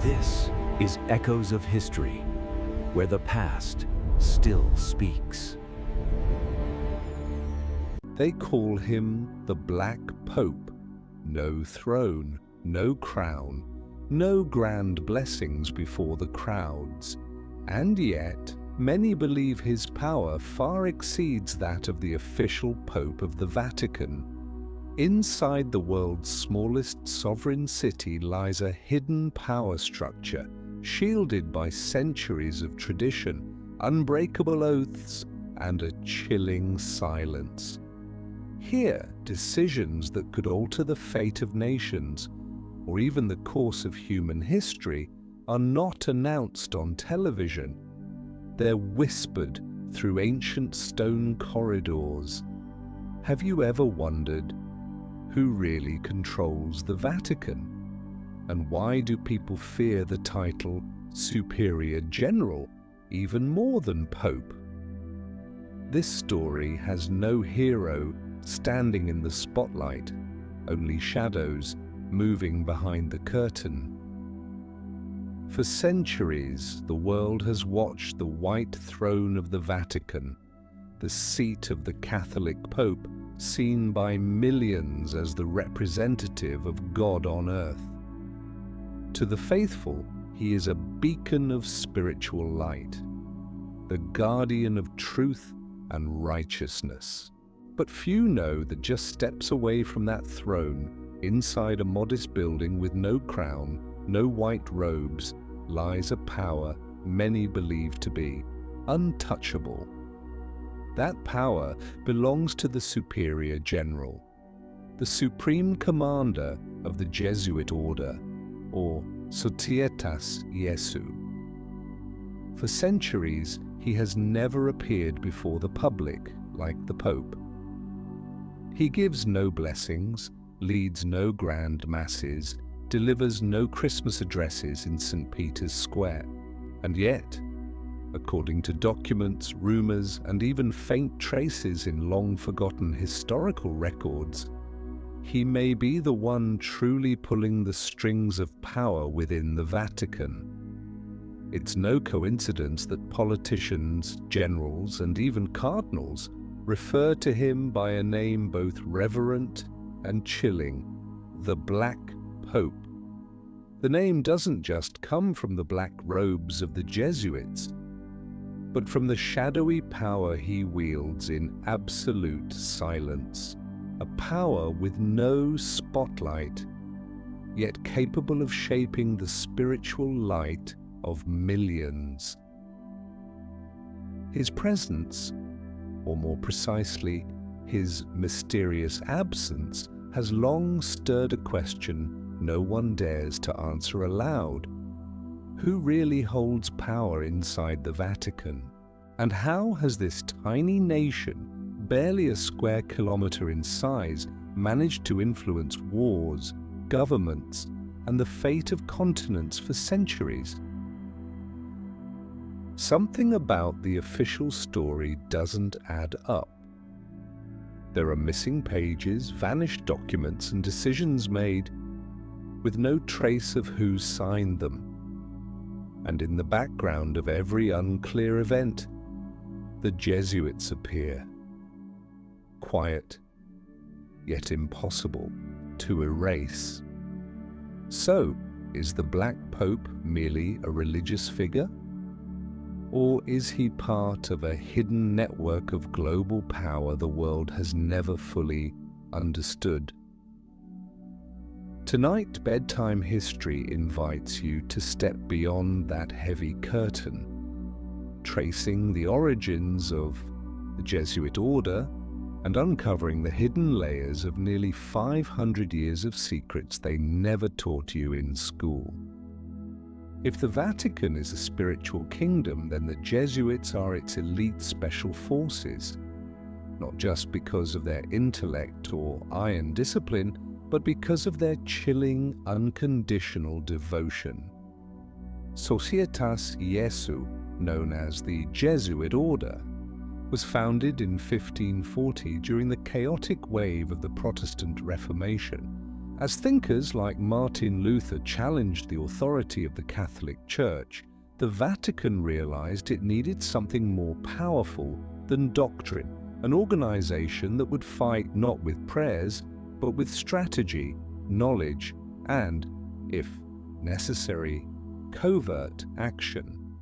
This is Echoes of History, where the past still speaks. They call him the Black Pope. No throne, no crown, no grand blessings before the crowds. And yet, many believe his power far exceeds that of the official Pope of the Vatican. Inside the world's smallest sovereign city lies a hidden power structure, shielded by centuries of tradition, unbreakable oaths, and a chilling silence. Here, decisions that could alter the fate of nations, or even the course of human history, are not announced on television. They're whispered through ancient stone corridors. Have you ever wondered who really controls the Vatican? And why do people fear the title Superior General even more than Pope? This story has no hero standing in the spotlight, only shadows moving behind the curtain. For centuries, the world has watched the white throne of the Vatican, the seat of the Catholic Pope, seen by millions as the representative of God on earth. To the faithful, he is a beacon of spiritual light, the guardian of truth and righteousness. But few know that just steps away from that throne, inside a modest building with no crown, no white robes, lies a power many believe to be untouchable. That power belongs to the Superior General, the supreme commander of the Jesuit order, or Societas Jesu. For centuries, he has never appeared before the public like the Pope. He gives no blessings, leads no grand masses, delivers no Christmas addresses in St. Peter's Square. And yet, according to documents, rumors, and even faint traces in long-forgotten historical records, he may be the one truly pulling the strings of power within the Vatican. It's no coincidence that politicians, generals, and even cardinals refer to him by a name both reverent and chilling: the Black Pope. The name doesn't just come from the black robes of the Jesuits, but from the shadowy power he wields in absolute silence, a power with no spotlight, yet capable of shaping the spiritual light of millions. His presence, or more precisely, his mysterious absence, has long stirred a question no one dares to answer aloud. Who really holds power inside the Vatican? And how has this tiny nation, barely a square kilometer in size, managed to influence wars, governments, and the fate of continents for centuries? Something about the official story doesn't add up. There are missing pages, vanished documents, and decisions made with no trace of who signed them. And in the background of every unclear event, the Jesuits appear, quiet, yet impossible to erase. So, is the Black Pope merely a religious figure? Or is he part of a hidden network of global power the world has never fully understood? Tonight, Bedtime History invites you to step beyond that heavy curtain, tracing the origins of the Jesuit order and uncovering the hidden layers of nearly 500 years of secrets they never taught you in school. If the Vatican is a spiritual kingdom, then the Jesuits are its elite special forces, not just because of their intellect or iron discipline, but because of their chilling, unconditional devotion. Societas Jesu, known as the Jesuit Order, was founded in 1540 during the chaotic wave of the Protestant Reformation As thinkers like Martin Luther challenged the authority of the Catholic Church, the Vatican realized it needed something more powerful than doctrine, an organization that would fight not with prayers, but with strategy, knowledge, and, if necessary, covert action.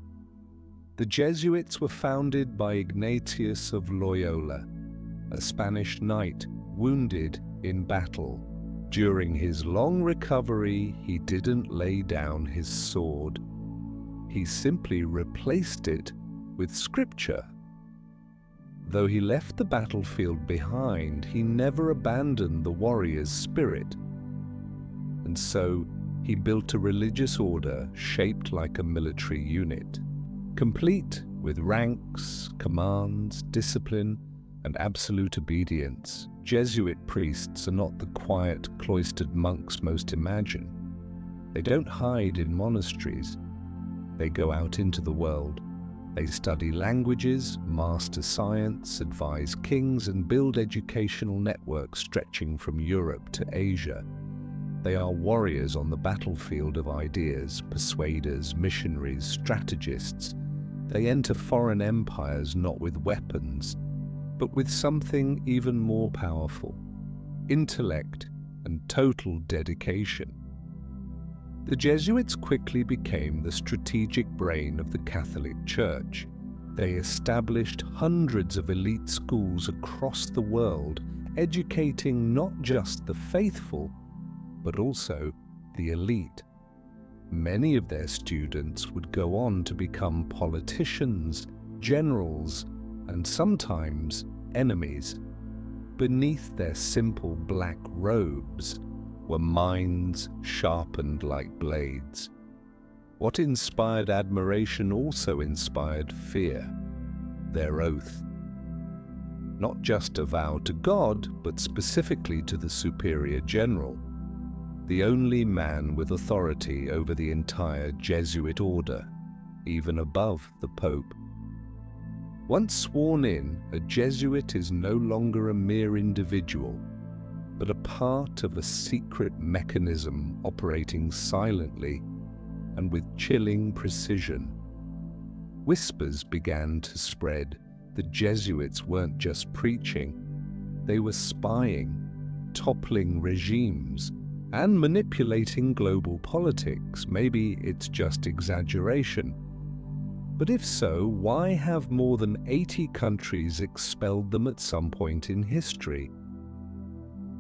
The Jesuits were founded by Ignatius of Loyola, a Spanish knight wounded in battle. During his long recovery, he didn't lay down his sword. He simply replaced it with scripture. Though he left the battlefield behind, he never abandoned the warrior's spirit. And so he built a religious order shaped like a military unit, complete with ranks, commands, discipline, and absolute obedience. Jesuit priests are not the quiet, cloistered monks most imagine. They don't hide in monasteries. They go out into the world. They study languages, master science, advise kings, and build educational networks stretching from Europe to Asia. They are warriors on the battlefield of ideas, persuaders, missionaries, strategists. They enter foreign empires not with weapons, but with something even more powerful: intellect and total dedication. The Jesuits quickly became the strategic brain of the Catholic Church. They established hundreds of elite schools across the world, educating not just the faithful, but also the elite. Many of their students would go on to become politicians, generals, and sometimes enemies. Beneath their simple black robes were minds sharpened like blades. What inspired admiration also inspired fear: their oath. Not just a vow to God, but specifically to the Superior General, the only man with authority over the entire Jesuit order, even above the Pope. Once sworn in, a Jesuit is no longer a mere individual, but a part of a secret mechanism operating silently and with chilling precision. Whispers began to spread. The Jesuits weren't just preaching, they were spying, toppling regimes, and manipulating global politics. Maybe it's just exaggeration. But if so, why have more than 80 countries expelled them at some point in history?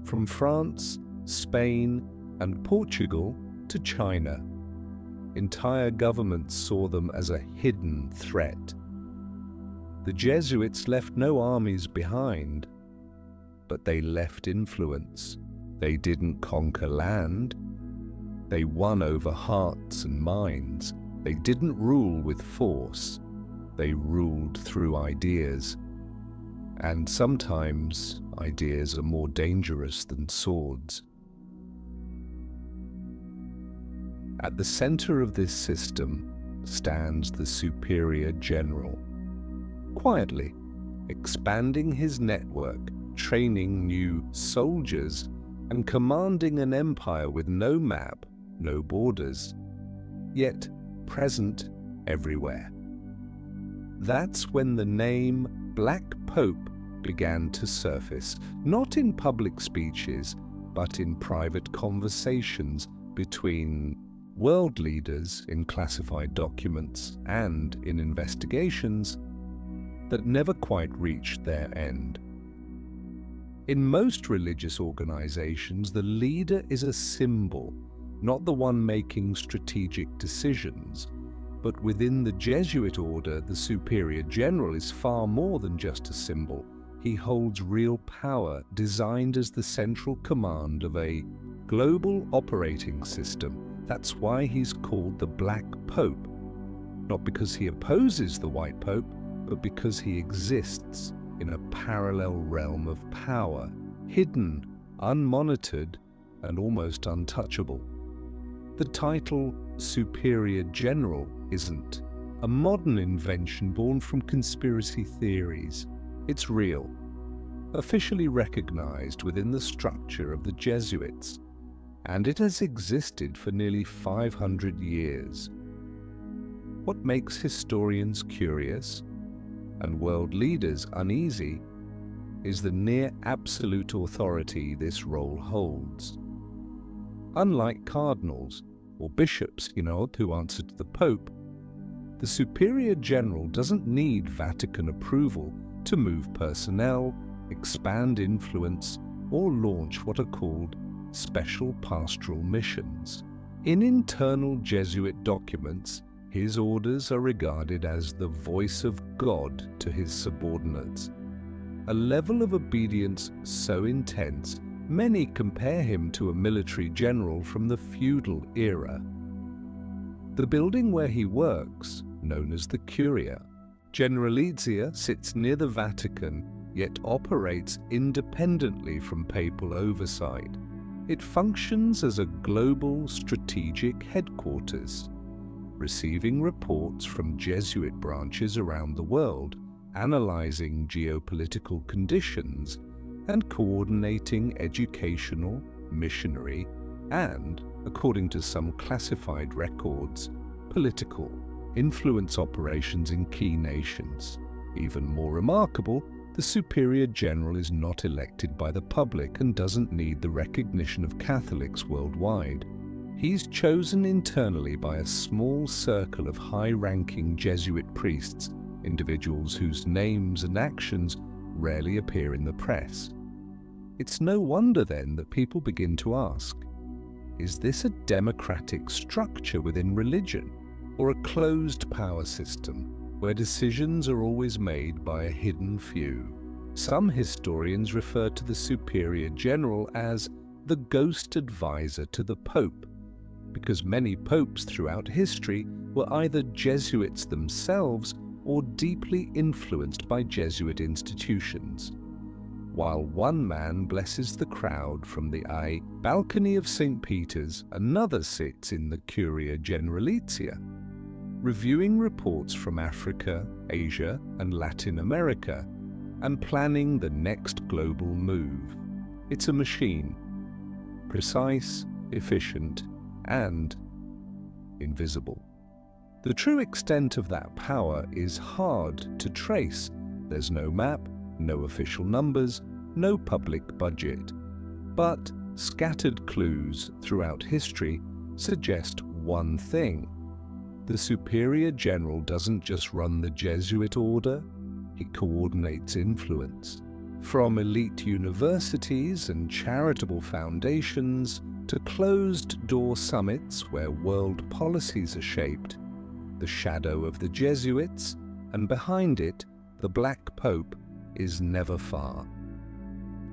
From France, Spain, and Portugal to China, entire governments saw them as a hidden threat. The Jesuits left no armies behind, but they left influence. They didn't conquer land. They won over hearts and minds. They didn't rule with force. They ruled through ideas. And sometimes ideas are more dangerous than swords. At the center of this system stands the Superior General, quietly expanding his network, training new soldiers, and commanding an empire with no map, no borders, yet present everywhere. That's when the name Black Pope began to surface, not in public speeches, but in private conversations between world leaders, in classified documents, and in investigations that never quite reached their end. In most religious organizations, the leader is a symbol, not the one making strategic decisions. But within the Jesuit order, the Superior General is far more than just a symbol. He holds real power, designed as the central command of a global operating system. That's why he's called the Black Pope. Not because he opposes the White Pope, but because he exists in a parallel realm of power, hidden, unmonitored, and almost untouchable. The title Superior General isn't a modern invention born from conspiracy theories. It's real, officially recognized within the structure of the Jesuits. and it has existed for nearly 500 years. What makes historians curious and world leaders uneasy is the near absolute authority this role holds. Unlike cardinals or bishops, who answer to the Pope, the Superior General doesn't need Vatican approval to move personnel, expand influence, or launch what are called special pastoral missions. In internal Jesuit documents, his orders are regarded as the voice of God to his subordinates, a level of obedience so intense many compare him to a military general from the feudal era. The building where he works, known as the Curia Generalizia, sits near the Vatican, yet operates independently from papal oversight. It functions as a global strategic headquarters, receiving reports from Jesuit branches around the world, analyzing geopolitical conditions, and coordinating educational, missionary, and, according to some classified records, political influence operations in key nations. Even more remarkable, the Superior General is not elected by the public and doesn't need the recognition of Catholics worldwide. He's chosen internally by a small circle of high-ranking Jesuit priests, individuals whose names and actions rarely appear in the press. It's no wonder then that people begin to ask, is this a democratic structure within religion, or a closed power system where decisions are always made by a hidden few? Some historians refer to the Superior General as the ghost advisor to the Pope, because many popes throughout history were either Jesuits themselves or deeply influenced by Jesuit institutions. While one man blesses the crowd from the balcony of St. Peter's, another sits in the Curia Generalizia, reviewing reports from Africa, Asia, and Latin America, and planning the next global move. It's a machine, precise, efficient, and invisible. The true extent of that power is hard to trace. There's no map, no official numbers, no public budget. But scattered clues throughout history suggest one thing. The Superior General doesn't just run the Jesuit order, he coordinates influence. From elite universities and charitable foundations to closed-door summits where world policies are shaped, the shadow of the Jesuits, and behind it, the Black Pope, is never far.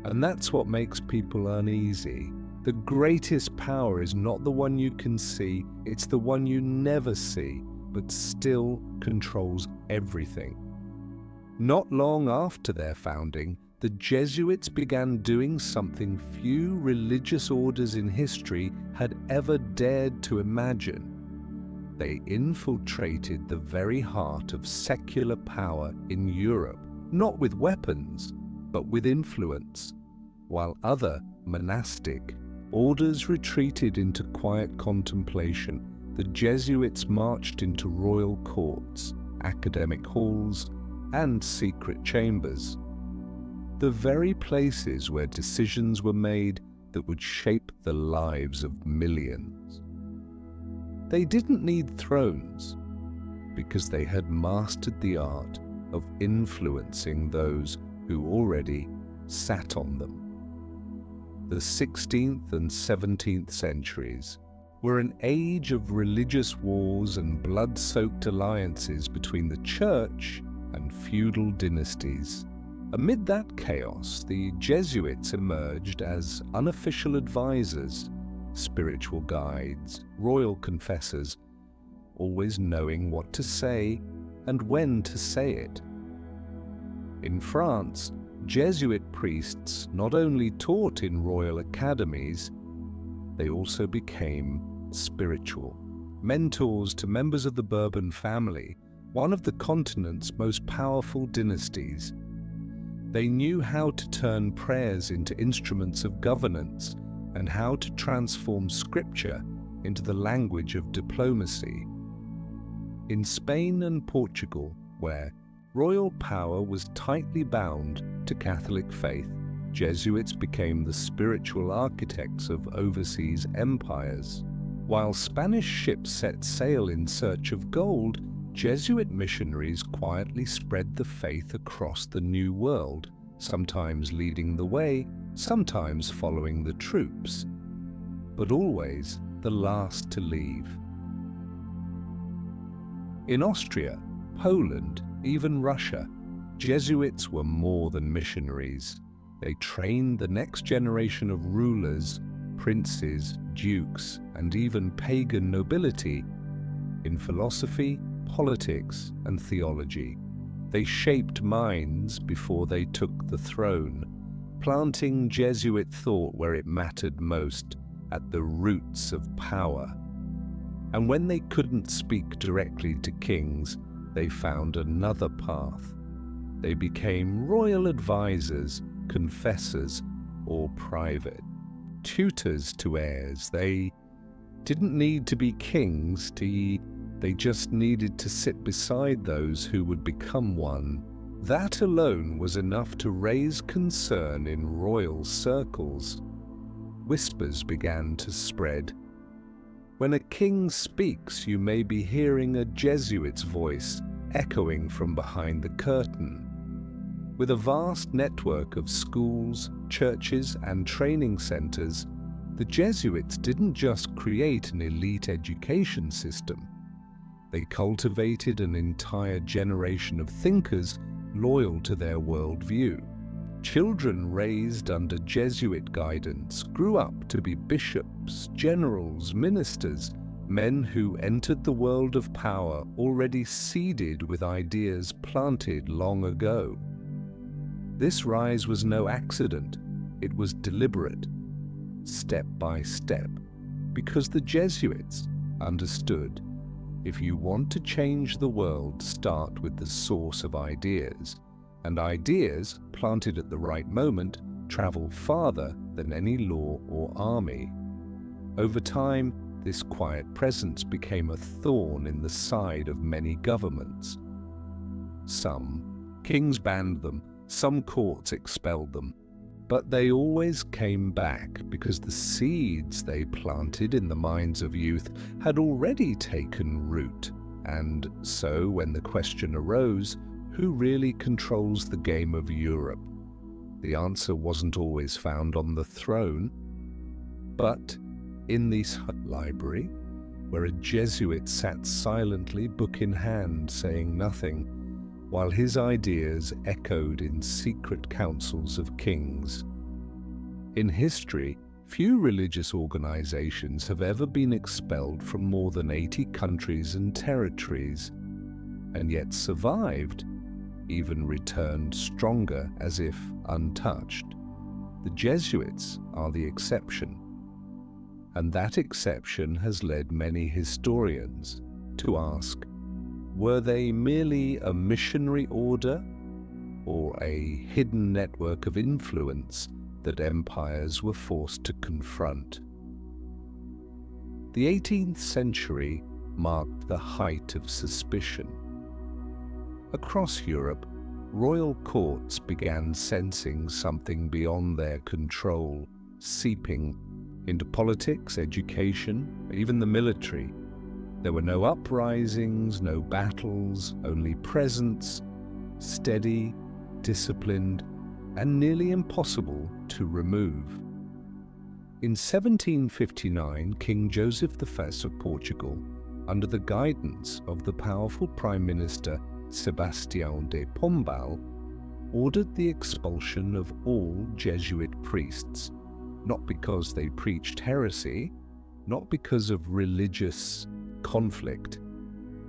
And that's what makes people uneasy. The greatest power is not the one you can see, it's the one you never see, but still controls everything. Not long after their founding, the Jesuits began doing something few religious orders in history had ever dared to imagine. They infiltrated the very heart of secular power in Europe, not with weapons, but with influence. While other monastic orders retreated into quiet contemplation, the Jesuits marched into royal courts, academic halls, and secret chambers. The very places where decisions were made that would shape the lives of millions. They didn't need thrones because they had mastered the art of influencing those who already sat on them. The 16th and 17th centuries were an age of religious wars and blood-soaked alliances between the church and feudal dynasties. Amid that chaos, the Jesuits emerged as unofficial advisors, spiritual guides, royal confessors, always knowing what to say and when to say it. In France, Jesuit priests not only taught in royal academies, they also became spiritual mentors to members of the Bourbon family, one of the continent's most powerful dynasties. They knew how to turn prayers into instruments of governance and how to transform scripture into the language of diplomacy. In Spain and Portugal, where royal power was tightly bound to Catholic faith, Jesuits became the spiritual architects of overseas empires. While Spanish ships set sail in search of gold, Jesuit missionaries quietly spread the faith across the New World, sometimes leading the way, sometimes following the troops, but always the last to leave. In Austria, Poland, even Russia, Jesuits were more than missionaries. They trained the next generation of rulers, princes, dukes, and even pagan nobility in philosophy, politics, and theology. They shaped minds before they took the throne, planting Jesuit thought where it mattered most, at the roots of power. And when they couldn't speak directly to kings, they found another path. They became royal advisors, confessors, or private tutors to heirs. They didn't need to be kings, they just needed to sit beside those who would become one. That alone was enough to raise concern in royal circles. Whispers began to spread. When a king speaks, you may be hearing a Jesuit's voice echoing from behind the curtain. With a vast network of schools, churches, and training centers, the Jesuits didn't just create an elite education system. They cultivated an entire generation of thinkers loyal to their worldview. Children raised under Jesuit guidance grew up to be bishops, generals, ministers, men who entered the world of power already seeded with ideas planted long ago. This rise was no accident. It was deliberate, step by step, because the Jesuits understood, if you want to change the world, start with the source of ideas, and ideas, planted at the right moment, travel farther than any law or army. Over time, this quiet presence became a thorn in the side of many governments. Some kings banned them, some courts expelled them, but they always came back because the seeds they planted in the minds of youth had already taken root. And so when the question arose, who really controls the game of Europe? The answer wasn't always found on the throne, but in this library, where a Jesuit sat silently, book in hand, saying nothing, while his ideas echoed in secret councils of kings. In history, few religious organizations have ever been expelled from more than 80 countries and territories, and yet survived, even returned stronger as if untouched. The Jesuits are the exception, and that exception has led many historians to ask, were they merely a missionary order or a hidden network of influence that empires were forced to confront? The 18th century marked the height of suspicion. Across Europe, royal courts began sensing something beyond their control, seeping into politics, education, even the military. There were no uprisings, no battles, only presence, steady, disciplined, and nearly impossible to remove. In 1759, King Joseph I of Portugal, under the guidance of the powerful Prime Minister Sebastião de Pombal, ordered the expulsion of all Jesuit priests, not because they preached heresy, not because of religious conflict,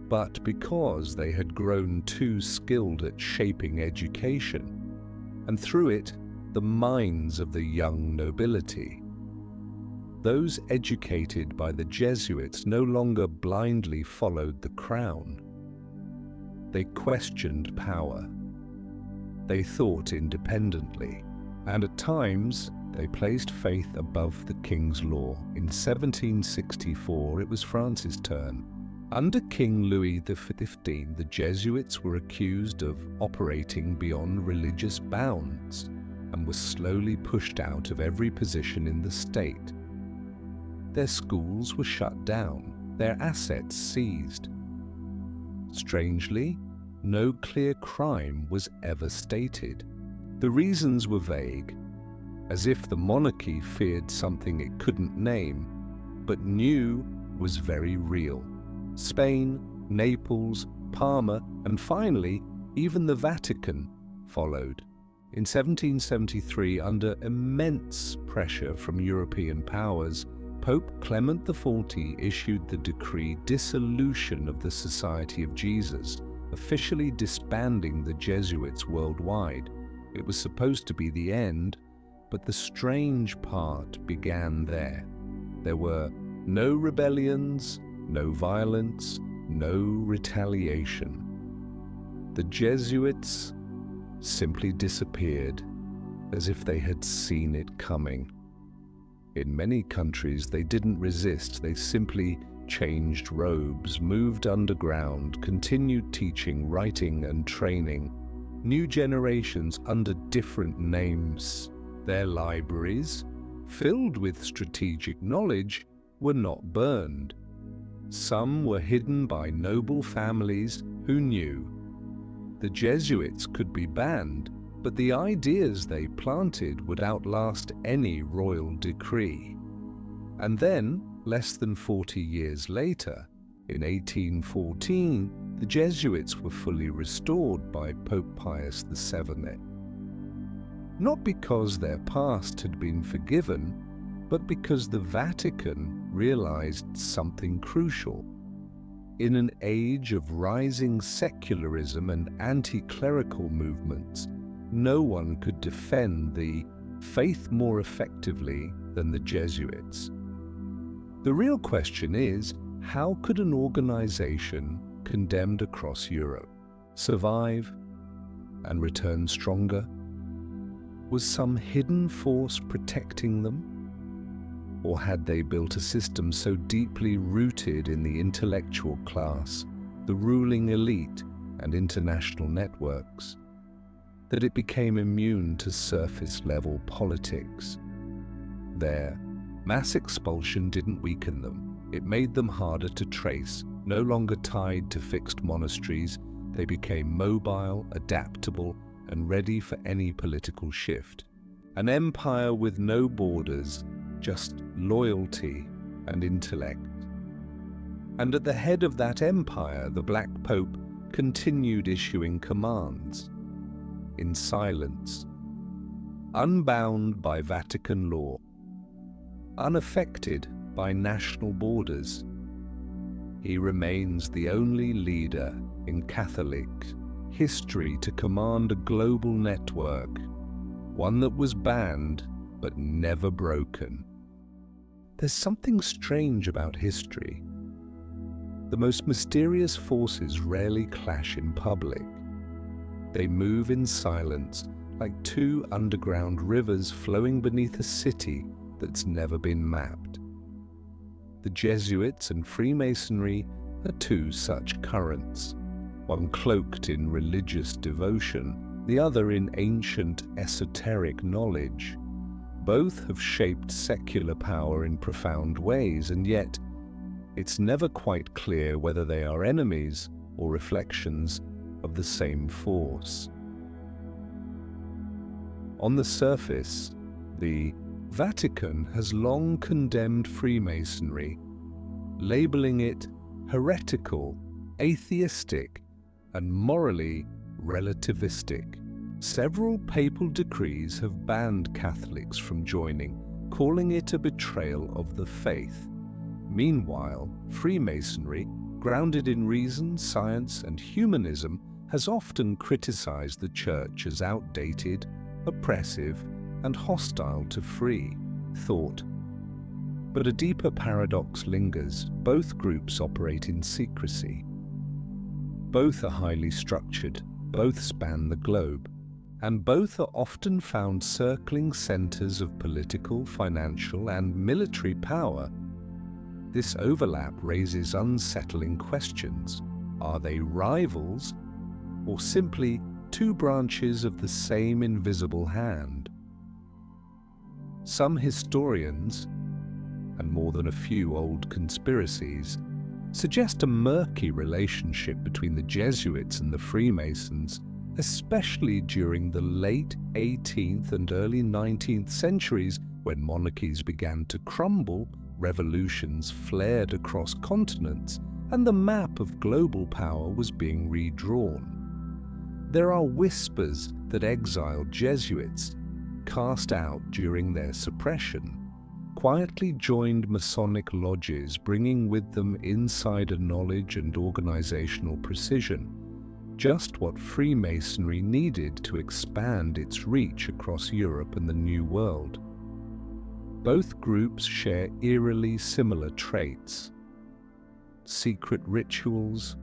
but because they had grown too skilled at shaping education, and through it, the minds of the young nobility. Those educated by the Jesuits no longer blindly followed the crown. They questioned power. They thought independently, and at times They placed faith above the king's law. In 1764, it was France's turn. Under King Louis XV, the Jesuits were accused of operating beyond religious bounds and were slowly pushed out of every position in the state. Their schools were shut down, their assets seized. Strangely, no clear crime was ever stated. The reasons were vague, as if the monarchy feared something it couldn't name, but knew was very real. Spain, Naples, Parma, and finally, even the Vatican followed. In 1773, under immense pressure from European powers, Pope Clement XIV issued the decree Dissolution of the Society of Jesus, officially disbanding the Jesuits worldwide. It was supposed to be the end, but the strange part began there. There were no rebellions, no violence, no retaliation. The Jesuits simply disappeared, as if they had seen it coming. In many countries, they didn't resist. They simply changed robes, moved underground, continued teaching, writing, and training. New generations under different names. Their libraries, filled with strategic knowledge, were not burned. Some were hidden by noble families who knew. The Jesuits could be banned, but the ideas they planted would outlast any royal decree. And then, less than 40 years later, in 1814, the Jesuits were fully restored by Pope Pius VII. Not because their past had been forgiven, but because the Vatican realized something crucial. In an age of rising secularism and anti-clerical movements, no one could defend the faith more effectively than the Jesuits. The real question is, how could an organization condemned across Europe survive and return stronger? Was some hidden force protecting them? Or had they built a system so deeply rooted in the intellectual class, the ruling elite, and international networks, that it became immune to surface-level politics? Their mass expulsion didn't weaken them. It made them harder to trace. No longer tied to fixed monasteries, they became mobile, adaptable, and ready for any political shift. An empire with no borders, just loyalty and intellect. And at the head of that empire, the Black Pope continued issuing commands, in silence, unbound by Vatican law, unaffected by national borders. He remains the only leader in Catholic history to command a global network, one that was banned but never broken. There's something strange about history. The most mysterious forces rarely clash in public. They move in silence, like two underground rivers flowing beneath a city that's never been mapped. The Jesuits and Freemasonry are two such currents, one cloaked in religious devotion, the other in ancient esoteric knowledge. Both have shaped secular power in profound ways, and yet it's never quite clear whether they are enemies or reflections of the same force. On the surface, the Vatican has long condemned Freemasonry, labeling it heretical, atheistic, and morally relativistic. Several papal decrees have banned Catholics from joining, calling it a betrayal of the faith. Meanwhile, Freemasonry, grounded in reason, science, and humanism, has often criticized the Church as outdated, oppressive, and hostile to free thought. But a deeper paradox lingers. Both groups operate in secrecy. Both are highly structured. Both span the globe. and both are often found circling centers of political, financial, and military power. This overlap raises unsettling questions. Are they rivals, or simply two branches of the same invisible hand? Some historians, and more than a few old conspiracies, suggest a murky relationship between the Jesuits and the Freemasons, especially during the late 18th and early 19th centuries, when monarchies began to crumble, revolutions flared across continents, and the map of global power was being redrawn. There are whispers that exiled Jesuits, cast out during their suppression, quietly joined Masonic lodges, bringing with them insider knowledge and organizational precision, just what Freemasonry needed to expand its reach across Europe and the New World. Both groups share eerily similar traits: secret rituals,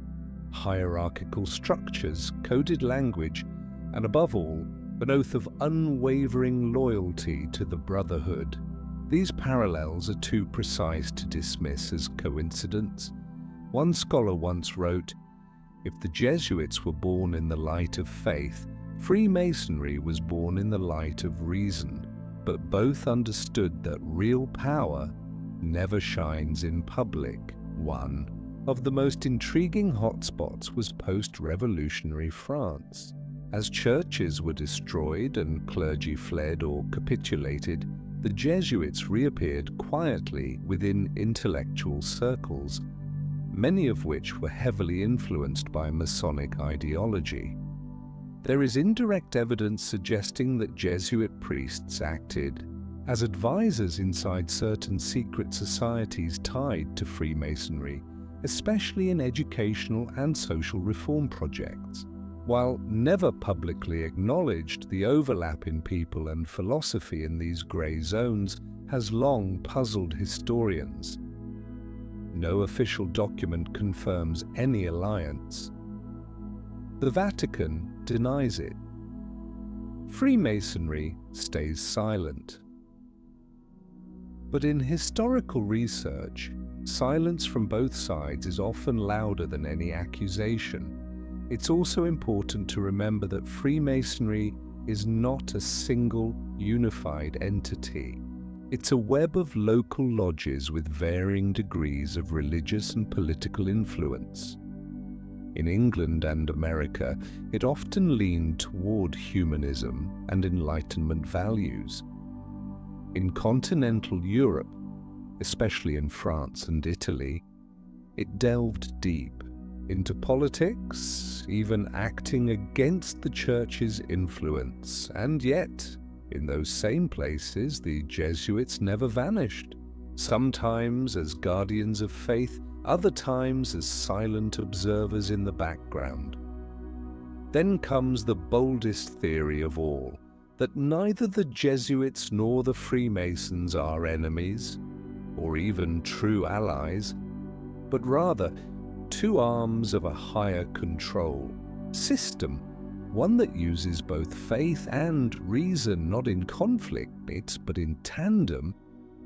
hierarchical structures, coded language, and above all, an oath of unwavering loyalty to the Brotherhood. These parallels are too precise to dismiss as coincidence. One scholar once wrote, "If the Jesuits were born in the light of faith, Freemasonry was born in the light of reason, but both understood that real power never shines in public." One of the most intriguing hotspots was post-revolutionary France. As churches were destroyed and clergy fled or capitulated, the Jesuits reappeared quietly within intellectual circles, many of which were heavily influenced by Masonic ideology. There is indirect evidence suggesting that Jesuit priests acted as advisors inside certain secret societies tied to Freemasonry, especially in educational and social reform projects. While never publicly acknowledged, the overlap in people and philosophy in these grey zones has long puzzled historians. No official document confirms any alliance. The Vatican denies it. Freemasonry stays silent. But in historical research, silence from both sides is often louder than any accusation. It's also important to remember that Freemasonry is not a single, unified entity. It's a web of local lodges with varying degrees of religious and political influence. In England and America, it often leaned toward humanism and Enlightenment values. In continental Europe, especially in France and Italy, it delved deep into politics, even acting against the Church's influence. And yet, in those same places, the Jesuits never vanished, sometimes as guardians of faith, other times as silent observers in the background. Then comes the boldest theory of all, that neither the Jesuits nor the Freemasons are enemies, or even true allies, but rather two arms of a higher control system, one that uses both faith and reason not in conflict, but in tandem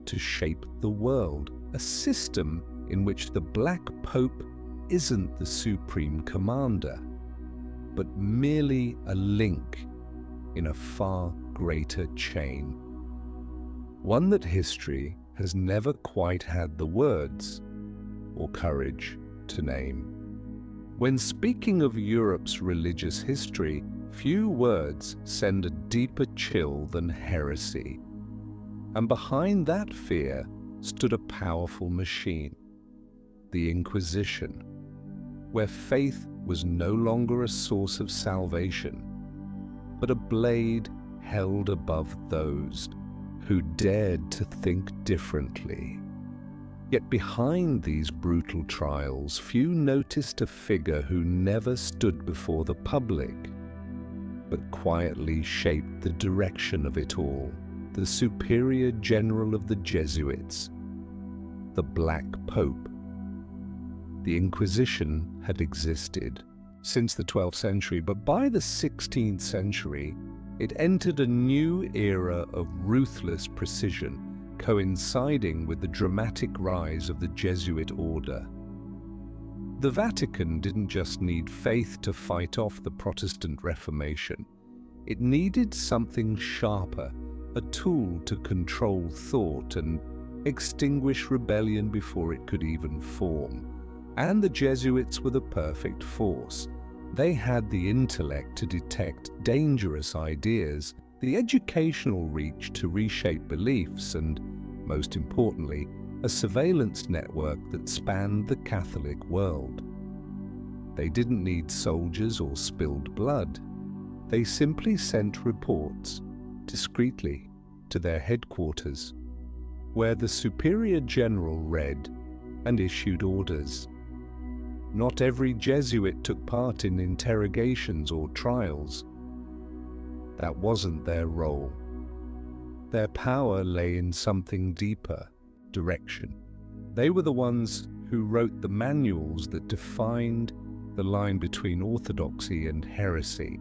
to shape the world, a system in which the Black Pope isn't the supreme commander, but merely a link in a far greater chain, one that history has never quite had the words or courage to name. When speaking of Europe's religious history, few words send a deeper chill than heresy. And behind that fear stood a powerful machine, the Inquisition, where faith was no longer a source of salvation, but a blade held above those who dared to think differently. Yet behind these brutal trials, few noticed a figure who never stood before the public, but quietly shaped the direction of it all, the superior general of the Jesuits, the Black Pope. The Inquisition had existed since the 12th century, but by the 16th century, It entered a new era of ruthless precision, coinciding with the dramatic rise of the Jesuit order. The Vatican didn't just need faith to fight off the Protestant Reformation. It needed something sharper, a tool to control thought and extinguish rebellion before it could even form. And the Jesuits were the perfect force. They had the intellect to detect dangerous ideas, the educational reach to reshape beliefs, and, most importantly, a surveillance network that spanned the Catholic world. They didn't need soldiers or spilled blood. They simply sent reports, discreetly, to their headquarters, where the Superior General read and issued orders. Not every Jesuit took part in interrogations or trials. That wasn't their role. Their power lay in something deeper: direction. They were the ones who wrote the manuals that defined the line between orthodoxy and heresy.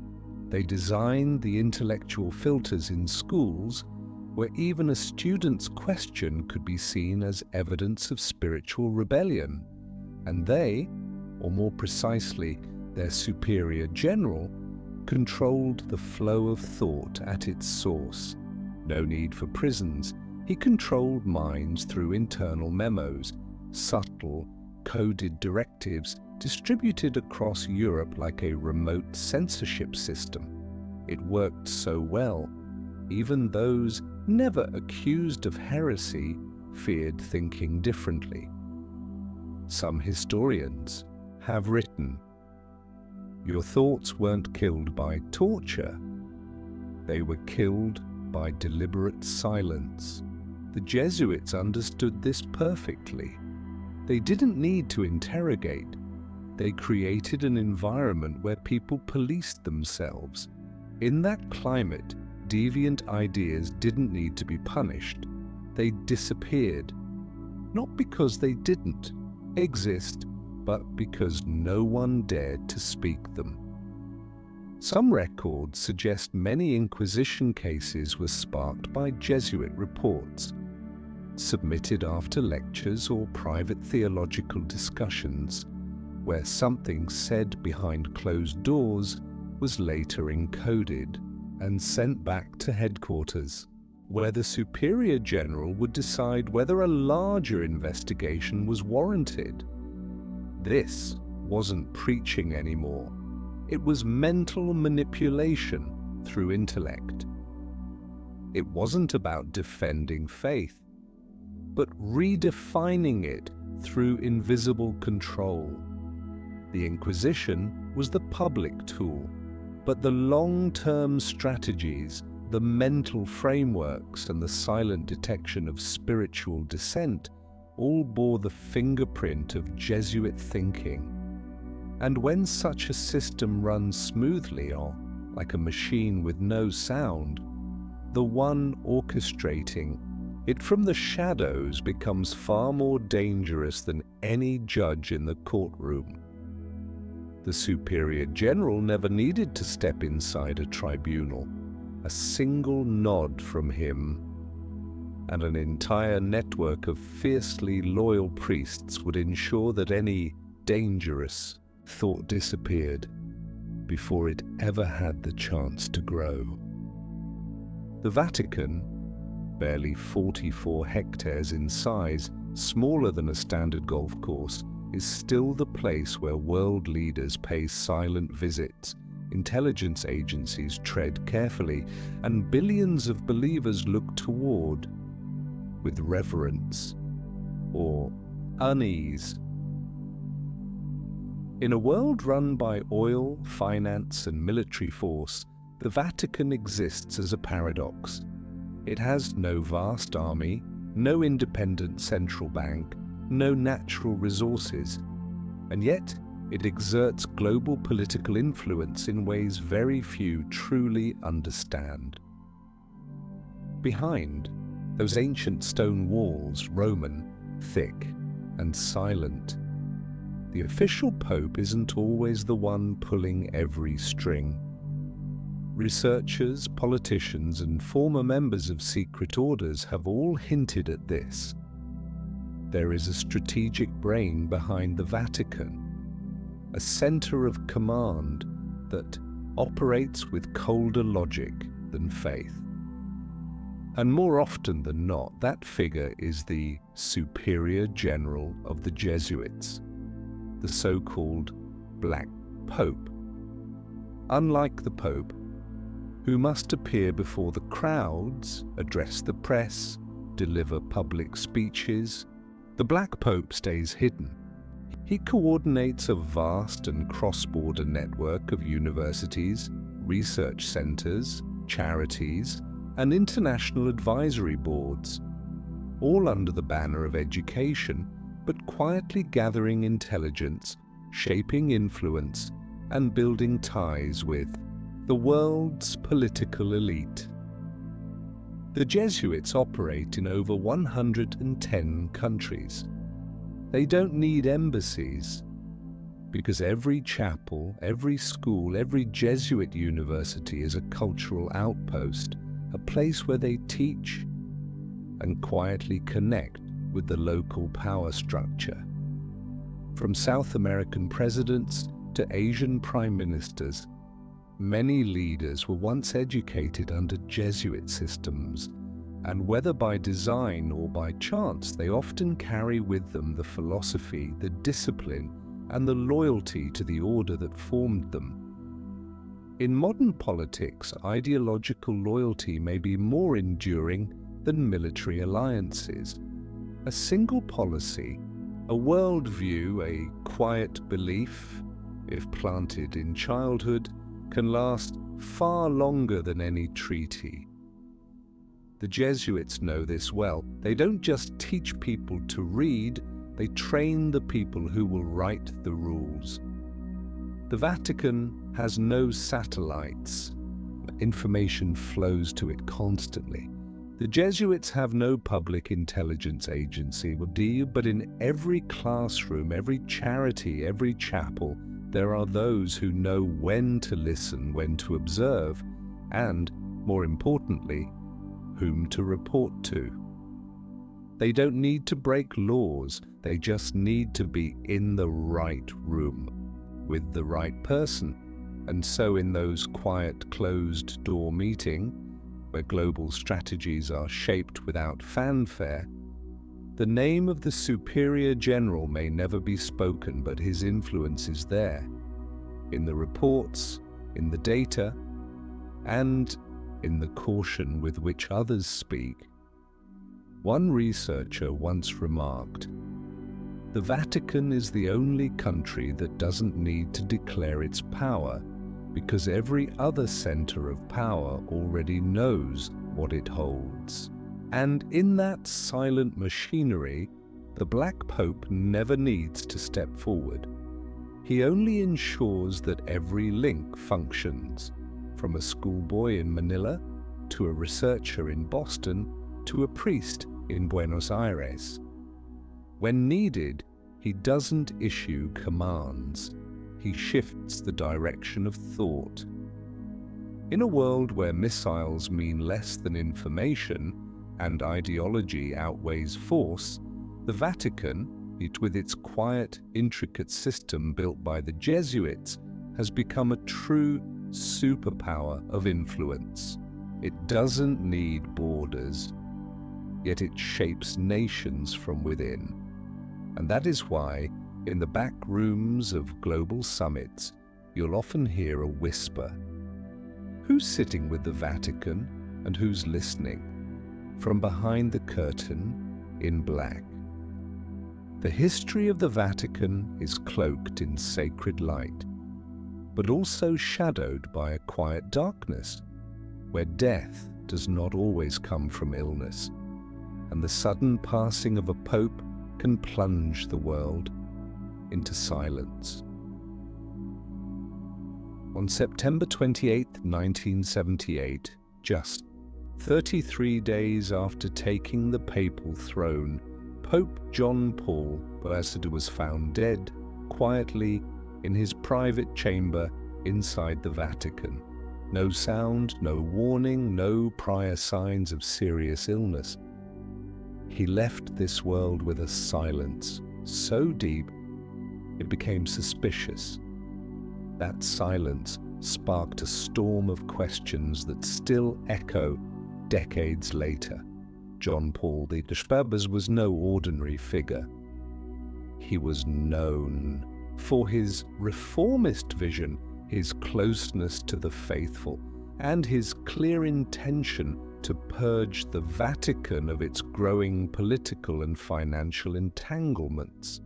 They designed the intellectual filters in schools where even a student's question could be seen as evidence of spiritual rebellion. And they, or more precisely, their Superior General, controlled the flow of thought at its source. No need for prisons. He controlled minds through internal memos, subtle, coded directives distributed across Europe like a remote censorship system. It worked so well, even those never accused of heresy feared thinking differently. Some historians have written, "Your thoughts weren't killed by torture. They were killed by deliberate silence." The Jesuits understood this perfectly. They didn't need to interrogate. They created an environment where people policed themselves. In that climate, deviant ideas didn't need to be punished. They disappeared. Not because they didn't exist, but because no one dared to speak them. Some records suggest many Inquisition cases were sparked by Jesuit reports, submitted after lectures or private theological discussions, where something said behind closed doors was later encoded and sent back to headquarters, where the Superior General would decide whether a larger investigation was warranted. This wasn't preaching anymore. It was mental manipulation through intellect. It wasn't about defending faith, but redefining it through invisible control. The Inquisition was the public tool, but the long-term strategies, the mental frameworks, and the silent detection of spiritual dissent all bore the fingerprint of Jesuit thinking. And when such a system runs smoothly, or like a machine with no sound, the one orchestrating it from the shadows becomes far more dangerous than any judge in the courtroom. The Superior General never needed to step inside a tribunal. A single nod from him, and an entire network of fiercely loyal priests would ensure that any dangerous thought disappeared before it ever had the chance to grow. The Vatican, barely 44 hectares in size, smaller than a standard golf course, is still the place where world leaders pay silent visits, intelligence agencies tread carefully, and billions of believers look toward with reverence or unease. In a world run by oil, finance, and military force, the Vatican exists as a paradox. It has no vast army, no independent central bank, no natural resources, and yet it exerts global political influence in ways very few truly understand. Behind those ancient stone walls, Roman, thick, and silent, the official pope isn't always the one pulling every string. Researchers, politicians, and former members of secret orders have all hinted at this. There is a strategic brain behind the Vatican, a center of command that operates with colder logic than faith. And more often than not, that figure is the Superior General of the Jesuits, the so-called Black Pope. Unlike the Pope, who must appear before the crowds, address the press, deliver public speeches, the Black Pope stays hidden. He coordinates a vast and cross-border network of universities, research centers, charities, and international advisory boards, all under the banner of education, but quietly gathering intelligence, shaping influence, and building ties with the world's political elite. The Jesuits operate in over 110 countries. They don't need embassies, because every chapel, every school, every Jesuit university is a cultural outpost, a place where they teach and quietly connect with the local power structure. From South American presidents to Asian prime ministers, many leaders were once educated under Jesuit systems, and whether by design or by chance, they often carry with them the philosophy, the discipline, and the loyalty to the order that formed them. In modern politics, ideological loyalty may be more enduring than military alliances. A single policy, a worldview, a quiet belief, if planted in childhood, can last far longer than any treaty. The Jesuits know this well. They don't just teach people to read, they train the people who will write the rules. The Vatican has no satellites. Information flows to it constantly. The Jesuits have no public intelligence agency, but in every classroom, every charity, every chapel, there are those who know when to listen, when to observe, and, more importantly, whom to report to. They don't need to break laws, they just need to be in the right room, with the right person. And so in those quiet, closed-door meetings, where global strategies are shaped without fanfare, the name of the Superior General may never be spoken, but his influence is there, in the reports, in the data, and in the caution with which others speak. One researcher once remarked, "The Vatican is the only country that doesn't need to declare its power, because every other center of power already knows what it holds." And in that silent machinery, the Black Pope never needs to step forward. He only ensures that every link functions, from a schoolboy in Manila to a researcher in Boston to a priest in Buenos Aires. When needed, he doesn't issue commands. He shifts the direction of thought. In a world where missiles mean less than information and ideology outweighs force, the Vatican, with its quiet, intricate system built by the Jesuits, has become a true superpower of influence. It doesn't need borders, yet it shapes nations from within. And that is why, in the back rooms of global summits, you'll often hear a whisper. Who's sitting with the Vatican and who's listening? From behind the curtain, in black. The history of the Vatican is cloaked in sacred light, but also shadowed by a quiet darkness, where death does not always come from illness, and the sudden passing of a pope can plunge the world into silence. On September 28, 1978, just 33 days after taking the papal throne, Pope John Paul II was found dead, quietly, in his private chamber inside the Vatican. No sound, no warning, no prior signs of serious illness. He left this world with a silence so deep it became suspicious. That silence sparked a storm of questions that still echo decades later. John Paul the Despabers was no ordinary figure. He was known for his reformist vision, his closeness to the faithful, and his clear intention to purge the Vatican of its growing political and financial entanglements.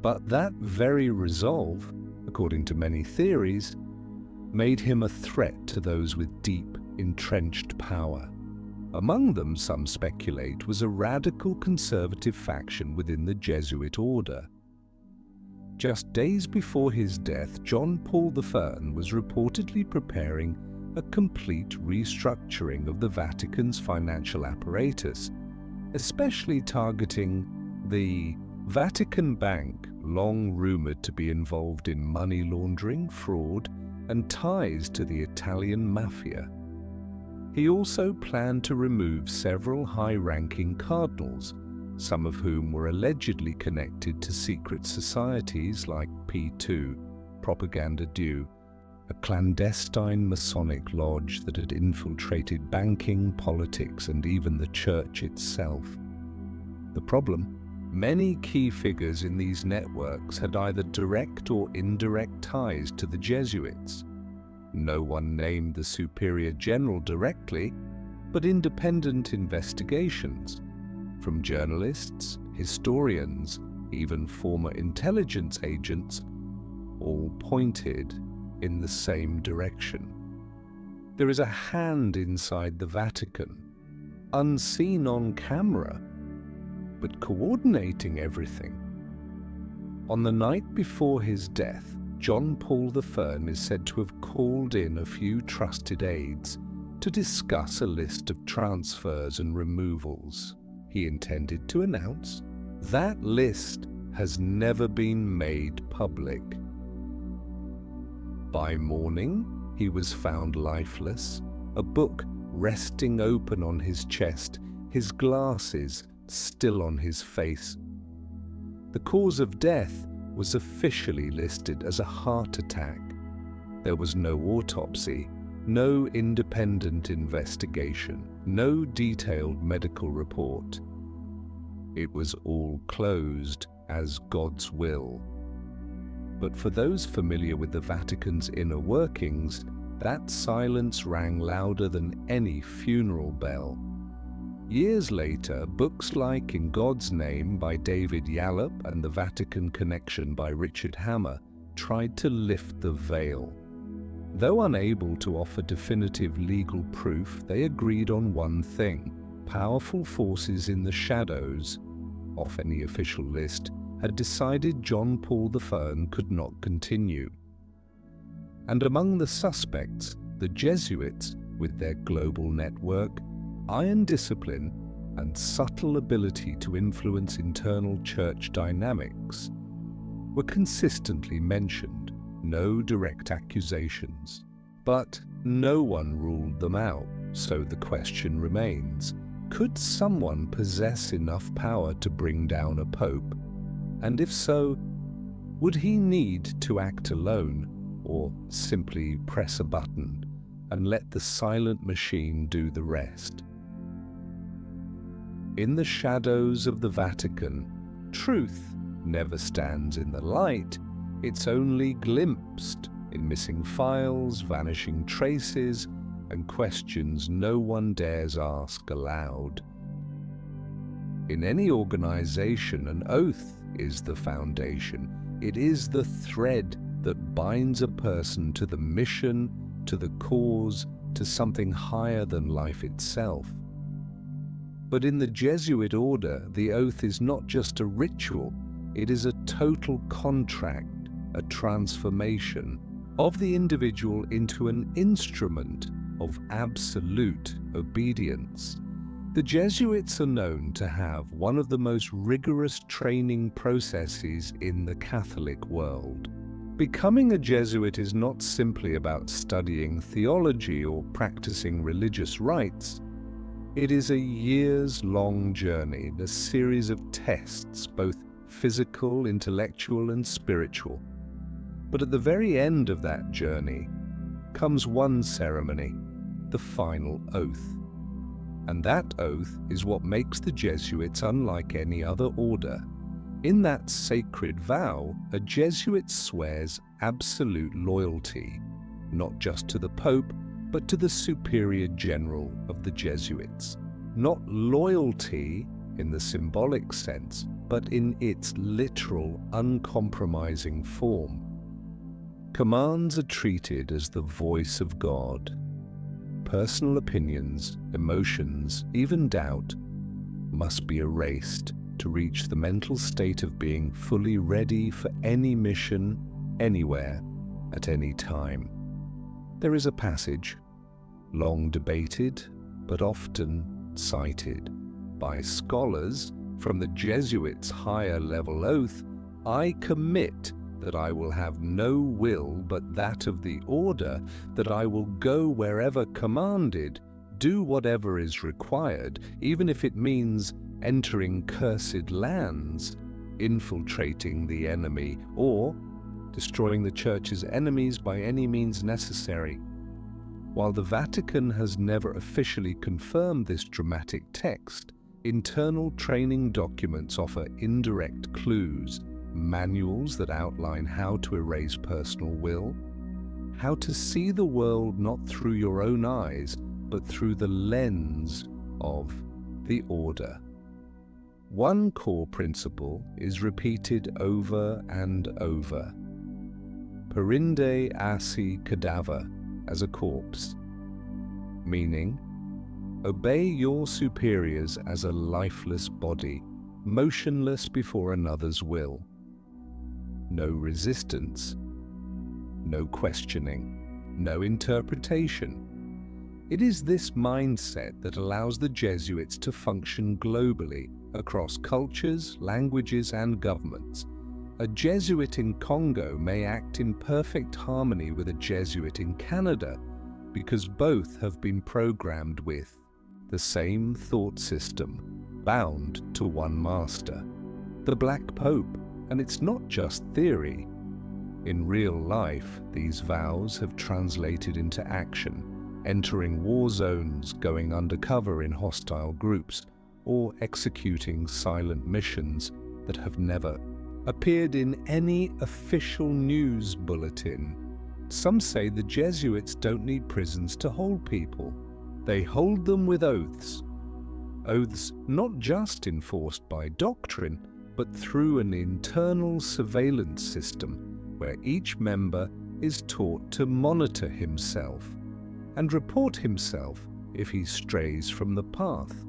But that very resolve, according to many theories, made him a threat to those with deep, entrenched power. Among them, some speculate, was a radical conservative faction within the Jesuit order. Just days before his death, John Paul I was reportedly preparing a complete restructuring of the Vatican's financial apparatus, especially targeting the Vatican Bank, long rumored to be involved in money laundering, fraud, and ties to the Italian mafia. He also planned to remove several high-ranking cardinals, some of whom were allegedly connected to secret societies like P2, Propaganda Due, a clandestine Masonic lodge that had infiltrated banking, politics, and even the church itself. The problem? Many key figures in these networks had either direct or indirect ties to the Jesuits. No one named the Superior General directly, but independent investigations from journalists, historians, even former intelligence agents, all pointed in the same direction. There is a hand inside the Vatican, unseen on camera, but coordinating everything. On the night before his death, John Paul I is said to have called in a few trusted aides to discuss a list of transfers and removals he intended to announce. That list has never been made public. By morning, he was found lifeless, a book resting open on his chest, his glasses still on his face. The cause of death was officially listed as a heart attack. There was no autopsy, no independent investigation, no detailed medical report. It was all closed as God's will. But for those familiar with the Vatican's inner workings, that silence rang louder than any funeral bell. Years later, books like In God's Name by David Yallop and The Vatican Connection by Richard Hammer tried to lift the veil. Though unable to offer definitive legal proof, they agreed on one thing: powerful forces in the shadows, off any official list, had decided John Paul I could not continue. And among the suspects, the Jesuits, with their global network, iron discipline, and subtle ability to influence internal church dynamics, were consistently mentioned. No direct accusations. But no one ruled them out, so the question remains: could someone possess enough power to bring down a pope? And if so, would he need to act alone, or simply press a button and let the silent machine do the rest? In the shadows of the Vatican, truth never stands in the light. It's only glimpsed in missing files, vanishing traces, and questions no one dares ask aloud. In any organization, an oath is the foundation. It is the thread that binds a person to the mission, to the cause, to something higher than life itself. But in the Jesuit order, the oath is not just a ritual, it is a total contract, a transformation of the individual into an instrument of absolute obedience. The Jesuits are known to have one of the most rigorous training processes in the Catholic world. Becoming a Jesuit is not simply about studying theology or practicing religious rites. It is a years-long journey, a series of tests, both physical, intellectual, and spiritual. But at the very end of that journey comes one ceremony, the final oath. And that oath is what makes the Jesuits unlike any other order. In that sacred vow, a Jesuit swears absolute loyalty, not just to the Pope, but to the Superior General of the Jesuits. Not loyalty in the symbolic sense, but in its literal, uncompromising form. Commands are treated as the voice of God. Personal opinions, emotions, even doubt must be erased to reach the mental state of being fully ready for any mission, anywhere, at any time. There is a passage, long debated, but often cited by scholars from the Jesuits' higher level oath, "I commit that I will have no will but that of the order, that I will go wherever commanded, do whatever is required, even if it means entering cursed lands, infiltrating the enemy, or destroying the Church's enemies by any means necessary." While the Vatican has never officially confirmed this dramatic text, internal training documents offer indirect clues, manuals that outline how to erase personal will, how to see the world not through your own eyes, but through the lens of the order. One core principle is repeated over and over. Perinde asi cadaver, as a corpse, meaning, obey your superiors as a lifeless body, motionless before another's will. No resistance, no questioning, no interpretation. It is this mindset that allows the Jesuits to function globally across cultures, languages, and governments. A Jesuit in Congo may act in perfect harmony with a Jesuit in Canada because both have been programmed with the same thought system, bound to one master, the Black Pope. And it's not just theory. In real life, these vows have translated into action, entering war zones, going undercover in hostile groups, or executing silent missions that have never appeared in any official news bulletin. Some say the Jesuits don't need prisons to hold people. They hold them with oaths. Oaths not just enforced by doctrine, but through an internal surveillance system where each member is taught to monitor himself and report himself if he strays from the path.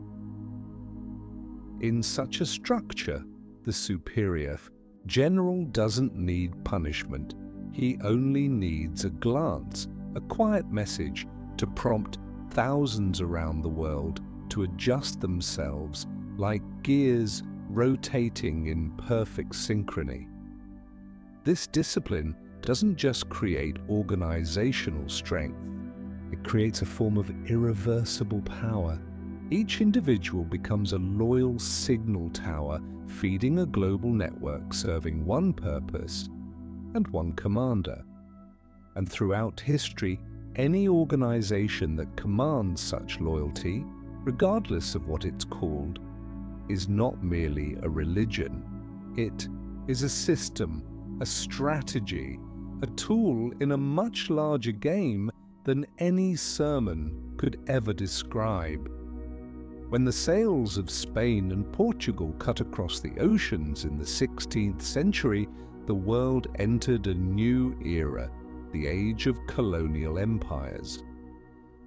In such a structure, the Superior General doesn't need punishment. He only needs a glance, a quiet message to prompt thousands around the world to adjust themselves like gears rotating in perfect synchrony. This discipline doesn't just create organizational strength, it creates a form of irreversible power. Each individual becomes a loyal signal tower, feeding a global network serving one purpose and one commander. And throughout history, any organization that commands such loyalty, regardless of what it's called, is not merely a religion. It is a system, a strategy, a tool in a much larger game than any sermon could ever describe. When the sails of Spain and Portugal cut across the oceans in the 16th century, the world entered a new era, the age of colonial empires.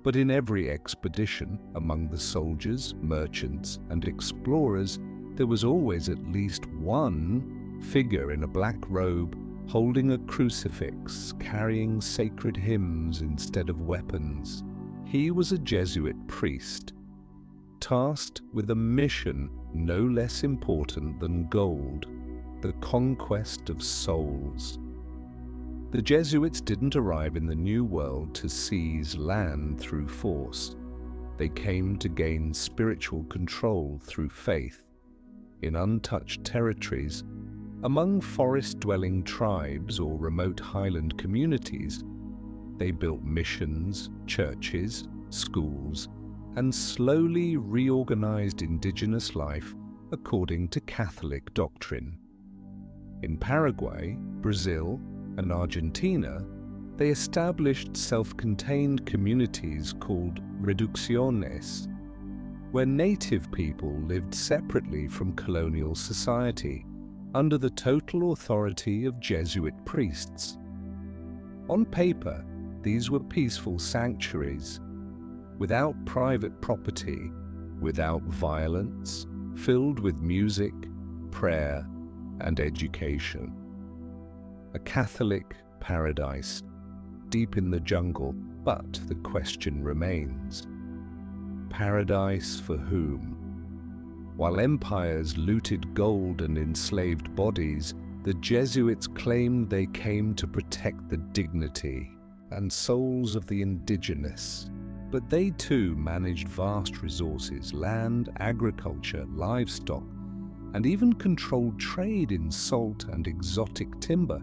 But in every expedition, among the soldiers, merchants, and explorers, there was always at least one figure in a black robe holding a crucifix, carrying sacred hymns instead of weapons. He was a Jesuit priest, tasked with a mission no less important than gold, the conquest of souls. The Jesuits didn't arrive in the New World to seize land through force. They came to gain spiritual control through faith. In untouched territories, among forest-dwelling tribes or remote highland communities, they built missions, churches, schools, and slowly reorganized indigenous life according to Catholic doctrine. In Paraguay, Brazil, and Argentina, they established self-contained communities called reducciones, where native people lived separately from colonial society under the total authority of Jesuit priests. On paper, these were peaceful sanctuaries, without private property, without violence, filled with music, prayer, and education. A Catholic paradise, deep in the jungle, but the question remains: paradise for whom? While empires looted gold and enslaved bodies, the Jesuits claimed they came to protect the dignity and souls of the indigenous. But they too managed vast resources, land, agriculture, livestock, and even controlled trade in salt and exotic timber.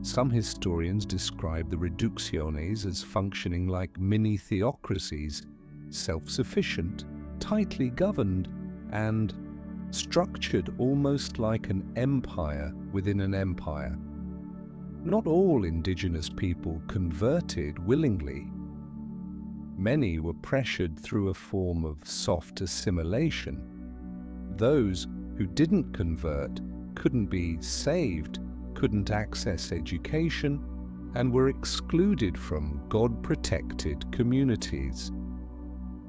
Some historians describe the reducciones as functioning like mini-theocracies, self-sufficient, tightly governed, and structured almost like an empire within an empire. Not all indigenous people converted willingly. Many were pressured through a form of soft assimilation. Those who didn't convert couldn't be saved, couldn't access education, and were excluded from God-protected communities.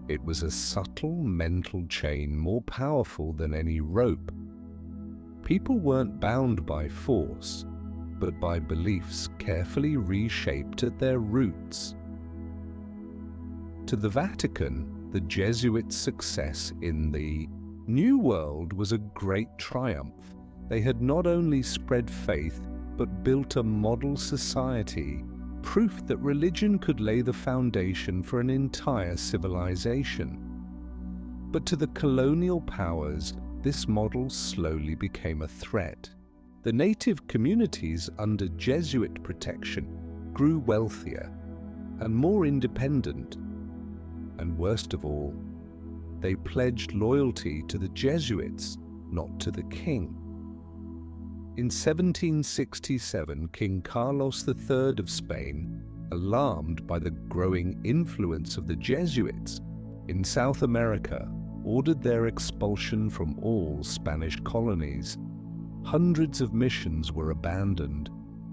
It was a subtle mental chain more powerful than any rope. People weren't bound by force, but by beliefs carefully reshaped at their roots. To the Vatican, the Jesuits' success in the New World was a great triumph. They had not only spread faith, but built a model society, proof that religion could lay the foundation for an entire civilization. But to the colonial powers, this model slowly became a threat. The native communities under Jesuit protection grew wealthier and more independent. And worst of all, they pledged loyalty to the Jesuits, not to the king. In 1767, King Carlos III of Spain, alarmed by the growing influence of the Jesuits in South America, ordered their expulsion from all Spanish colonies. Hundreds of missions were abandoned.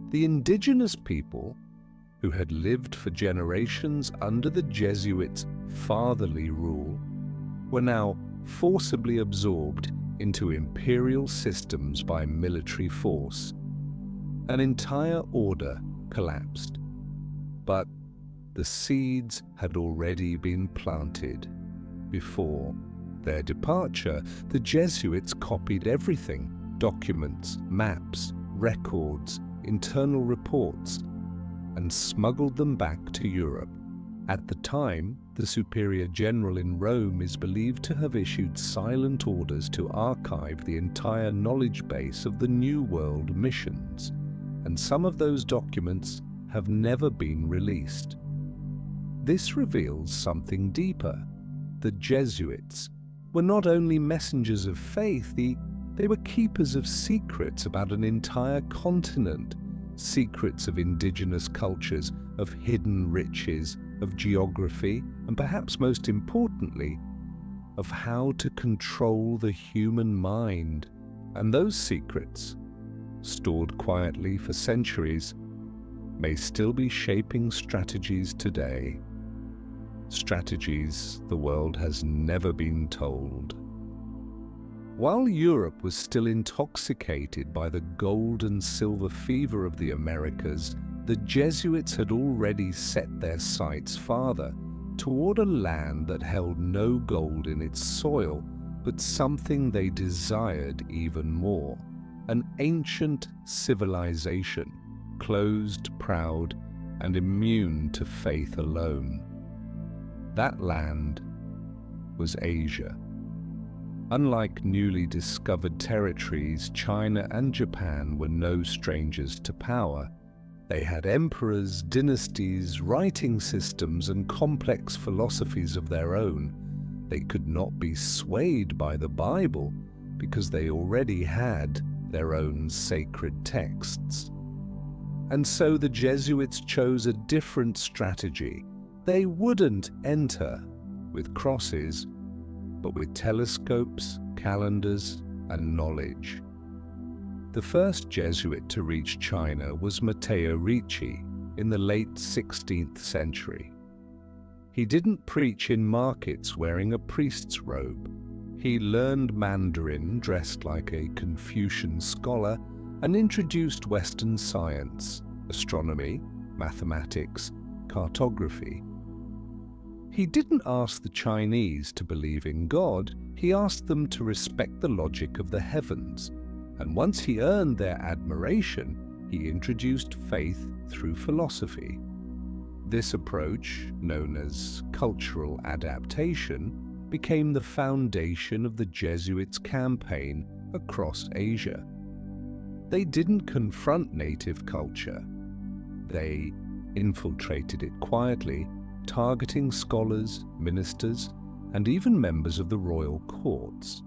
The indigenous people, who had lived for generations under the Jesuits' fatherly rule, were now forcibly absorbed into imperial systems by military force. An entire order collapsed. But the seeds had already been planted. Before their departure, the Jesuits copied everything: documents, maps, records, internal reports, and smuggled them back to Europe. At the time, the Superior General in Rome is believed to have issued silent orders to archive the entire knowledge base of the New World missions, and some of those documents have never been released. This reveals something deeper. The Jesuits were not only messengers of faith, they were keepers of secrets about an entire continent, secrets of indigenous cultures, of hidden riches, of geography, and perhaps most importantly, of how to control the human mind. And those secrets, stored quietly for centuries, may still be shaping strategies today. Strategies the world has never been told. While Europe was still intoxicated by the gold and silver fever of the Americas, the Jesuits had already set their sights farther, toward a land that held no gold in its soil, but something they desired even more: an ancient civilization, closed, proud, and immune to faith alone. That land was Asia. Unlike newly discovered territories, China and Japan were no strangers to power. They had emperors, dynasties, writing systems, and complex philosophies of their own. They could not be swayed by the Bible because they already had their own sacred texts. And so the Jesuits chose a different strategy. They wouldn't enter with crosses, but with telescopes, calendars, and knowledge. The first Jesuit to reach China was Matteo Ricci in the late 16th century. He didn't preach in markets wearing a priest's robe. He learned Mandarin dressed like a Confucian scholar and introduced Western science, astronomy, mathematics, cartography. He didn't ask the Chinese to believe in God, he asked them to respect the logic of the heavens. And once he earned their admiration, he introduced faith through philosophy. This approach, known as cultural adaptation, became the foundation of the Jesuits' campaign across Asia. They didn't confront native culture. They infiltrated it quietly, targeting scholars, ministers, and even members of the royal courts.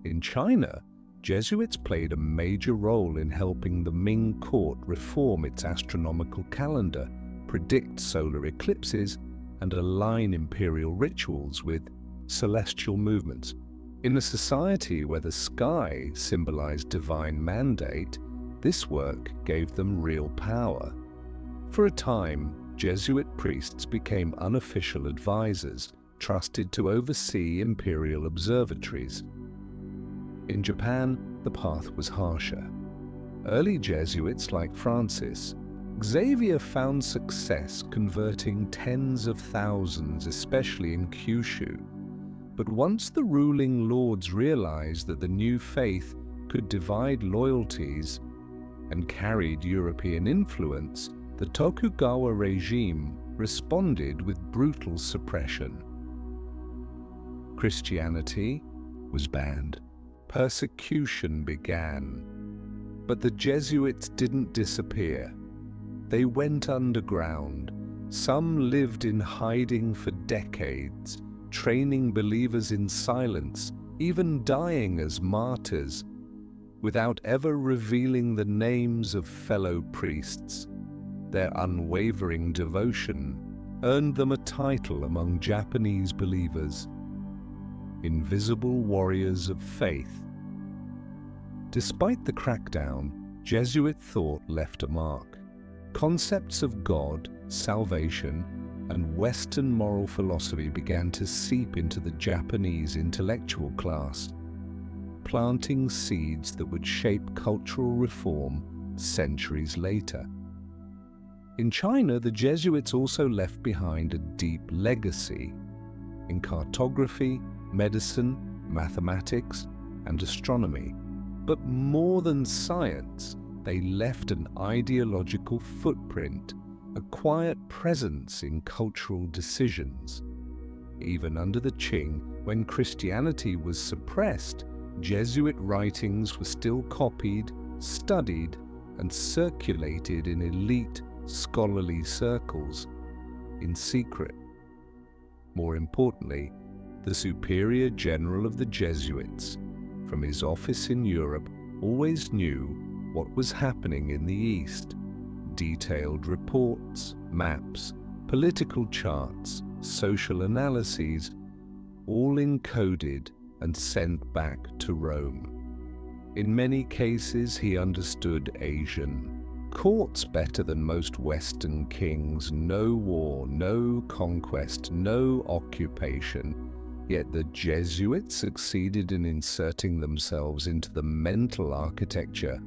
In China, Jesuits played a major role in helping the Ming court reform its astronomical calendar, predict solar eclipses, and align imperial rituals with celestial movements. In a society where the sky symbolized divine mandate, this work gave them real power. For a time, Jesuit priests became unofficial advisors, trusted to oversee imperial observatories. In Japan, the path was harsher. Early Jesuits like Francis Xavier found success converting tens of thousands, especially in Kyushu. But once the ruling lords realized that the new faith could divide loyalties and carried European influence, the Tokugawa regime responded with brutal suppression. Christianity was banned. Persecution began. But the Jesuits didn't disappear. They went underground. Some lived in hiding for decades, training believers in silence, even dying as martyrs, without ever revealing the names of fellow priests. Their unwavering devotion earned them a title among Japanese believers: Invisible Warriors of Faith. Despite the crackdown, Jesuit thought left a mark. Concepts of God, salvation, and Western moral philosophy began to seep into the Japanese intellectual class, planting seeds that would shape cultural reform centuries later. In China, the Jesuits also left behind a deep legacy in cartography, medicine, mathematics, and astronomy. But more than science, they left an ideological footprint, a quiet presence in cultural decisions. Even under the Qing, when Christianity was suppressed, Jesuit writings were still copied, studied, and circulated in elite scholarly circles, in secret. More importantly, the superior general of the Jesuits, from his office in Europe, always knew what was happening in the East. Detailed reports, maps, political charts, social analyses, all encoded and sent back to Rome. In many cases, he understood Asian courts better than most Western kings. No war, no conquest, no occupation. Yet the Jesuits succeeded in inserting themselves into the mental architecture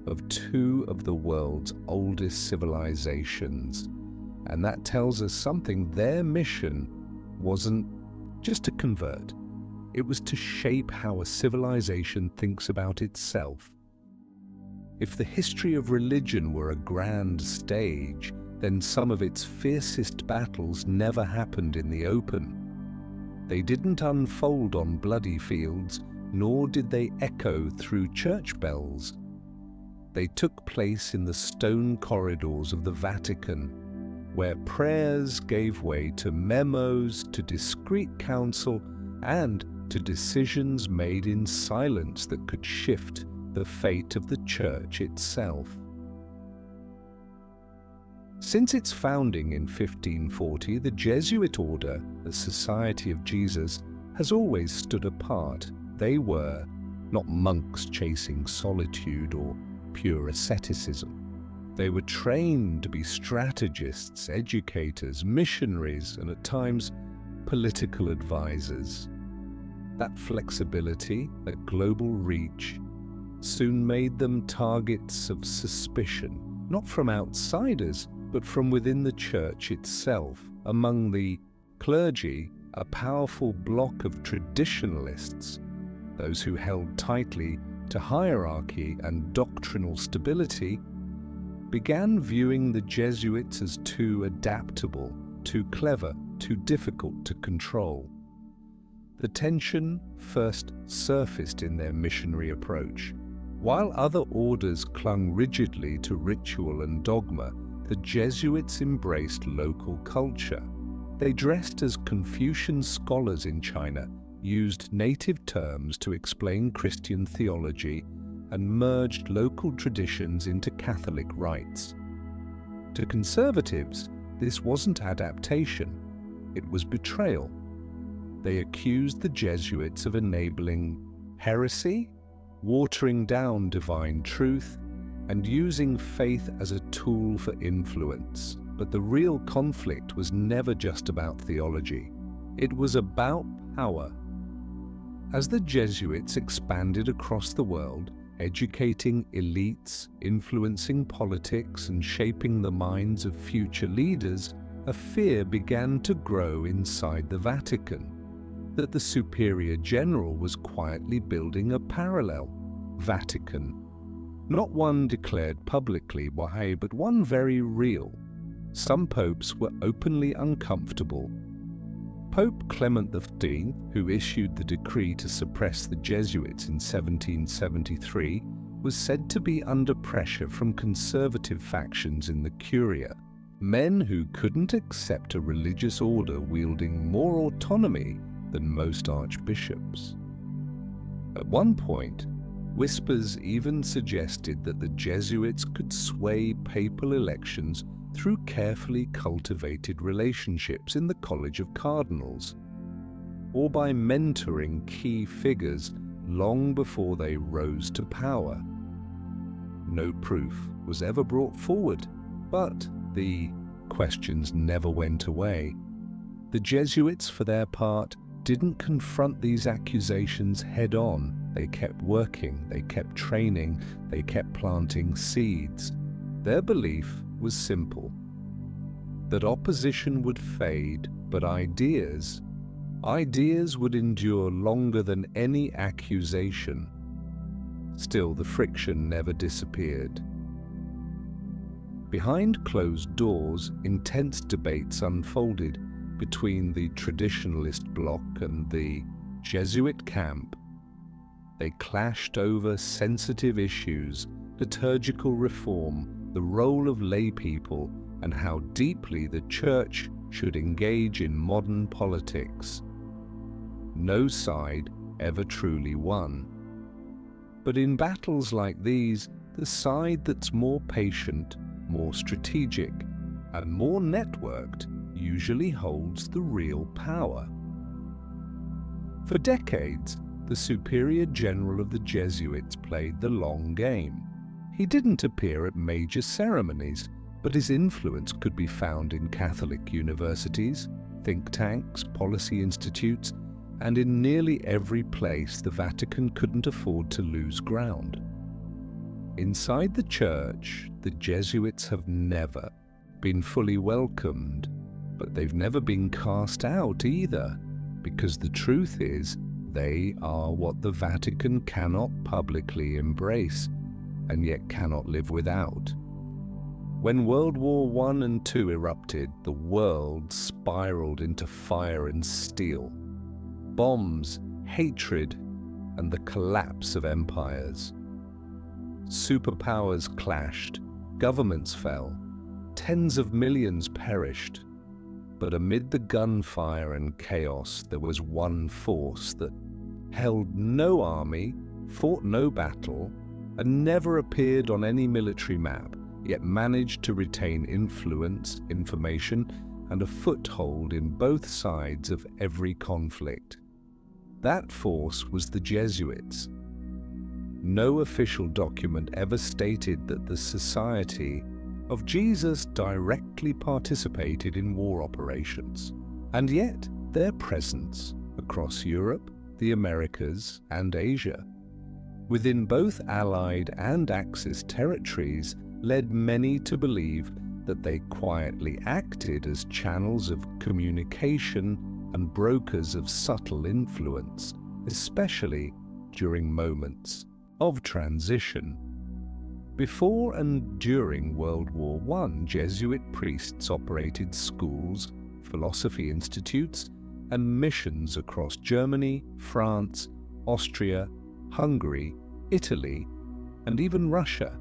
of two of the world's oldest civilizations. And that tells us something. Their mission wasn't just to convert. It was to shape how a civilization thinks about itself. If the history of religion were a grand stage, then some of its fiercest battles never happened in the open. They didn't unfold on bloody fields, nor did they echo through church bells. They took place in the stone corridors of the Vatican, where prayers gave way to memos, to discreet counsel, and to decisions made in silence that could shift the fate of the Church itself. Since its founding in 1540, the Jesuit order, the Society of Jesus, has always stood apart. They were not monks chasing solitude or pure asceticism. They were trained to be strategists, educators, missionaries, and at times political advisors. That flexibility, that global reach, soon made them targets of suspicion, not from outsiders, but from within the Church itself. Among the clergy, a powerful bloc of traditionalists, those who held tightly to hierarchy and doctrinal stability, began viewing the Jesuits as too adaptable, too clever, too difficult to control. The tension first surfaced in their missionary approach. While other orders clung rigidly to ritual and dogma, the Jesuits embraced local culture. They dressed as Confucian scholars in China, used native terms to explain Christian theology, and merged local traditions into Catholic rites. To conservatives, this wasn't adaptation, it was betrayal. They accused the Jesuits of enabling heresy, watering down divine truth, and using faith as a tool for influence. But the real conflict was never just about theology. It was about power. As the Jesuits expanded across the world, educating elites, influencing politics, and shaping the minds of future leaders, a fear began to grow inside the Vatican that the Superior General was quietly building a parallel Vatican. Not one declared publicly why, but one very real. Some popes were openly uncomfortable. Pope Clement XV, who issued the decree to suppress the Jesuits in 1773, was said to be under pressure from conservative factions in the Curia, men who couldn't accept a religious order wielding more autonomy than most archbishops. At one point, whispers even suggested that the Jesuits could sway papal elections through carefully cultivated relationships in the College of Cardinals, or by mentoring key figures long before they rose to power. No proof was ever brought forward, but the questions never went away. The Jesuits, for their part, didn't confront these accusations head-on. They kept working, they kept training, they kept planting seeds. Their belief was simple: that opposition would fade, but ideas would endure longer than any accusation. Still, the friction never disappeared. Behind closed doors, intense debates unfolded between the traditionalist bloc and the Jesuit camp. They clashed over sensitive issues, liturgical reform, the role of lay people, and how deeply the Church should engage in modern politics. No side ever truly won. But in battles like these, the side that's more patient, more strategic, and more networked usually holds the real power. For decades, the Superior General of the Jesuits played the long game. He didn't appear at major ceremonies, but his influence could be found in Catholic universities, think tanks, policy institutes, and in nearly every place the Vatican couldn't afford to lose ground. Inside the Church, the Jesuits have never been fully welcomed, but they've never been cast out either, because the truth is, they are what the Vatican cannot publicly embrace. and yet cannot live without. When World War I and II erupted, the world spiraled into fire and steel. Bombs, hatred, and the collapse of empires. Superpowers clashed, governments fell, tens of millions perished. But amid the gunfire and chaos, there was one force that held no army, fought no battle, and never appeared on any military map, yet managed to retain influence, information, and a foothold in both sides of every conflict. That force was the Jesuits. No official document ever stated that the Society of Jesus directly participated in war operations, and yet their presence across Europe, the Americas, and Asia, within both Allied and Axis territories, led many to believe that they quietly acted as channels of communication and brokers of subtle influence, especially during moments of transition. Before and during World War I, Jesuit priests operated schools, philosophy institutes, and missions across Germany, France, Austria, Hungary, Italy, and even Russia.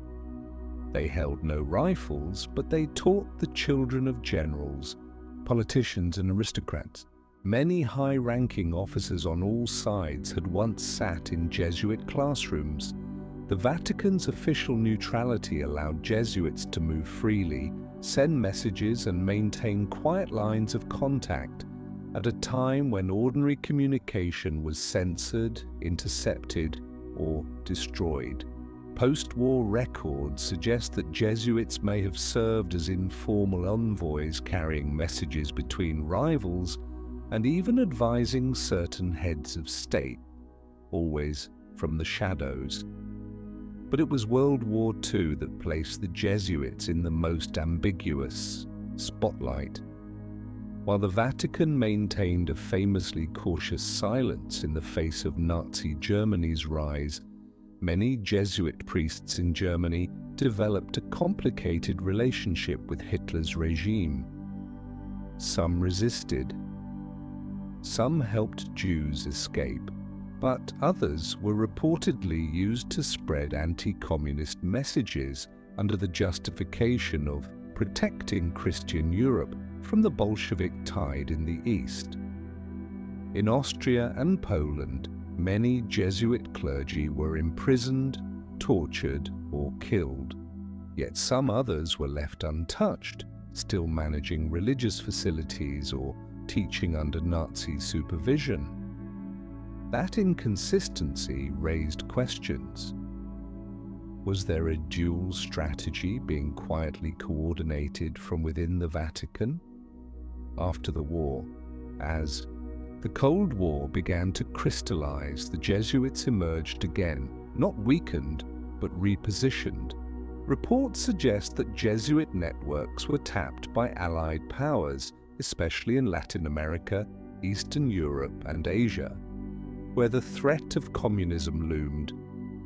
They held no rifles, but they taught the children of generals, politicians, and aristocrats. Many high-ranking officers on all sides had once sat in Jesuit classrooms. The Vatican's official neutrality allowed Jesuits to move freely, send messages, and maintain quiet lines of contact at a time when ordinary communication was censored, intercepted, or destroyed. Post-war records suggest that Jesuits may have served as informal envoys carrying messages between rivals and even advising certain heads of state, always from the shadows. But it was World War II that placed the Jesuits in the most ambiguous spotlight. While the Vatican maintained a famously cautious silence in the face of Nazi Germany's rise, many Jesuit priests in Germany developed a complicated relationship with Hitler's regime. Some resisted. Some helped Jews escape, but others were reportedly used to spread anti-communist messages under the justification of protecting Christian Europe from the Bolshevik tide in the East. In Austria and Poland, many Jesuit clergy were imprisoned, tortured, or killed. Yet some others were left untouched, still managing religious facilities or teaching under Nazi supervision. That inconsistency raised questions. Was there a dual strategy being quietly coordinated from within the Vatican? After the war, as the Cold War began to crystallize, the Jesuits emerged again, not weakened, but repositioned. Reports suggest that Jesuit networks were tapped by Allied powers, especially in Latin America, Eastern Europe, and Asia, where the threat of communism loomed.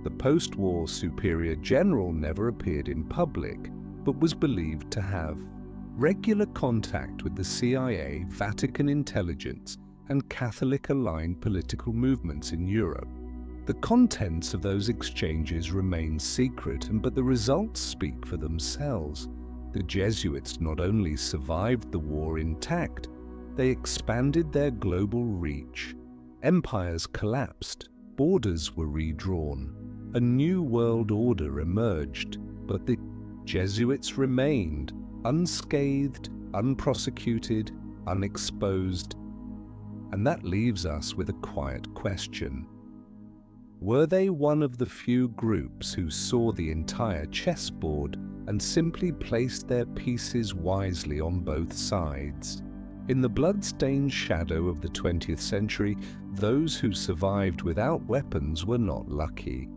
The post-war superior general never appeared in public, but was believed to have regular contact with the CIA, Vatican intelligence, and Catholic-aligned political movements in Europe. The contents of those exchanges remain secret, but the results speak for themselves. The Jesuits not only survived the war intact, they expanded their global reach. Empires collapsed, borders were redrawn, a new world order emerged, but the Jesuits remained unscathed, unprosecuted, unexposed. And that leaves us with a quiet question. Were they one of the few groups who saw the entire chessboard and simply placed their pieces wisely on both sides? In the blood-stained shadow of the 20th century, those who survived without weapons were not lucky.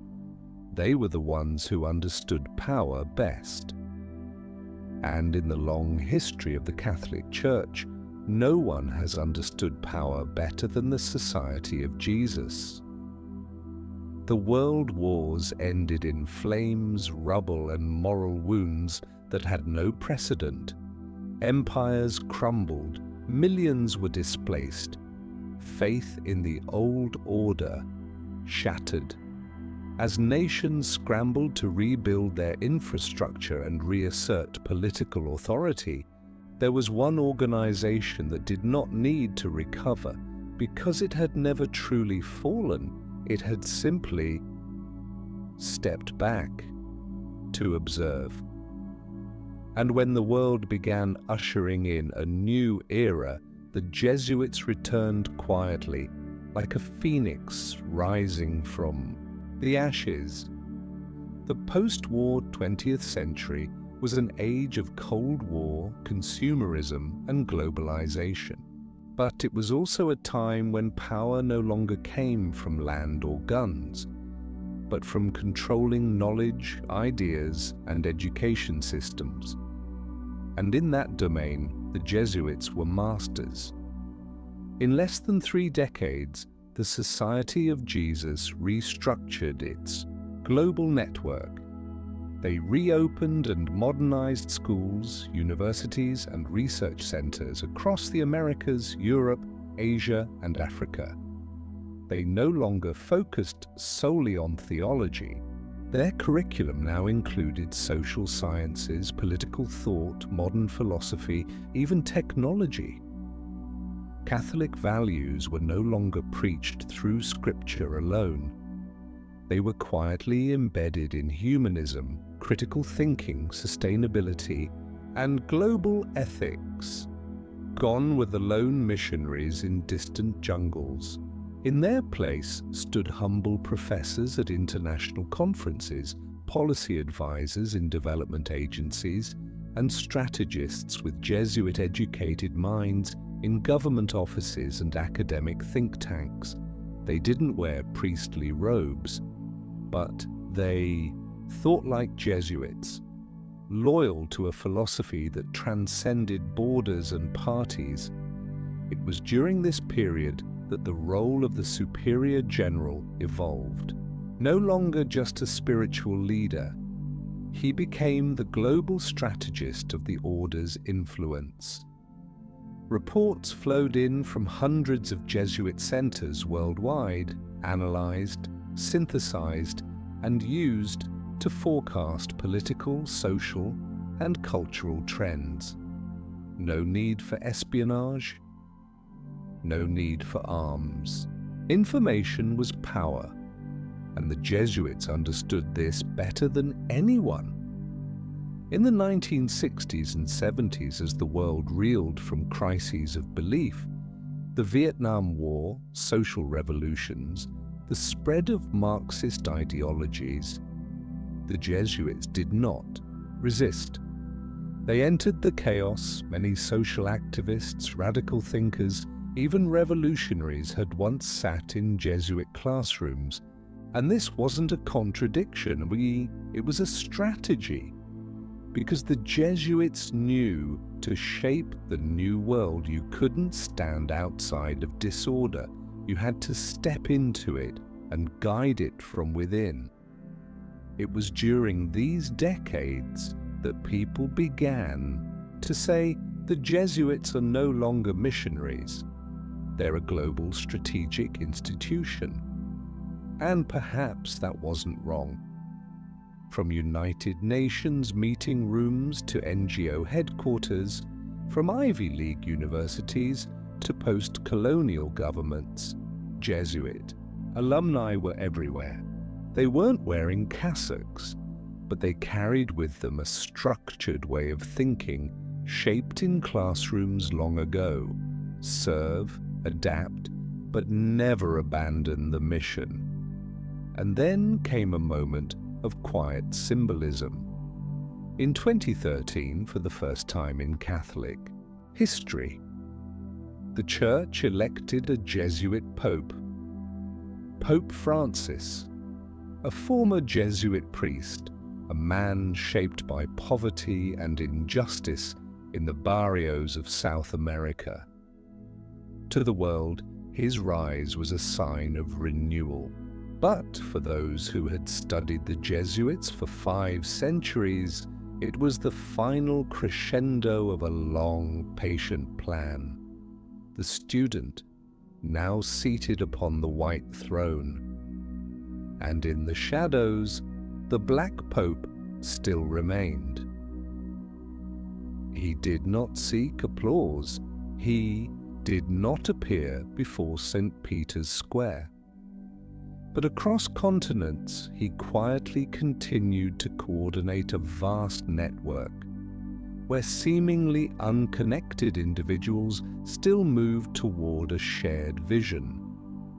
They were the ones who understood power best. And in the long history of the Catholic Church, no one has understood power better than the Society of Jesus. The world wars ended in flames, rubble, and moral wounds that had no precedent. Empires crumbled, millions were displaced. Faith in the old order shattered. As nations scrambled to rebuild their infrastructure and reassert political authority, there was one organization that did not need to recover because it had never truly fallen. It had simply stepped back to observe. And when the world began ushering in a new era, the Jesuits returned quietly, like a phoenix rising from the ashes. The post-war 20th century was an age of Cold War, consumerism, and globalization. But it was also a time when power no longer came from land or guns, but from controlling knowledge, ideas, and education systems. And in that domain, the Jesuits were masters. In less than 3 decades, the Society of Jesus restructured its global network. They reopened and modernized schools, universities, and research centers across the Americas, Europe, Asia, and Africa. They no longer focused solely on theology. Their curriculum now included social sciences, political thought, modern philosophy, even technology. Catholic values were no longer preached through Scripture alone. They were quietly embedded in humanism, critical thinking, sustainability, and global ethics. Gone were the lone missionaries in distant jungles. In their place stood humble professors at international conferences, policy advisors in development agencies, and strategists with Jesuit-educated minds in government offices and academic think tanks. They didn't wear priestly robes, but they thought like Jesuits, loyal to a philosophy that transcended borders and parties. It was during this period that the role of the superior general evolved. No longer just a spiritual leader, he became the global strategist of the order's influence. Reports flowed in from hundreds of Jesuit centers worldwide, analyzed, synthesized, and used to forecast political, social, and cultural trends. No need for espionage, no need for arms. Information was power, and the Jesuits understood this better than anyone. In the 1960s and 70s, as the world reeled from crises of belief, the Vietnam War, social revolutions, the spread of Marxist ideologies, the Jesuits did not resist. They entered the chaos. Many social activists, radical thinkers, even revolutionaries had once sat in Jesuit classrooms. And this wasn't a contradiction, it was a strategy. Because the Jesuits knew to shape the new world, you couldn't stand outside of disorder. You had to step into it and guide it from within. It was during these decades that people began to say the Jesuits are no longer missionaries. They're a global strategic institution. And perhaps that wasn't wrong. From United Nations meeting rooms to NGO headquarters, from Ivy League universities to post-colonial governments, Jesuit alumni were everywhere. They weren't wearing cassocks, but they carried with them a structured way of thinking shaped in classrooms long ago. Serve, adapt, but never abandon the mission. And then came a moment of quiet symbolism. In 2013, for the first time in Catholic history, the Church elected a Jesuit Pope, Pope Francis, a former Jesuit priest, a man shaped by poverty and injustice in the barrios of South America. To the world, his rise was a sign of renewal. But for those who had studied the Jesuits for 5 centuries, it was the final crescendo of a long, patient plan. The student, now seated upon the white throne. And in the shadows, the Black Pope still remained. He did not seek applause. He did not appear before St. Peter's Square. But across continents, he quietly continued to coordinate a vast network, where seemingly unconnected individuals still moved toward a shared vision,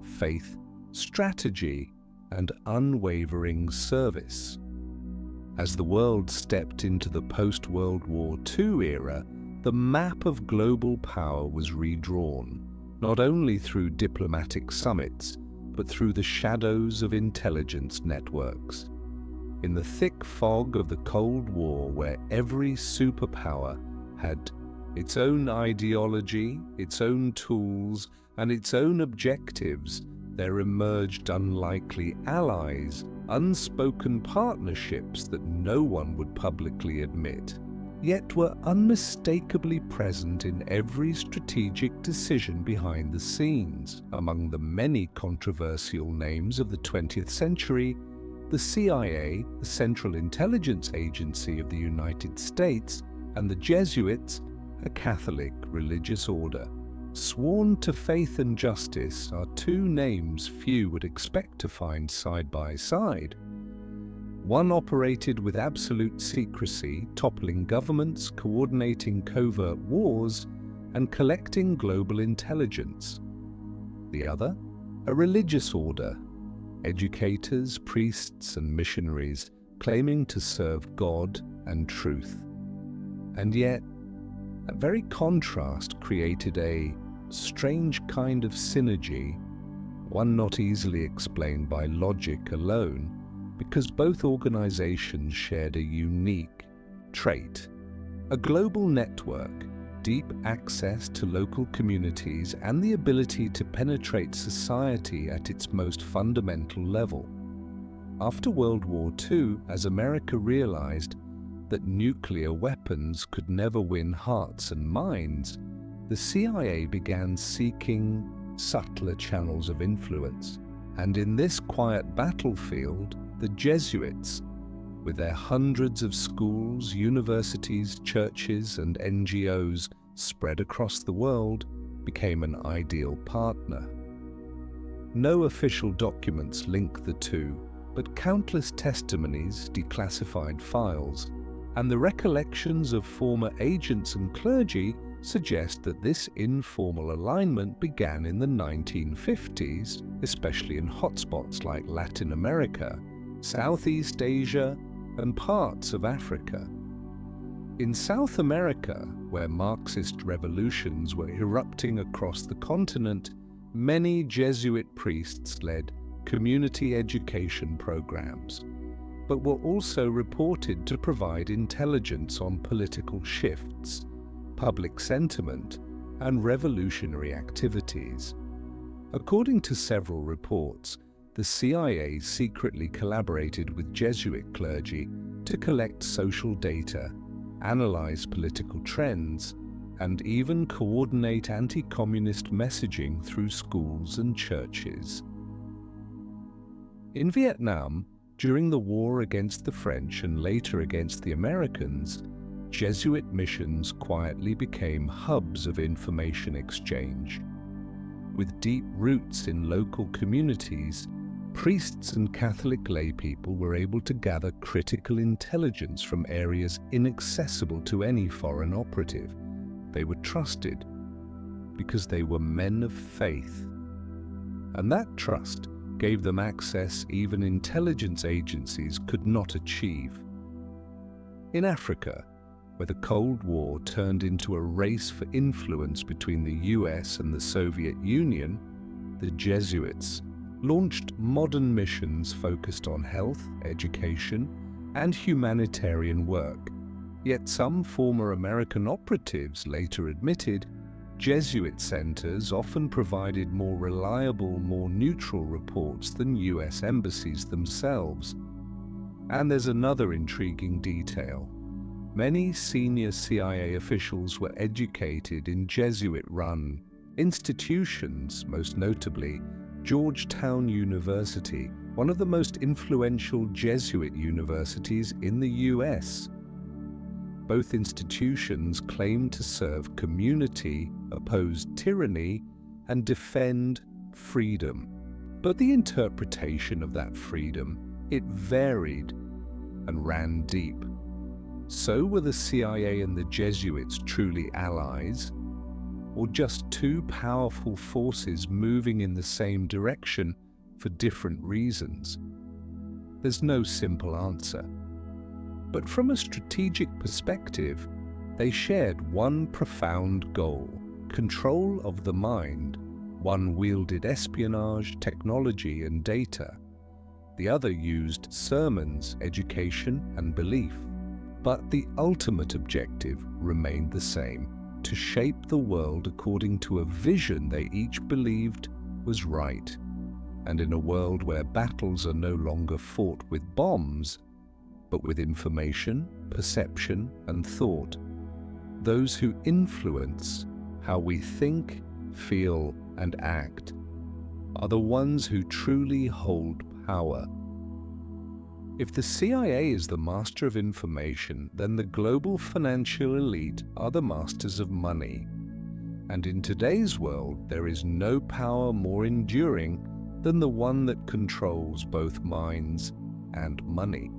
faith, strategy, and unwavering service. As the world stepped into the post-World War II era, the map of global power was redrawn, not only through diplomatic summits, but through the shadows of intelligence networks. In the thick fog of the Cold War, where every superpower had its own ideology, its own tools, and its own objectives, there emerged unlikely allies, unspoken partnerships that no one would publicly admit, yet were unmistakably present in every strategic decision behind the scenes. Among the many controversial names of the 20th century, the CIA, the Central Intelligence Agency of the United States, and the Jesuits, a Catholic religious order. Sworn to faith and justice are 2 names few would expect to find side by side. One operated with absolute secrecy, toppling governments, coordinating covert wars, and collecting global intelligence. The other, a religious order, educators, priests, and missionaries claiming to serve God and truth. And yet, that very contrast created a strange kind of synergy, one not easily explained by logic alone, because both organizations shared a unique trait: a global network, deep access to local communities, and the ability to penetrate society at its most fundamental level. After World War II, as America realized that nuclear weapons could never win hearts and minds, the CIA began seeking subtler channels of influence. And in this quiet battlefield, the Jesuits, with their hundreds of schools, universities, churches, and NGOs spread across the world, became an ideal partner. No official documents link the two, but countless testimonies, declassified files, and the recollections of former agents and clergy suggest that this informal alignment began in the 1950s, especially in hotspots like Latin America, Southeast Asia, and parts of Africa. In South America, where Marxist revolutions were erupting across the continent, many Jesuit priests led community education programs, but were also reported to provide intelligence on political shifts, public sentiment, and revolutionary activities. According to several reports, the CIA secretly collaborated with Jesuit clergy to collect social data, analyze political trends, and even coordinate anti-communist messaging through schools and churches. In Vietnam, during the war against the French and later against the Americans, Jesuit missions quietly became hubs of information exchange. With deep roots in local communities, priests and Catholic laypeople were able to gather critical intelligence from areas inaccessible to any foreign operative. They were trusted because they were men of faith. And that trust gave them access even intelligence agencies could not achieve. In Africa, where the Cold War turned into a race for influence between the US and the Soviet Union, the Jesuits launched modern missions focused on health, education, and humanitarian work. Yet some former American operatives later admitted Jesuit centers often provided more reliable, more neutral reports than US embassies themselves. And there's another intriguing detail. Many senior CIA officials were educated in Jesuit-run institutions, most notably Georgetown University, one of the most influential Jesuit universities in the US. Both institutions claim to serve community, oppose tyranny, and defend freedom. But the interpretation of that freedom, it varied and ran deep. So were the CIA and the Jesuits truly allies, or just two powerful forces moving in the same direction for different reasons? There's no simple answer. But from a strategic perspective, they shared one profound goal: control of the mind. One wielded espionage, technology, and data. The other used sermons, education, and belief. But the ultimate objective remained the same: to shape the world according to a vision they each believed was right. And in a world where battles are no longer fought with bombs, but with information, perception, and thought, those who influence how we think, feel, and act are the ones who truly hold power. If the CIA is the master of information, then the global financial elite are the masters of money. And in today's world, there is no power more enduring than the one that controls both minds and money.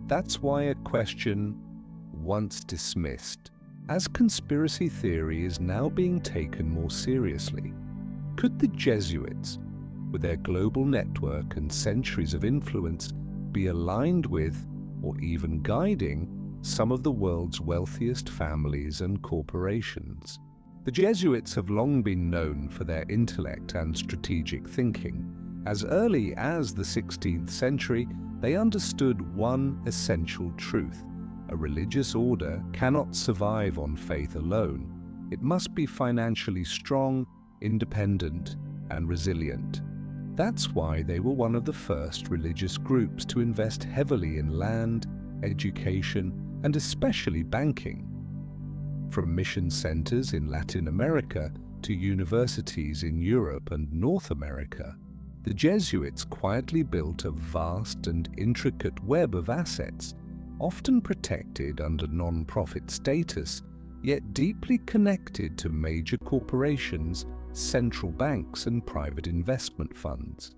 That's why a question once dismissed as conspiracy theory is now being taken more seriously. Could the Jesuits, with their global network and centuries of influence, be aligned with, or even guiding, some of the world's wealthiest families and corporations? The Jesuits have long been known for their intellect and strategic thinking. As early as the 16th century, they understood one essential truth: a religious order cannot survive on faith alone. It must be financially strong, independent, and resilient. That's why they were one of the first religious groups to invest heavily in land, education, and especially banking. From mission centers in Latin America to universities in Europe and North America, the Jesuits quietly built a vast and intricate web of assets, often protected under non-profit status, yet deeply connected to major corporations, central banks, and private investment funds.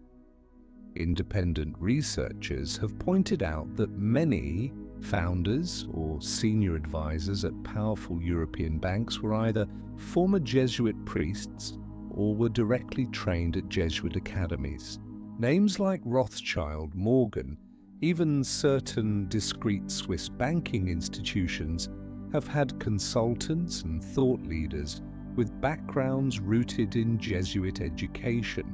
Independent researchers have pointed out that many founders or senior advisors at powerful European banks were either former Jesuit priests or were directly trained at Jesuit academies. Names like Rothschild, Morgan, even certain discreet Swiss banking institutions have had consultants and thought leaders with backgrounds rooted in Jesuit education.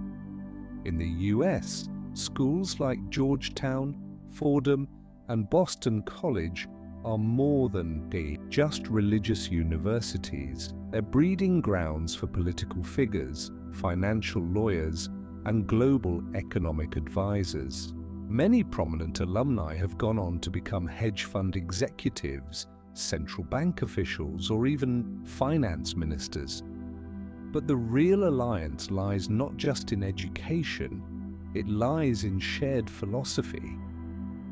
In the US, schools like Georgetown, Fordham, and Boston College are more than just religious universities. They're breeding grounds for political figures, financial lawyers, and global economic advisors. Many prominent alumni have gone on to become hedge fund executives, central bank officials, or even finance ministers. But the real alliance lies not just in education, it lies in shared philosophy.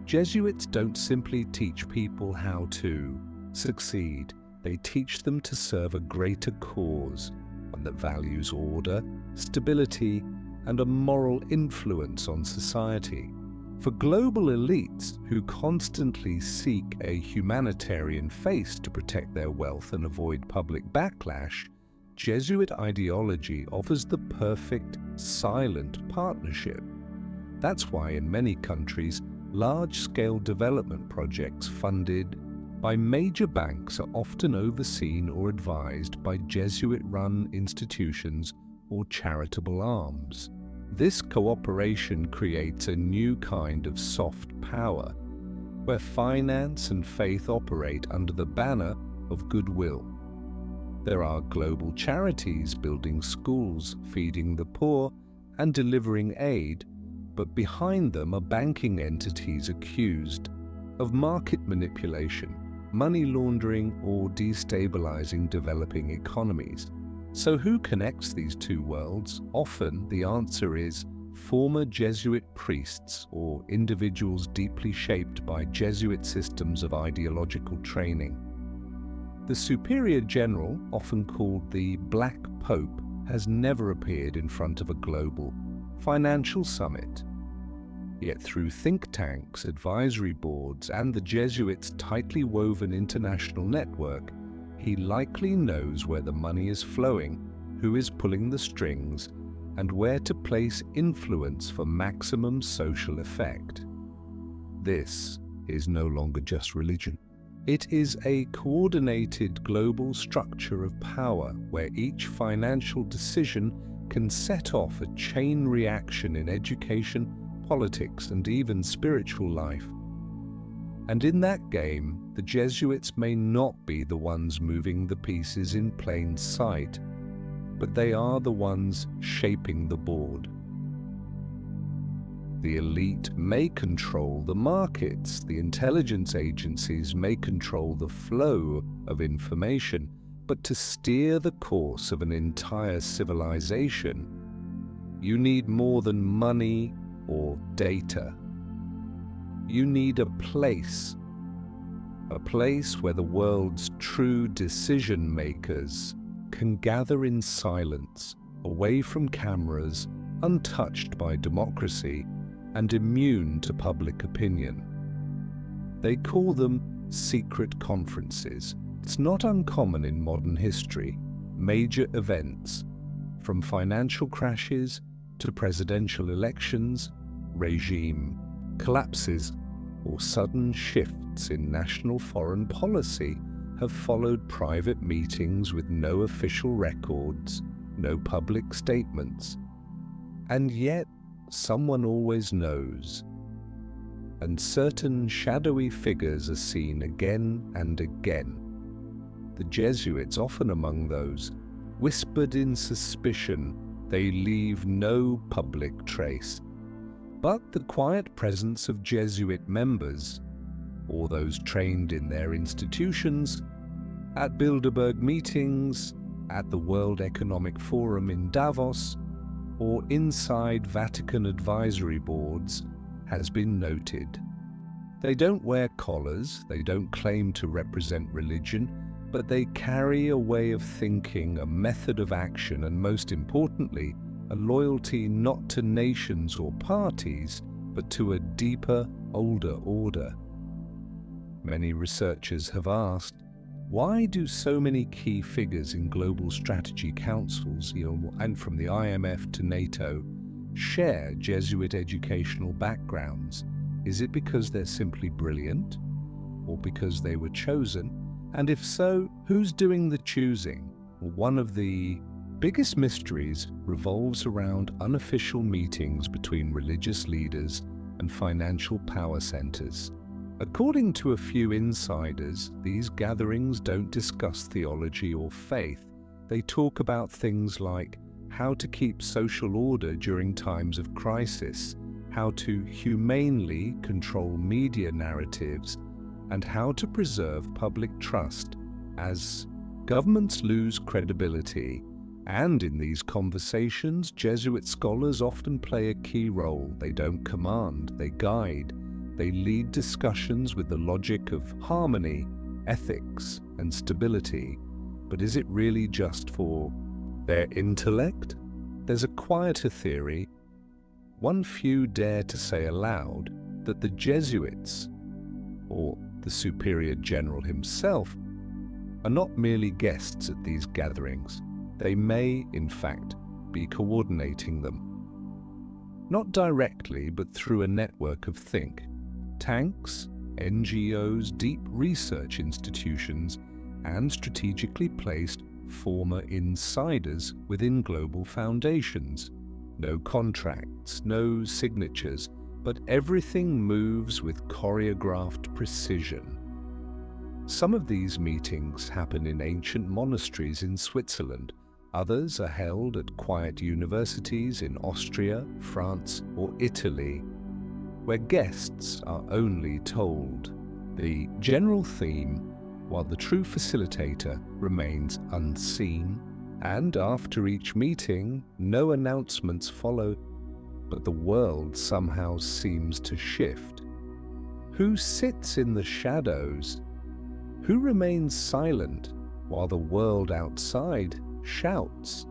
Jesuits don't simply teach people how to succeed, they teach them to serve a greater cause, one that values order, stability, and a moral influence on society. For global elites who constantly seek a humanitarian face to protect their wealth and avoid public backlash, Jesuit ideology offers the perfect silent partnership. That's why in many countries, large-scale development projects funded by major banks are often overseen or advised by Jesuit-run institutions or charitable arms. This cooperation creates a new kind of soft power, where finance and faith operate under the banner of goodwill. There are global charities building schools, feeding the poor, and delivering aid, but behind them are banking entities accused of market manipulation, money laundering, or destabilizing developing economies. So who connects these two worlds? Often the answer is former Jesuit priests or individuals deeply shaped by Jesuit systems of ideological training. The Superior General, often called the Black Pope, has never appeared in front of a global financial summit. Yet through think tanks, advisory boards, and the Jesuits' tightly woven international network, he likely knows where the money is flowing, who is pulling the strings, and where to place influence for maximum social effect. This is no longer just religion. It is a coordinated global structure of power where each financial decision can set off a chain reaction in education, politics, and even spiritual life. And in that game, the Jesuits may not be the ones moving the pieces in plain sight, but they are the ones shaping the board. The elite may control the markets, the intelligence agencies may control the flow of information, but to steer the course of an entire civilization, you need more than money or data. You need a place where the world's true decision makers can gather in silence, away from cameras, untouched by democracy, and immune to public opinion. They call them secret conferences. It's not uncommon in modern history. Major events, from financial crashes to presidential elections, regime collapses, or sudden shifts in national foreign policy, have followed private meetings with no official records, no public statements. And yet, someone always knows, and certain shadowy figures are seen again and again. The Jesuits often among those, whispered in suspicion, they leave no public trace. But the quiet presence of Jesuit members, or those trained in their institutions, at Bilderberg meetings, at the World Economic Forum in Davos, or inside Vatican advisory boards, has been noted. They don't wear collars, they don't claim to represent religion, but they carry a way of thinking, a method of action, and most importantly, a loyalty not to nations or parties, but to a deeper, older order. Many researchers have asked, why do so many key figures in global strategy councils, and from the IMF to NATO, share Jesuit educational backgrounds? Is it because they're simply brilliant, or because they were chosen? And if so, who's doing the choosing? One of the biggest mysteries revolves around unofficial meetings between religious leaders and financial power centers. According to a few insiders, these gatherings don't discuss theology or faith. They talk about things like how to keep social order during times of crisis, how to humanely control media narratives, and how to preserve public trust as governments lose credibility. And in these conversations, Jesuit scholars often play a key role. They don't command, they guide. They lead discussions with the logic of harmony, ethics, and stability. But is it really just for their intellect? There's a quieter theory, one few dare to say aloud, that the Jesuits, or the Superior General himself, are not merely guests at these gatherings. They may, in fact, be coordinating them. Not directly, but through a network of think tanks, NGOs, deep research institutions, and strategically placed former insiders within global foundations. No contracts, no signatures, but everything moves with choreographed precision. Some of these meetings happen in ancient monasteries in Switzerland. Others are held at quiet universities in Austria, France, or Italy, where guests are only told the general theme, while the true facilitator remains unseen. And after each meeting, no announcements follow, but the world somehow seems to shift. Who sits in the shadows? Who remains silent while the world outside shouts?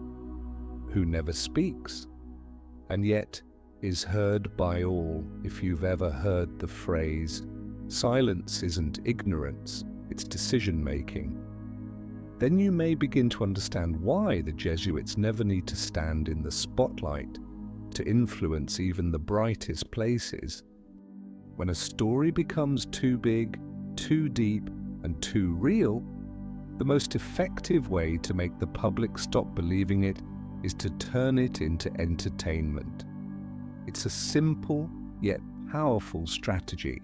Who never speaks, and yet is heard by all? If you've ever heard the phrase, "Silence isn't ignorance, it's decision-making," then you may begin to understand why the Jesuits never need to stand in the spotlight to influence even the brightest places. When a story becomes too big, too deep, and too real, the most effective way to make the public stop believing it is to turn it into entertainment. It's a simple yet powerful strategy,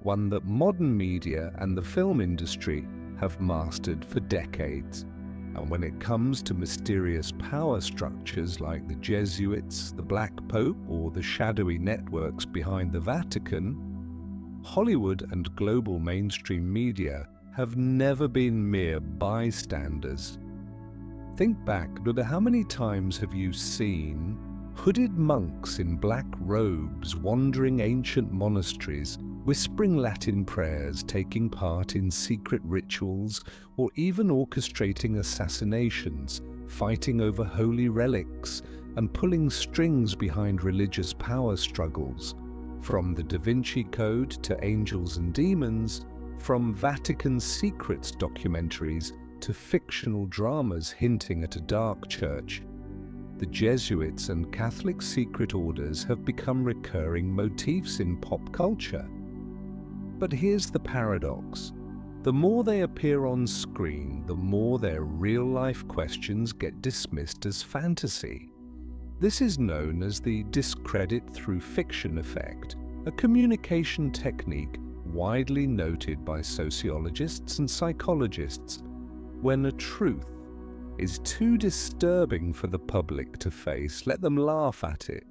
one that modern media and the film industry have mastered for decades. And when it comes to mysterious power structures like the Jesuits, the Black Pope, or the shadowy networks behind the Vatican, Hollywood and global mainstream media have never been mere bystanders. Think back, no, how many times have you seen hooded monks in black robes wandering ancient monasteries, whispering Latin prayers, taking part in secret rituals, or even orchestrating assassinations, fighting over holy relics, and pulling strings behind religious power struggles? From the Da Vinci Code to Angels and Demons, from Vatican secrets documentaries to fictional dramas hinting at a dark church, the Jesuits and Catholic secret orders have become recurring motifs in pop culture. But here's the paradox. The more they appear on screen, the more their real-life questions get dismissed as fantasy. This is known as the discredit through fiction effect, a communication technique widely noted by sociologists and psychologists. When a truth is too disturbing for the public to face, let them laugh at it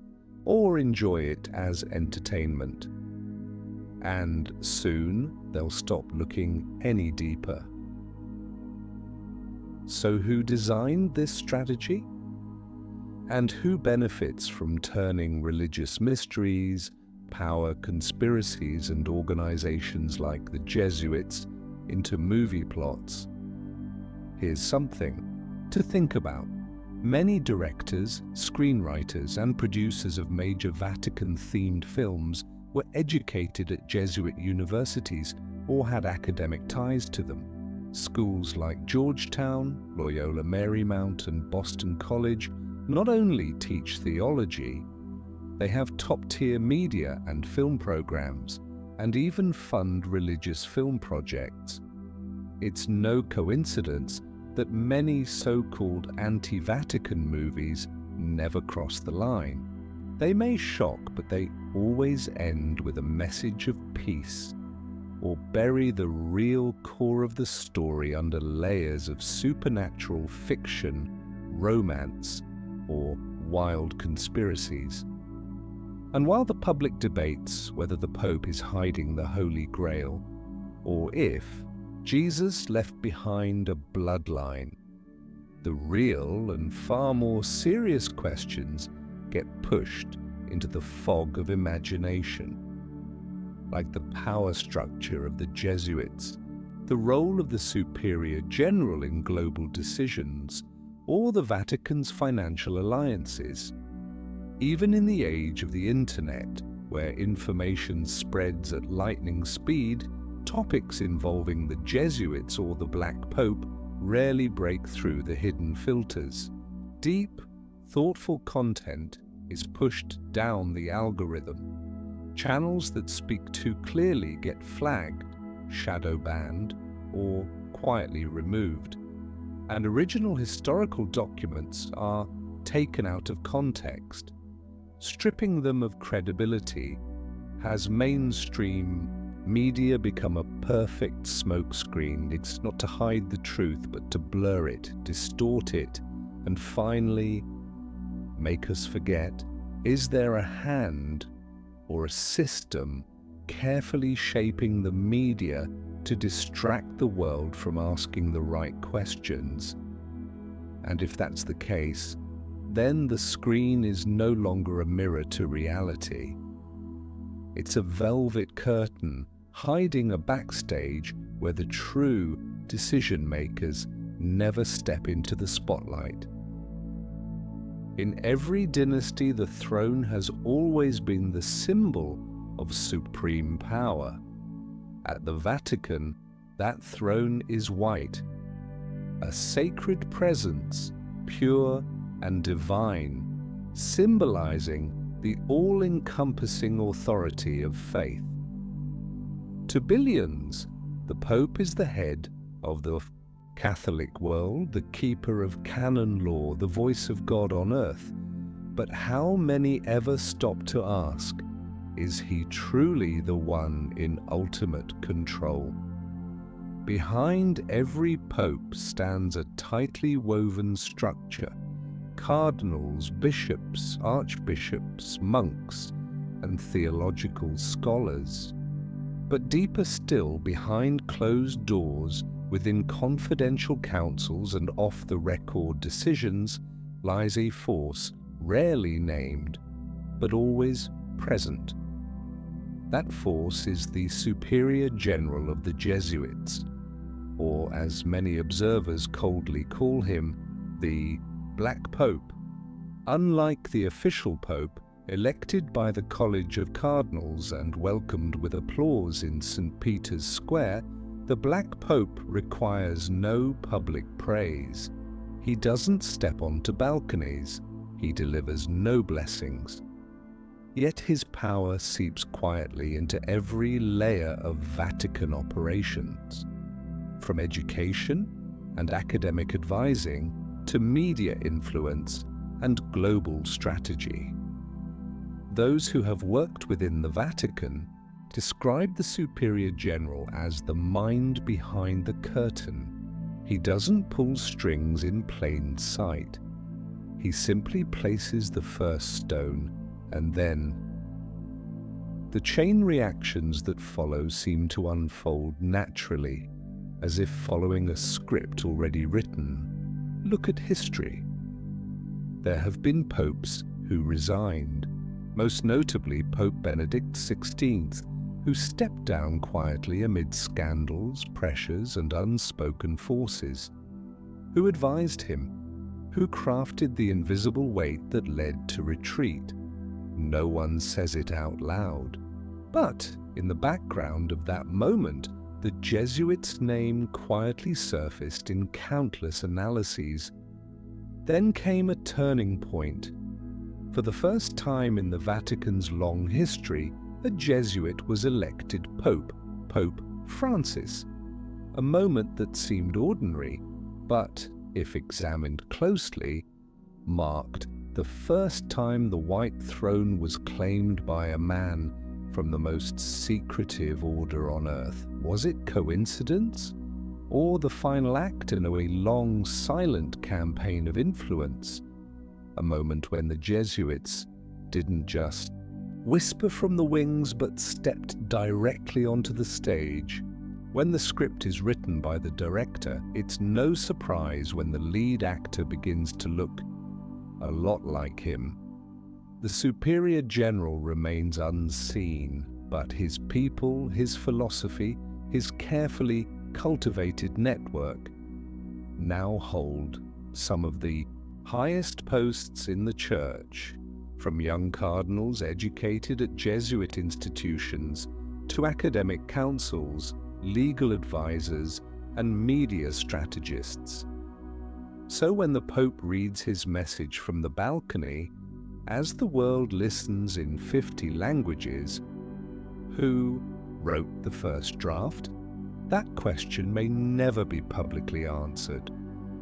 or enjoy it as entertainment. And soon they'll stop looking any deeper. So who designed this strategy? And who benefits from turning religious mysteries, power conspiracies, and organizations like the Jesuits into movie plots? Here's something to think about. Many directors, screenwriters, and producers of major Vatican-themed films were educated at Jesuit universities or had academic ties to them. Schools like Georgetown, Loyola Marymount, and Boston College not only teach theology, they have top-tier media and film programs, and even fund religious film projects. It's no coincidence that many so-called anti-Vatican movies never cross the line. They may shock, but they always end with a message of peace, or bury the real core of the story under layers of supernatural fiction, romance, or wild conspiracies. And while the public debates whether the Pope is hiding the Holy Grail, or if Jesus left behind a bloodline, the real and far more serious questions get pushed into the fog of imagination. Like the power structure of the Jesuits, the role of the superior general in global decisions, or the Vatican's financial alliances. Even in the age of the internet, where information spreads at lightning speed, topics involving the Jesuits or the Black Pope rarely break through the hidden filters. Deep, thoughtful content is pushed down the algorithm. Channels that speak too clearly get flagged, shadow banned, or quietly removed. And original historical documents are taken out of context. Stripping them of credibility has mainstream media become a perfect smokescreen. It's not to hide the truth, but to blur it, distort it, and finally make us forget. Is there a hand or a system carefully shaping the media to distract the world from asking the right questions? And if that's the case, then the screen is no longer a mirror to reality. It's a velvet curtain hiding a backstage where the true decision makers never step into the spotlight. In every dynasty, the throne has always been the symbol of supreme power. At the Vatican, that throne is white, a sacred presence, pure and divine, symbolizing the all-encompassing authority of faith. To billions, the Pope is the head of the Catholic world, the keeper of canon law, the voice of God on earth. But how many ever stop to ask, is he truly the one in ultimate control? Behind every pope stands a tightly woven structure: cardinals, bishops, archbishops, monks, and theological scholars. But deeper still, behind closed doors, within confidential councils and off-the-record decisions, lies a force rarely named, but always present. That force is the Superior General of the Jesuits, or as many observers coldly call him, the Black Pope. Unlike the official Pope, elected by the College of Cardinals and welcomed with applause in St. Peter's Square, the Black Pope requires no public praise. He doesn't step onto balconies. He delivers no blessings. Yet his power seeps quietly into every layer of Vatican operations, from education and academic advising to media influence and global strategy. Those who have worked within the Vatican describe the Superior General as the mind behind the curtain. He doesn't pull strings in plain sight. He simply places the first stone, and then the chain reactions that follow seem to unfold naturally, as if following a script already written. Look at history. There have been popes who resigned, most notably Pope Benedict XVI, who stepped down quietly amid scandals, pressures, and unspoken forces. Who advised him? Who crafted the invisible weight that led to retreat? No one says it out loud. But in the background of that moment, the Jesuits' name quietly surfaced in countless analyses. Then came a turning point. For the first time in the Vatican's long history, a Jesuit was elected Pope, Pope Francis. A moment that seemed ordinary, but, if examined closely, marked the first time the white throne was claimed by a man from the most secretive order on earth. Was it coincidence? Or the final act in a long, silent campaign of influence? A moment when the Jesuits didn't just whisper from the wings, but stepped directly onto the stage. When the script is written by the director, it's no surprise when the lead actor begins to look a lot like him. The Superior General remains unseen, but his people, his philosophy, his carefully cultivated network now hold some of the highest posts in the Church, from young cardinals educated at Jesuit institutions to academic councils, legal advisors, and media strategists. So when the Pope reads his message from the balcony, as the world listens in 50 languages, who wrote the first draft? That question may never be publicly answered.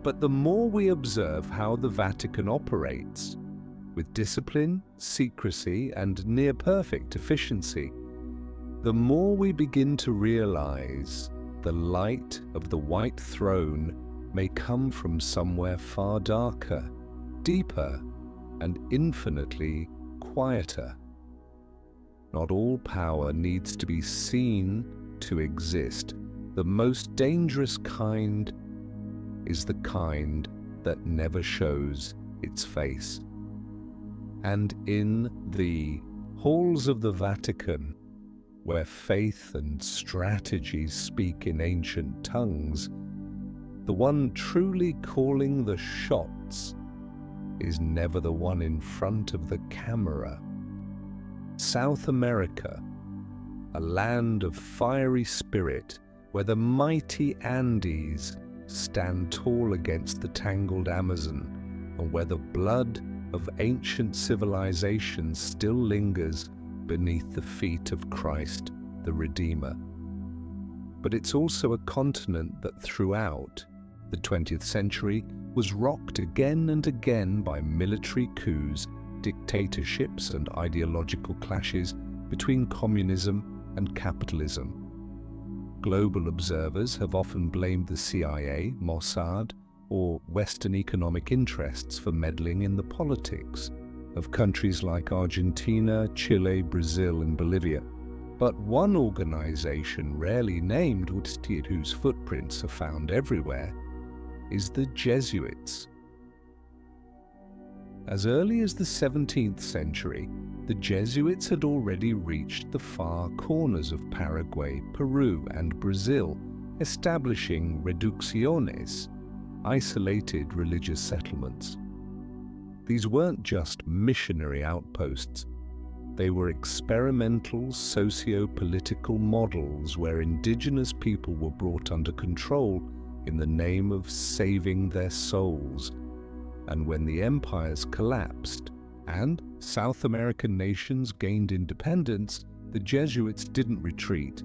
But the more we observe how the Vatican operates, with discipline, secrecy, and near-perfect efficiency, the more we begin to realize the light of the white throne may come from somewhere far darker, deeper, and infinitely quieter. Not all power needs to be seen to exist. The most dangerous kind is the kind that never shows its face. And in the halls of the Vatican, where faith and strategy speak in ancient tongues, the one truly calling the shots is never the one in front of the camera. South America, a land of fiery spirit, where the mighty Andes stand tall against the tangled Amazon, and where the blood of ancient civilizations still lingers beneath the feet of Christ, the Redeemer. But it's also a continent that throughout the 20th century was rocked again and again by military coups, dictatorships, and ideological clashes between communism and capitalism. Global observers have often blamed the CIA, Mossad, or Western economic interests for meddling in the politics of countries like Argentina, Chile, Brazil, and Bolivia. But one organization rarely named, whose footprints are found everywhere, is the Jesuits. As early as the 17th century, the Jesuits had already reached the far corners of Paraguay, Peru, and Brazil, establishing reducciones, isolated religious settlements. These weren't just missionary outposts. They were experimental socio-political models where indigenous people were brought under control in the name of saving their souls. And when the empires collapsed and South American nations gained independence, the Jesuits didn't retreat.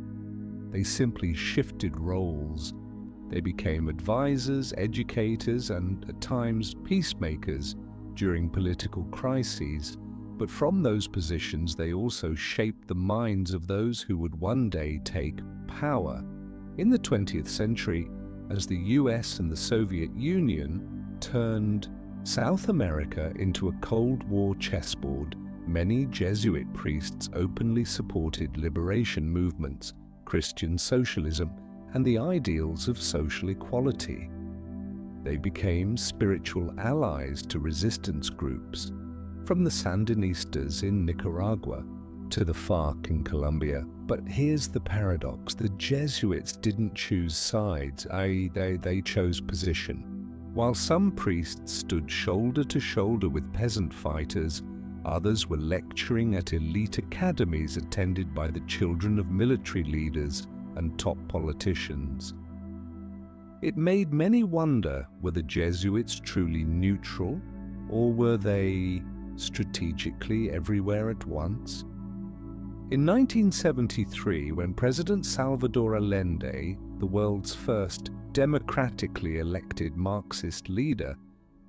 They simply shifted roles. They became advisors, educators, and at times peacemakers during political crises. But from those positions, they also shaped the minds of those who would one day take power. In the 20th century, as the US and the Soviet Union turned South America into a Cold War chessboard, many Jesuit priests openly supported liberation movements, Christian socialism, and the ideals of social equality. They became spiritual allies to resistance groups, from the Sandinistas in Nicaragua to the FARC in Colombia. But here's the paradox: the Jesuits didn't choose sides, they chose position. While some priests stood shoulder to shoulder with peasant fighters, others were lecturing at elite academies attended by the children of military leaders and top politicians. It made many wonder, were the Jesuits truly neutral, or were they strategically everywhere at once? In 1973, when President Salvador Allende, the world's first democratically elected Marxist leader,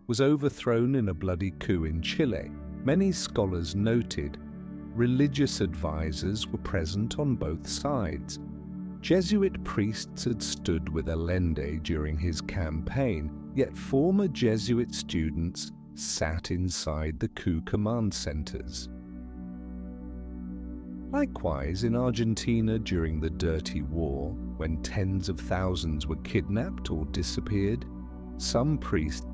was overthrown in a bloody coup in Chile, many scholars noted religious advisors were present on both sides. Jesuit priests had stood with Allende during his campaign, yet former Jesuit students sat inside the coup command centers. Likewise, in Argentina during the Dirty War, when tens of thousands were kidnapped or disappeared, some priests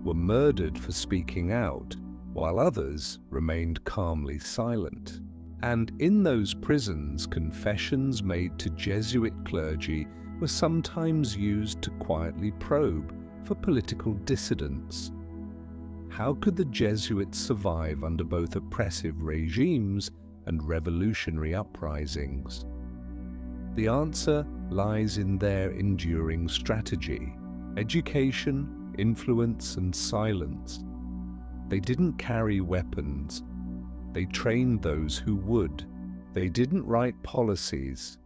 were murdered for speaking out, while others remained calmly silent. And in those prisons, confessions made to Jesuit clergy were sometimes used to quietly probe for political dissidents. How could the Jesuits survive under both oppressive regimes and revolutionary uprisings? The answer lies in their enduring strategy: education, influence, and silence. They didn't carry weapons. They trained those who would. They didn't write policies.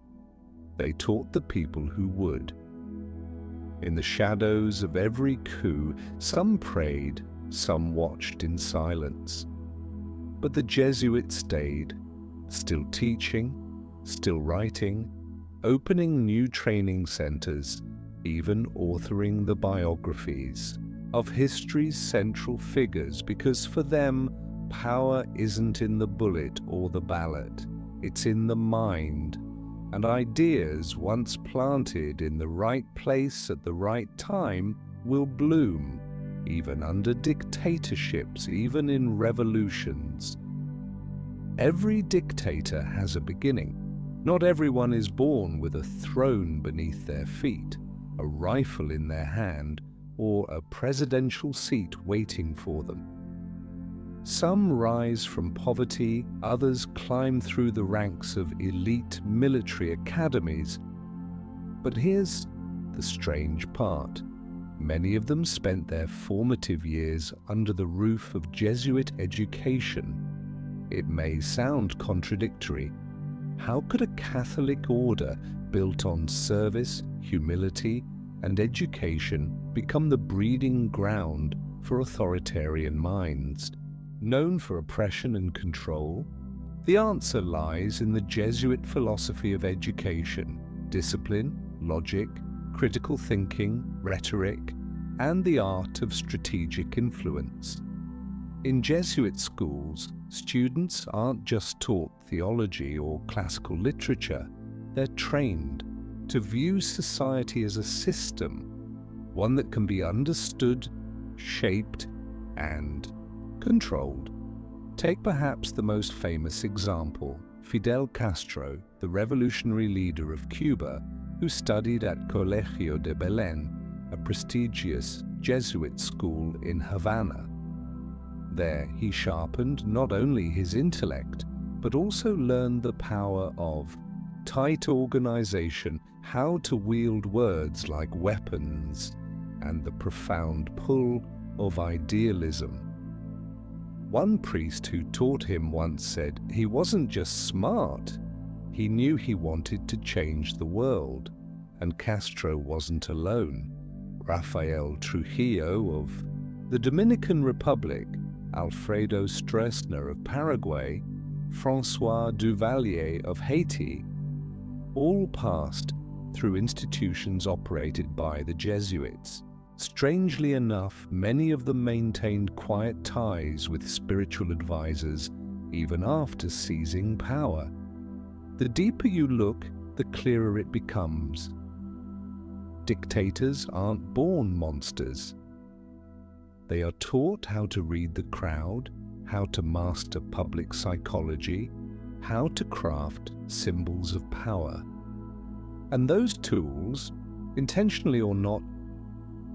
They taught the people who would. In the shadows of every coup, some prayed, some watched in silence. But the Jesuits stayed, still teaching, still writing, opening new training centers, even authoring the biographies of history's central figures, because for them, power isn't in the bullet or the ballot, it's in the mind, and ideas once planted in the right place at the right time will bloom, even under dictatorships, even in revolutions. Every dictator has a beginning. Not everyone is born with a throne beneath their feet, a rifle in their hand, or a presidential seat waiting for them. Some rise from poverty, others climb through the ranks of elite military academies. But here's the strange part. Many of them spent their formative years under the roof of Jesuit education. It may sound contradictory. How could a Catholic order built on service, humility, and education become the breeding ground for authoritarian minds, known for oppression and control? The answer lies in the Jesuit philosophy of education: discipline, logic, critical thinking, rhetoric, and the art of strategic influence. In Jesuit schools, students aren't just taught theology or classical literature, they're trained to view society as a system, one that can be understood, shaped, and controlled. Take perhaps the most famous example, Fidel Castro, the revolutionary leader of Cuba, who studied at Colegio de Belén, a prestigious Jesuit school in Havana. There he sharpened not only his intellect, but also learned the power of tight organization, how to wield words like weapons, and the profound pull of idealism. One priest who taught him once said he wasn't just smart, he knew he wanted to change the world. And Castro wasn't alone. Rafael Trujillo of the Dominican Republic, Alfredo Stroessner of Paraguay, François Duvalier of Haiti, all passed through institutions operated by the Jesuits. Strangely enough, many of them maintained quiet ties with spiritual advisors even after seizing power. The deeper you look, the clearer it becomes. Dictators aren't born monsters. They are taught how to read the crowd, how to master public psychology, how to craft symbols of power. And those tools, intentionally or not,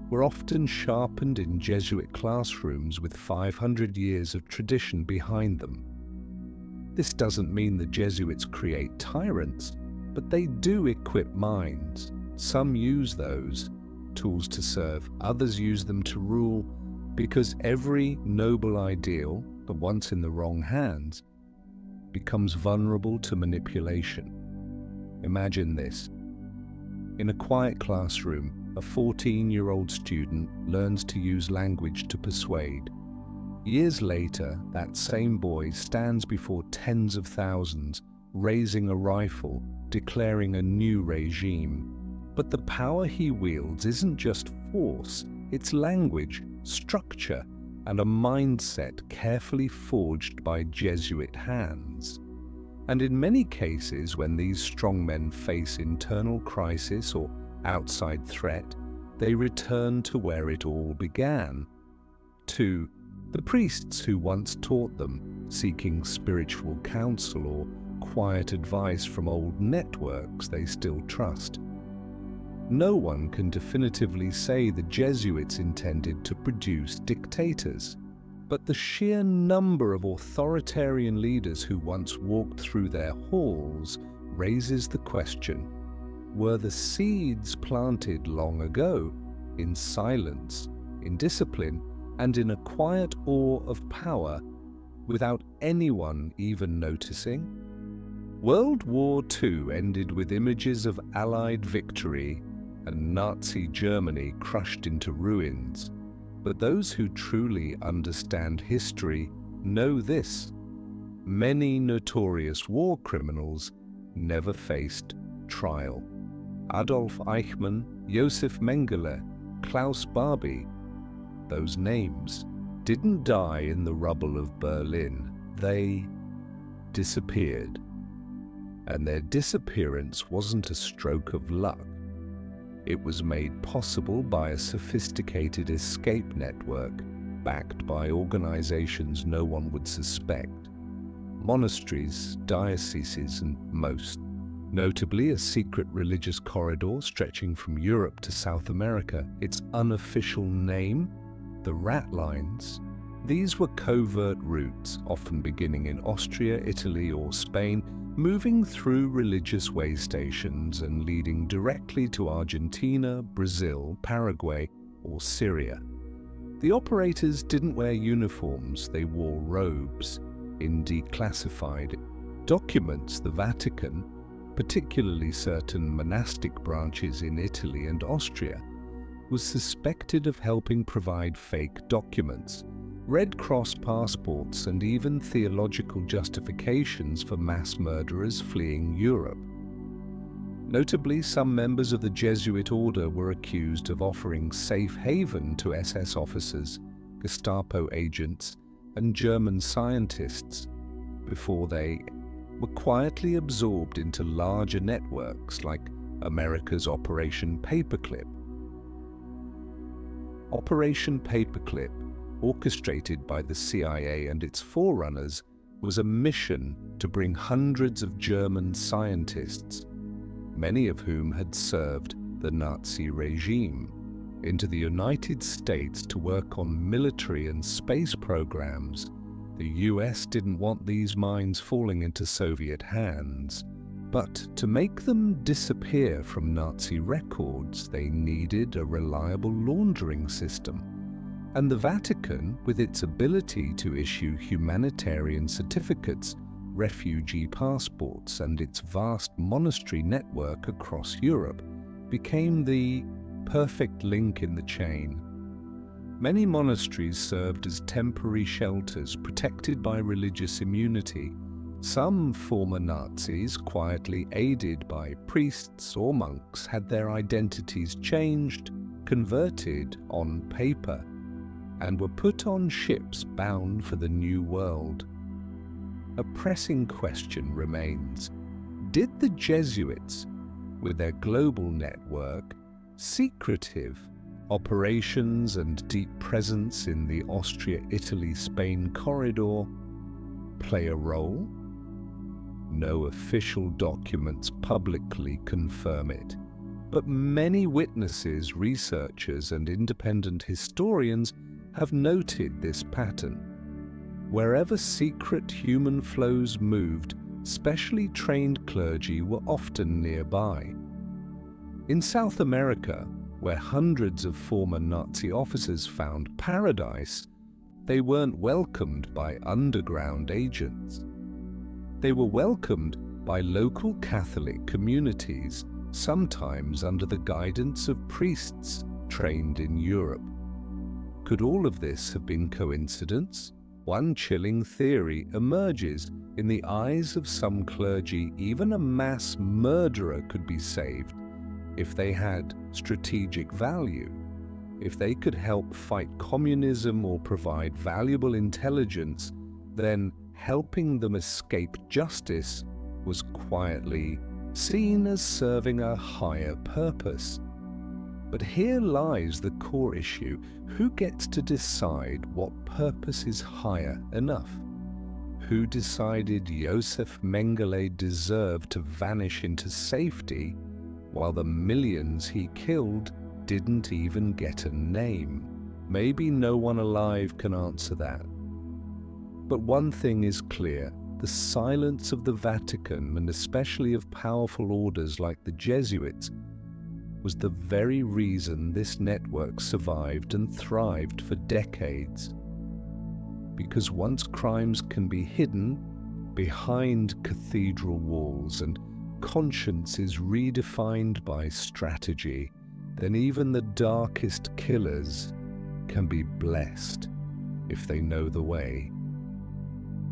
were often sharpened in Jesuit classrooms with 500 years of tradition behind them. This doesn't mean the Jesuits create tyrants, but they do equip minds. Some use those tools to serve, others use them to rule, because every noble ideal, but once in the wrong hands, becomes vulnerable to manipulation. Imagine this. In a quiet classroom, a 14-year-old student learns to use language to persuade. Years later, that same boy stands before tens of thousands, raising a rifle, declaring a new regime. But the power he wields isn't just force, it's language, structure, and a mindset carefully forged by Jesuit hands. And in many cases, when these strongmen face internal crisis or outside threat, they return to where it all began, to the priests who once taught them, seeking spiritual counsel or quiet advice from old networks they still trust. No one can definitively say the Jesuits intended to produce dictators, but the sheer number of authoritarian leaders who once walked through their halls raises the question: were the seeds planted long ago, in silence, in discipline, and in a quiet awe of power, without anyone even noticing? World War II ended with images of Allied victory and Nazi Germany crushed into ruins. But those who truly understand history know this: many notorious war criminals never faced trial. Adolf Eichmann, Josef Mengele, Klaus Barbie, those names didn't die in the rubble of Berlin. They disappeared. And their disappearance wasn't a stroke of luck. It was made possible by a sophisticated escape network backed by organizations no one would suspect. Monasteries, dioceses, and most notably a secret religious corridor stretching from Europe to South America. Its unofficial name, the Rat Lines. These were covert routes, often beginning in Austria, Italy, or Spain, moving through religious way stations and leading directly to Argentina, Brazil, Paraguay, or Syria. The operators didn't wear uniforms, they wore robes. In declassified documents, the Vatican, particularly certain monastic branches in Italy and Austria, was suspected of helping provide fake documents, Red Cross passports, and even theological justifications for mass murderers fleeing Europe. Notably, some members of the Jesuit order were accused of offering safe haven to SS officers, Gestapo agents, and German scientists before they were quietly absorbed into larger networks like America's Operation Paperclip. Operation Paperclip, orchestrated by the CIA and its forerunners, was a mission to bring hundreds of German scientists, many of whom had served the Nazi regime, into the United States to work on military and space programs. The US didn't want these mines falling into Soviet hands, but to make them disappear from Nazi records, they needed a reliable laundering system. And the Vatican, with its ability to issue humanitarian certificates, refugee passports, and its vast monastery network across Europe, became the perfect link in the chain. Many monasteries served as temporary shelters protected by religious immunity. Some former Nazis, quietly aided by priests or monks, had their identities changed, converted on paper, and were put on ships bound for the New World. A pressing question remains: did the Jesuits, with their global network, secretive operations and deep presence in the Austria-Italy-Spain corridor, play a role? No official documents publicly confirm it, but many witnesses, researchers, and independent historians have noted this pattern. Wherever secret human flows moved, specially trained clergy were often nearby. In South America, where hundreds of former Nazi officers found paradise, they weren't welcomed by underground agents. They were welcomed by local Catholic communities, sometimes under the guidance of priests trained in Europe. Could all of this have been coincidence? One chilling theory emerges. In the eyes of some clergy, even a mass murderer could be saved if they had strategic value, if they could help fight communism or provide valuable intelligence. Then helping them escape justice was quietly seen as serving a higher purpose. But here lies the core issue: who gets to decide what purpose is higher enough? Who decided Josef Mengele deserved to vanish into safety, while the millions he killed didn't even get a name? Maybe no one alive can answer that. But one thing is clear: the silence of the Vatican, and especially of powerful orders like the Jesuits, was the very reason this network survived and thrived for decades. Because once crimes can be hidden behind cathedral walls and conscience is redefined by strategy, then even the darkest killers can be blessed if they know the way.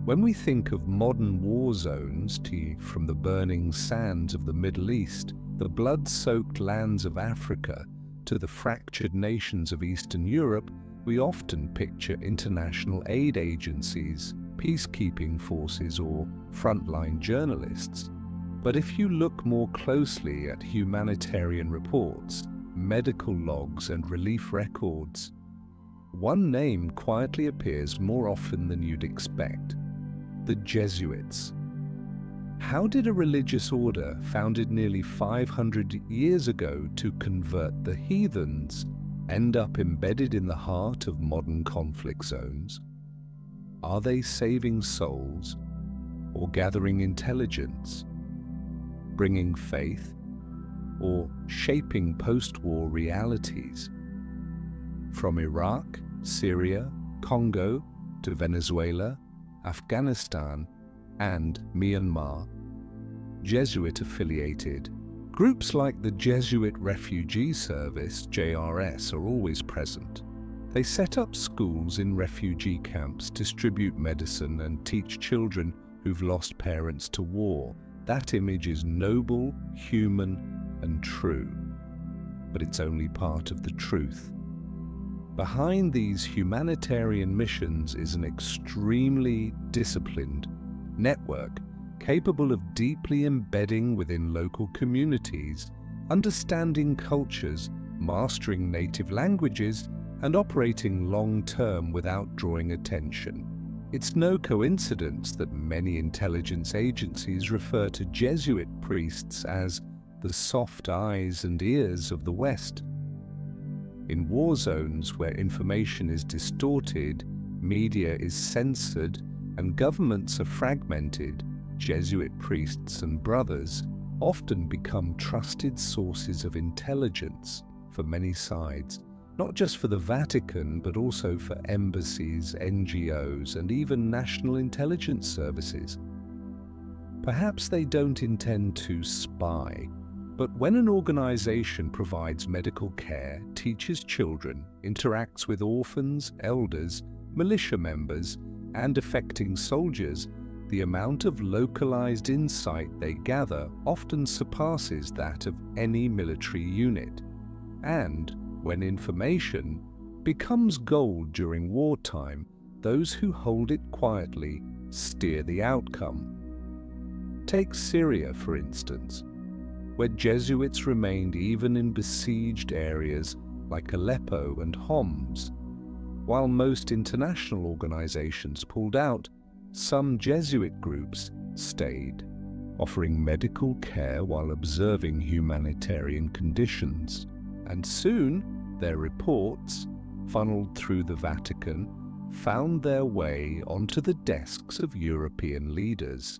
When we think of modern war zones, from the burning sands of the Middle East, the blood-soaked lands of Africa, to the fractured nations of Eastern Europe, we often picture international aid agencies, peacekeeping forces, or frontline journalists. But if you look more closely at humanitarian reports, medical logs, and relief records, one name quietly appears more often than you'd expect: the Jesuits. How did a religious order founded nearly 500 years ago to convert the heathens end up embedded in the heart of modern conflict zones? Are they saving souls or gathering intelligence, bringing faith, or shaping post-war realities? From Iraq, Syria, Congo, to Venezuela, Afghanistan, and Myanmar, Jesuit-affiliated groups like the Jesuit Refugee Service, JRS, are always present. They set up schools in refugee camps, distribute medicine, and teach children who've lost parents to war. That image is noble, human, and true. But it's only part of the truth. Behind these humanitarian missions is an extremely disciplined network capable of deeply embedding within local communities, understanding cultures, mastering native languages, and operating long-term without drawing attention. It's no coincidence that many intelligence agencies refer to Jesuit priests as the soft eyes and ears of the West. In war zones where information is distorted, media is censored, and governments are fragmented, Jesuit priests and brothers often become trusted sources of intelligence for many sides, not just for the Vatican, but also for embassies, NGOs, and even national intelligence services. Perhaps they don't intend to spy, but when an organization provides medical care, teaches children, interacts with orphans, elders, militia members, and affecting soldiers, the amount of localized insight they gather often surpasses that of any military unit. And when information becomes gold during wartime, those who hold it quietly steer the outcome. Take Syria, for instance, where Jesuits remained even in besieged areas like Aleppo and Homs. While most international organizations pulled out, some Jesuit groups stayed, offering medical care while observing humanitarian conditions. And soon, their reports, funneled through the Vatican, found their way onto the desks of European leaders.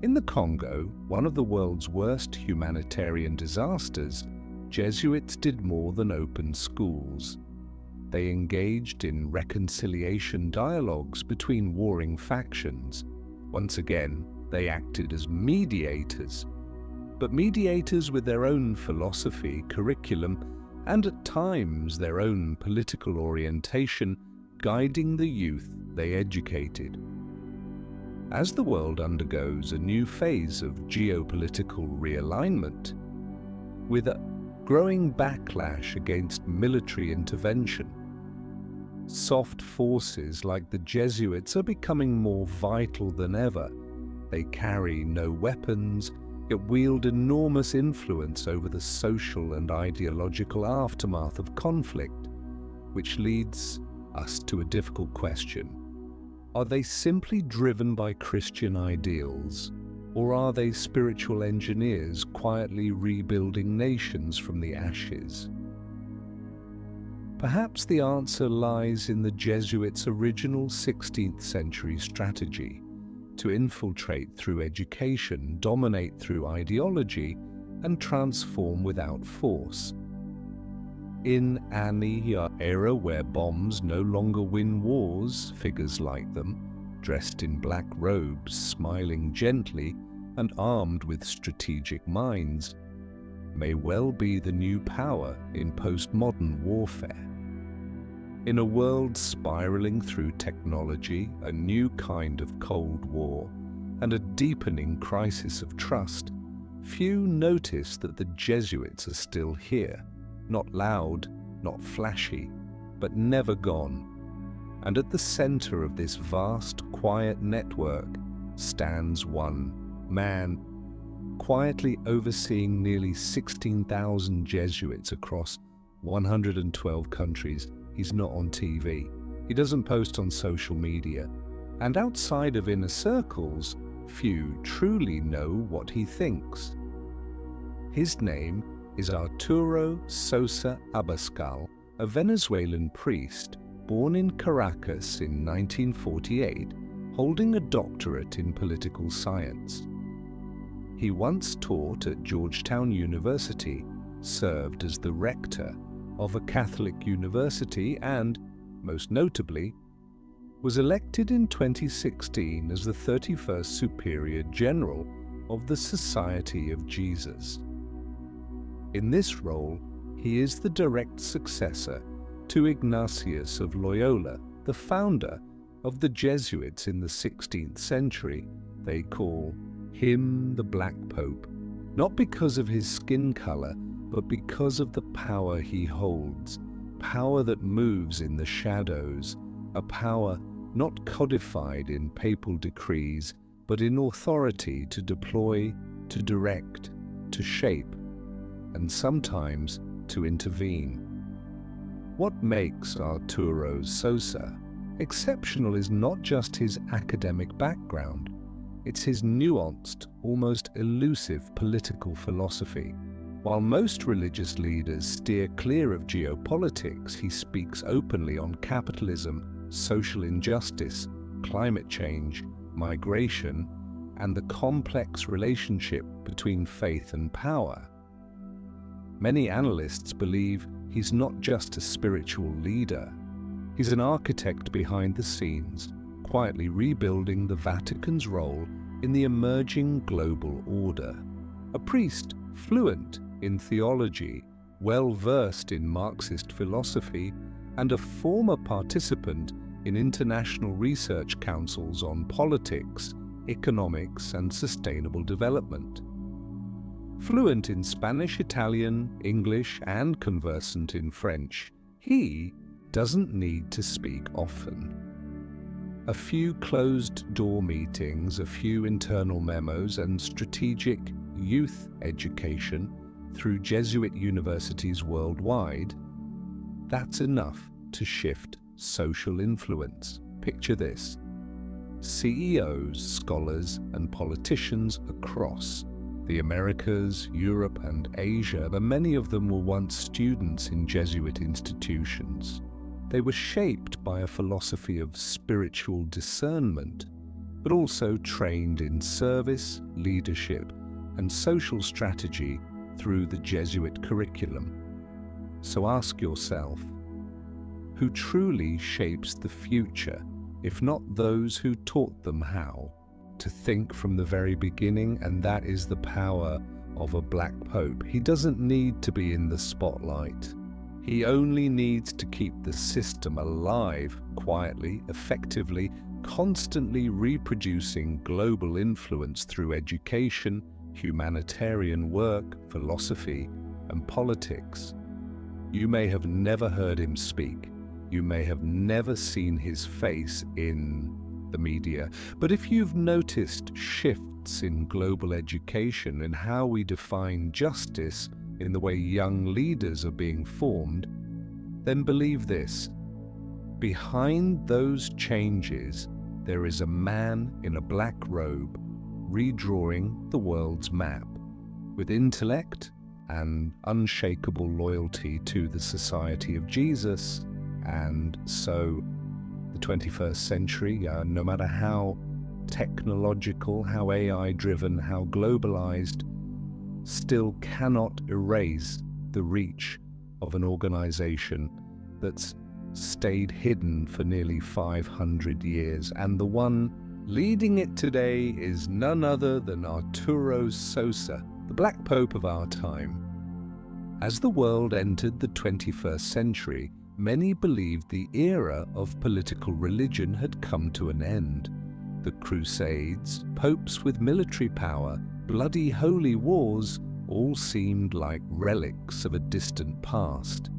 In the Congo, one of the world's worst humanitarian disasters, Jesuits did more than open schools. They engaged in reconciliation dialogues between warring factions. Once again, they acted as mediators, but mediators with their own philosophy, curriculum, and at times their own political orientation, guiding the youth they educated. As the world undergoes a new phase of geopolitical realignment, with a growing backlash against military intervention, soft forces like the Jesuits are becoming more vital than ever. They carry no weapons, yet wield enormous influence over the social and ideological aftermath of conflict, which leads us to a difficult question. Are they simply driven by Christian ideals, or are they spiritual engineers quietly rebuilding nations from the ashes? Perhaps the answer lies in the Jesuits' original 16th century strategy to infiltrate through education, dominate through ideology, and transform without force. In an era where bombs no longer win wars, figures like them, dressed in black robes, smiling gently, and armed with strategic minds, may well be the new power in postmodern warfare. In a world spiraling through technology, a new kind of Cold War, and a deepening crisis of trust, few notice that the Jesuits are still here, not loud, not flashy, but never gone. And at the center of this vast, quiet network stands one man, quietly overseeing nearly 16,000 Jesuits across 112 countries. He's not on TV. He doesn't post on social media. And outside of inner circles, few truly know what he thinks. His name is Arturo Sosa Abascal, a Venezuelan priest born in Caracas in 1948, holding a doctorate in political science. He once taught at Georgetown University, served as the rector of a Catholic university and, most notably, was elected in 2016 as the 31st Superior General of the Society of Jesus. In this role, he is the direct successor to Ignatius of Loyola, the founder of the Jesuits in the 16th century. They call him the Black Pope, not because of his skin color, but because of the power he holds, power that moves in the shadows, a power not codified in papal decrees, but in authority to deploy, to direct, to shape, and sometimes to intervene. What makes Arturo Sosa exceptional is not just his academic background, it's his nuanced, almost elusive political philosophy. While most religious leaders steer clear of geopolitics, he speaks openly on capitalism, social injustice, climate change, migration, and the complex relationship between faith and power. Many analysts believe he's not just a spiritual leader. He's an architect behind the scenes, quietly rebuilding the Vatican's role in the emerging global order. A priest fluent in theology, well-versed in Marxist philosophy, and a former participant in international research councils on politics, economics, and sustainable development. Fluent in Spanish, Italian, English, and conversant in French, he doesn't need to speak often. A few closed-door meetings, a few internal memos, and strategic youth education through Jesuit universities worldwide, that's enough to shift social influence. Picture this: CEOs, scholars, and politicians across the Americas, Europe, and Asia, but many of them were once students in Jesuit institutions. They were shaped by a philosophy of spiritual discernment, but also trained in service, leadership, and social strategy through the Jesuit curriculum. So ask yourself, who truly shapes the future, if not those who taught them how to think from the very beginning? And that is the power of a Black Pope. He doesn't need to be in the spotlight. He only needs to keep the system alive, quietly, effectively, constantly reproducing global influence through education, humanitarian work, philosophy, and politics. You may have never heard him speak. You may have never seen his face in the media. But if you've noticed shifts in global education and how we define justice in the way young leaders are being formed, then believe this: behind those changes, there is a man in a black robe redrawing the world's map, with intellect and unshakable loyalty to the Society of Jesus. And so the 21st century, no matter how technological, how AI-driven, how globalized, still cannot erase the reach of an organization that's stayed hidden for nearly 500 years. And the one leading it today is none other than Arturo Sosa, the Black Pope of our time. As the world entered the 21st century, many believed the era of political religion had come to an end. The Crusades, popes with military power, bloody holy wars all seemed like relics of a distant past.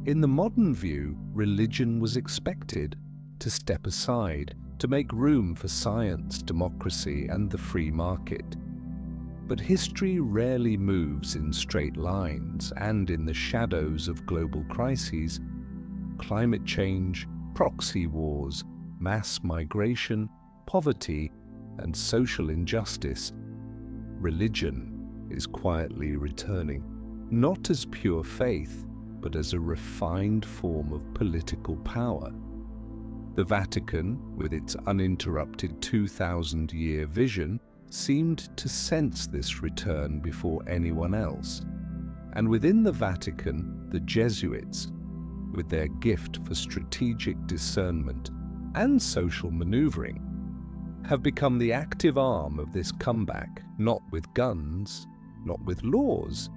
In the modern view, religion was expected to step aside, to make room for science, democracy, and the free market. But history rarely moves in straight lines, and in the shadows of global crises, climate change, proxy wars, mass migration, poverty, and social injustice, religion is quietly returning, not as pure faith, but as a refined form of political power. The Vatican, with its uninterrupted 2,000-year vision, seemed to sense this return before anyone else. And within the Vatican, the Jesuits, with their gift for strategic discernment and social maneuvering, have become the active arm of this comeback, not with guns, not with laws,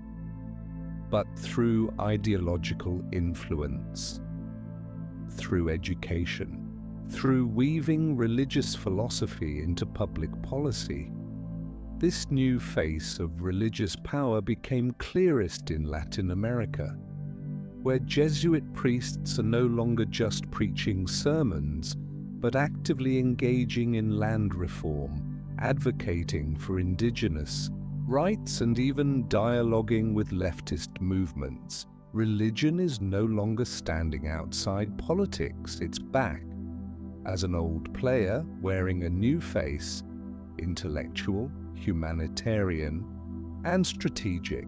but through ideological influence, through education, through weaving religious philosophy into public policy. This new face of religious power became clearest in Latin America, where Jesuit priests are no longer just preaching sermons, but actively engaging in land reform, advocating for indigenous rights, and even dialoguing with leftist movements. Religion is no longer standing outside politics, it's back as an old player wearing a new face, intellectual, humanitarian, and strategic.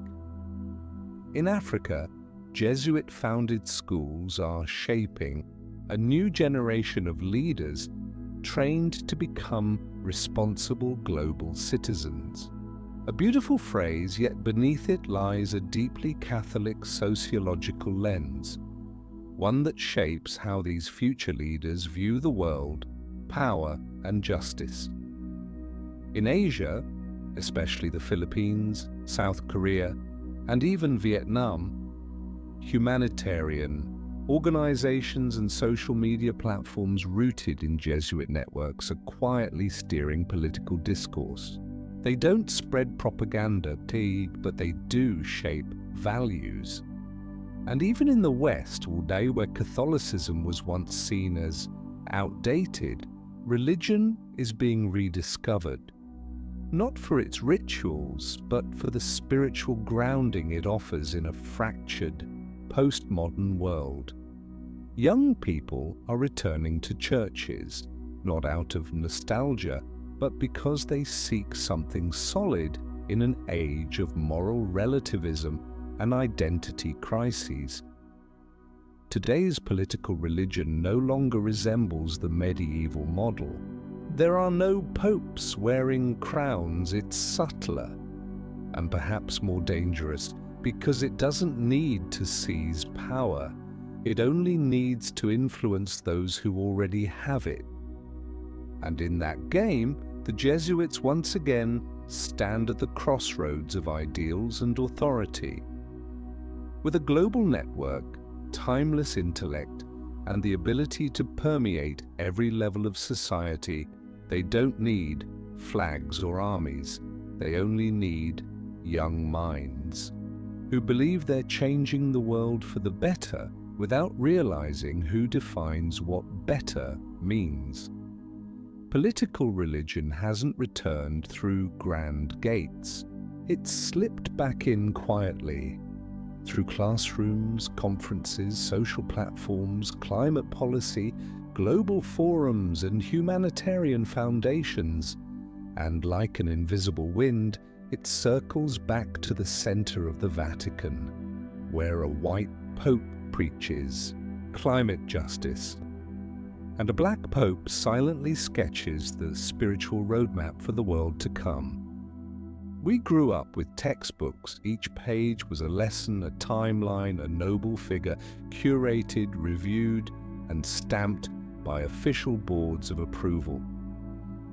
In Africa, Jesuit-founded schools are shaping a new generation of leaders trained to become responsible global citizens. A beautiful phrase, yet beneath it lies a deeply Catholic sociological lens, one that shapes how these future leaders view the world, power, and justice. In Asia, especially the Philippines, South Korea, and even Vietnam, humanitarian organizations and social media platforms rooted in Jesuit networks are quietly steering political discourse. They don't spread propaganda, but they do shape values. And even in the West, today, where Catholicism was once seen as outdated, religion is being rediscovered, not for its rituals, but for the spiritual grounding it offers in a fractured, postmodern world. Young people are returning to churches, not out of nostalgia, but because they seek something solid in an age of moral relativism and identity crises. Today's political religion no longer resembles the medieval model. There are no popes wearing crowns. It's subtler and perhaps more dangerous because it doesn't need to seize power. It only needs to influence those who already have it. And in that game, the Jesuits once again stand at the crossroads of ideals and authority. With a global network, timeless intellect, and the ability to permeate every level of society, they don't need flags or armies. They only need young minds who believe they're changing the world for the better without realizing who defines what better means. Political religion hasn't returned through grand gates. It's slipped back in quietly, through classrooms, conferences, social platforms, climate policy, global forums, and humanitarian foundations. And like an invisible wind, it circles back to the center of the Vatican, where a white pope preaches climate justice, and a black pope silently sketches the spiritual roadmap for the world to come. We grew up with textbooks. Each page was a lesson, a timeline, a noble figure, curated, reviewed, and stamped by official boards of approval.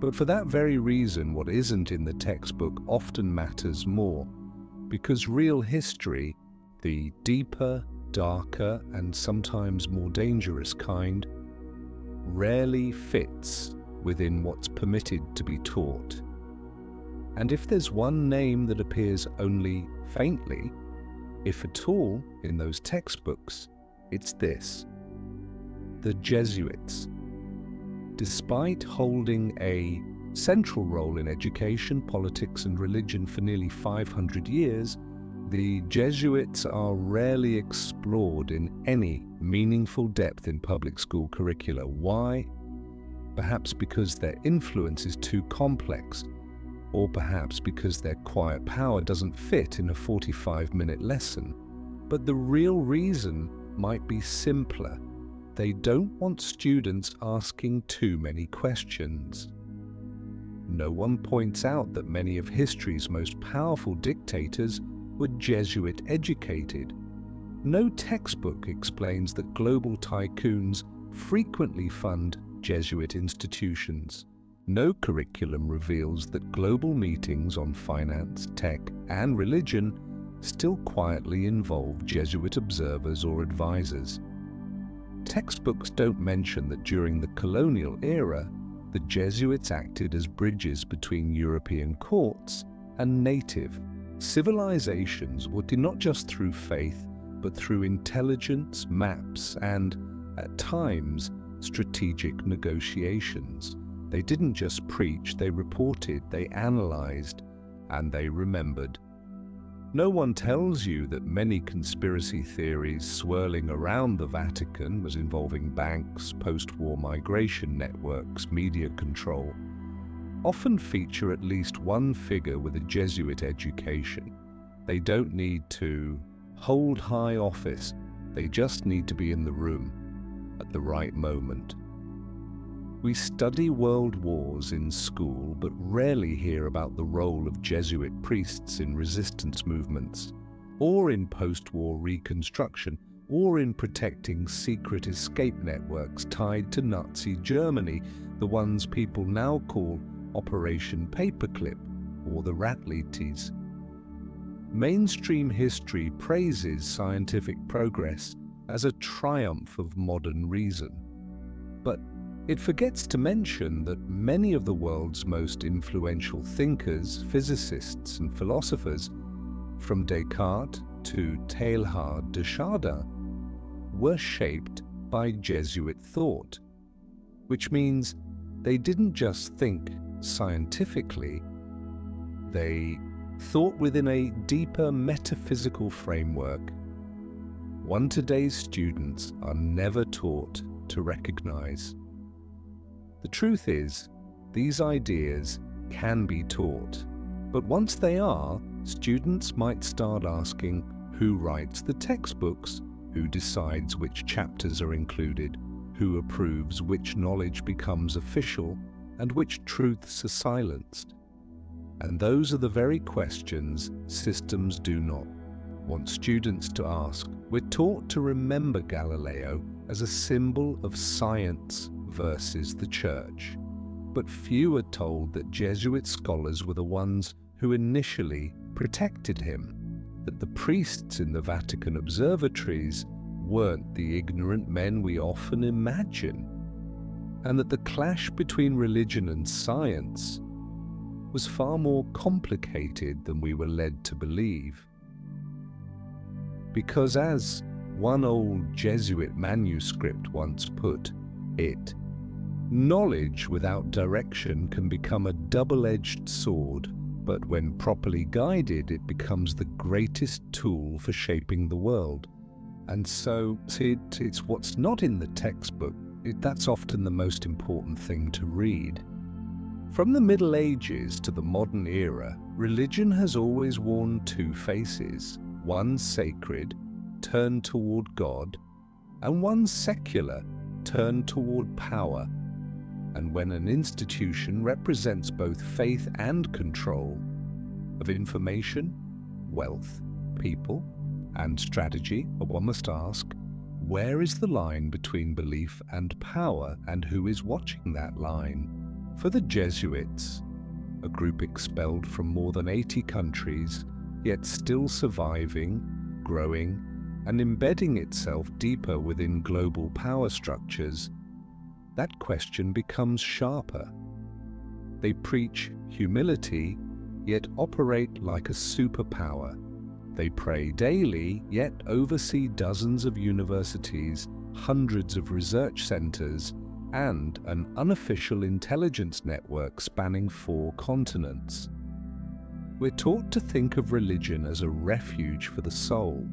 But for that very reason, what isn't in the textbook often matters more, because real history, the deeper, darker and sometimes more dangerous kind, rarely fits within what's permitted to be taught. And if there's one name that appears only faintly, if at all, in those textbooks, it's this: the Jesuits. Despite holding a central role in education, politics, and religion for nearly 500 years, the Jesuits are rarely explored in any meaningful depth in public school curricula. Why? Perhaps because their influence is too complex, or perhaps because their quiet power doesn't fit in a 45-minute lesson. But the real reason might be simpler. They don't want students asking too many questions. No one points out that many of history's most powerful dictators were Jesuit educated. No textbook explains that global tycoons frequently fund Jesuit institutions. No curriculum reveals that global meetings on finance, tech, and religion still quietly involve Jesuit observers or advisors. Textbooks don't mention that during the colonial era, the Jesuits acted as bridges between European courts and native civilizations, working not just through faith, but through intelligence, maps, and, at times, strategic negotiations. They didn't just preach, they reported, they analyzed, and they remembered. No one tells you that many conspiracy theories swirling around the Vatican, as involving banks, post-war migration networks, media control, often feature at least one figure with a Jesuit education. They don't need to hold high office, they just need to be in the room at the right moment. We study world wars in school, but rarely hear about the role of Jesuit priests in resistance movements, or in post-war reconstruction, or in protecting secret escape networks tied to Nazi Germany, the ones people now call Operation Paperclip or the Rat-Leeties. Mainstream history praises scientific progress as a triumph of modern reason, but it forgets to mention that many of the world's most influential thinkers, physicists, and philosophers, from Descartes to Teilhard de Chardin, were shaped by Jesuit thought, which means they didn't just think scientifically, they thought within a deeper metaphysical framework, one today's students are never taught to recognize. The truth is, these ideas can be taught, but once they are, students might start asking who writes the textbooks, who decides which chapters are included, who approves which knowledge becomes official, and which truths are silenced. And those are the very questions systems do not want students to ask. We're taught to remember Galileo as a symbol of science versus the church, but few are told that Jesuit scholars were the ones who initially protected him, that the priests in the Vatican observatories weren't the ignorant men we often imagine, and that the clash between religion and science was far more complicated than we were led to believe. Because as one old Jesuit manuscript once put it, knowledge without direction can become a double-edged sword, but when properly guided, it becomes the greatest tool for shaping the world. And so it's what's not in the textbook, that's often the most important thing to read. From the Middle Ages to the modern era, religion has always worn two faces, one sacred, turned toward God, and one secular, turned toward power. And when an institution represents both faith and control of information, wealth, people, and strategy, one must ask, where is the line between belief and power, and who is watching that line? For the Jesuits, a group expelled from more than 80 countries, yet still surviving, growing, and embedding itself deeper within global power structures, that question becomes sharper. They preach humility, yet operate like a superpower. They pray daily, yet oversee dozens of universities, hundreds of research centers, and an unofficial intelligence network spanning 4 continents. We're taught to think of religion as a refuge for the soul.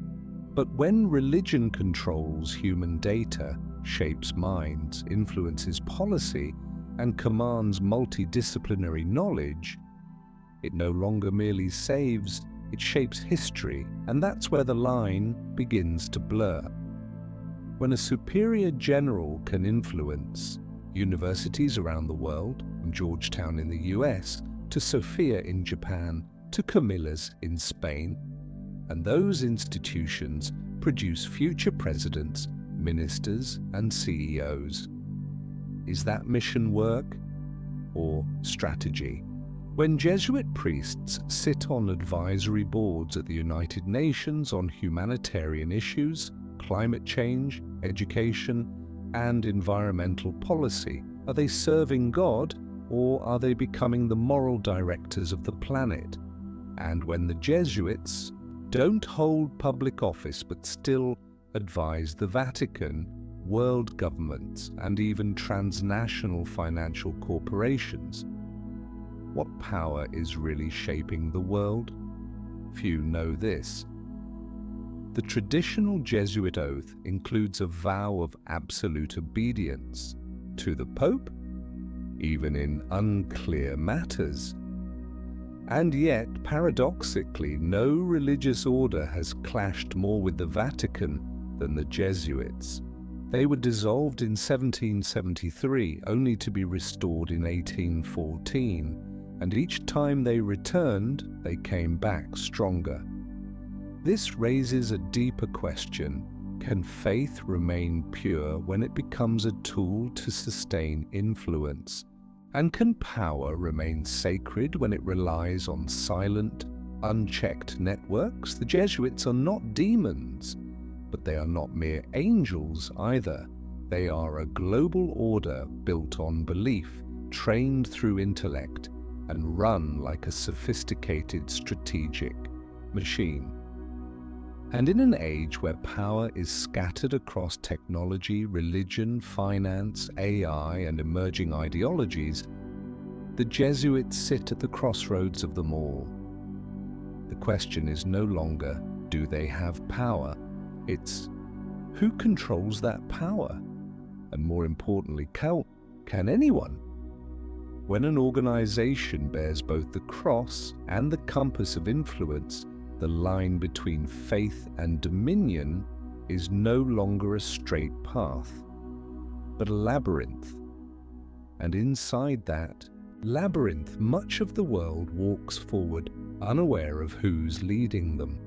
But when religion controls human data, shapes minds, influences policy, and commands multidisciplinary knowledge, it no longer merely saves, it shapes history, and that's where the line begins to blur. When a superior general can influence universities around the world, from Georgetown in the US to Sophia in Japan to Camillus in Spain, and those institutions produce future presidents, ministers, and CEOs. Is that mission work or strategy? When Jesuit priests sit on advisory boards at the United Nations on humanitarian issues, climate change, education, and environmental policy, are they serving God, or are they becoming the moral directors of the planet? And when the Jesuits don't hold public office but still advise the Vatican, world governments, and even transnational financial corporations, what power is really shaping the world? Few know this. The traditional Jesuit oath includes a vow of absolute obedience to the Pope, even in unclear matters. And yet, paradoxically, no religious order has clashed more with the Vatican than the Jesuits. They were dissolved in 1773, only to be restored in 1814. And each time they returned, they came back stronger. This raises a deeper question. Can faith remain pure when it becomes a tool to sustain influence? And can power remain sacred when it relies on silent, unchecked networks? The Jesuits are not demons, but they are not mere angels either. They are a global order built on belief, trained through intellect, and run like a sophisticated strategic machine. And in an age where power is scattered across technology, religion, finance, AI, and emerging ideologies, the Jesuits sit at the crossroads of them all. The question is no longer, do they have power? It's, who controls that power? And more importantly, can anyone? When an organization bears both the cross and the compass of influence, the line between faith and dominion is no longer a straight path, but a labyrinth. And inside that labyrinth, much of the world walks forward, unaware of who's leading them.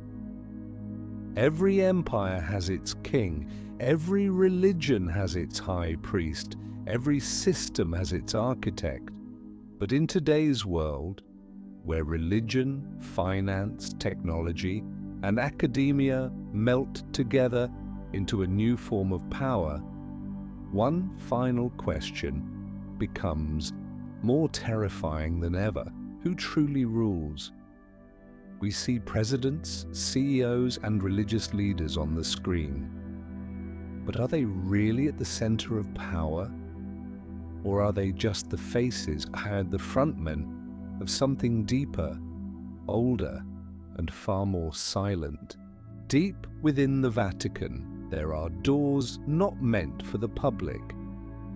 Every empire has its king, every religion has its high priest, every system has its architect. But in today's world, where religion, finance, technology, and academia melt together into a new form of power, one final question becomes more terrifying than ever. Who truly rules? We see presidents, CEOs, and religious leaders on the screen. But are they really at the center of power? Or are they just the faces, the frontmen of something deeper, older, and far more silent? Deep within the Vatican, there are doors not meant for the public.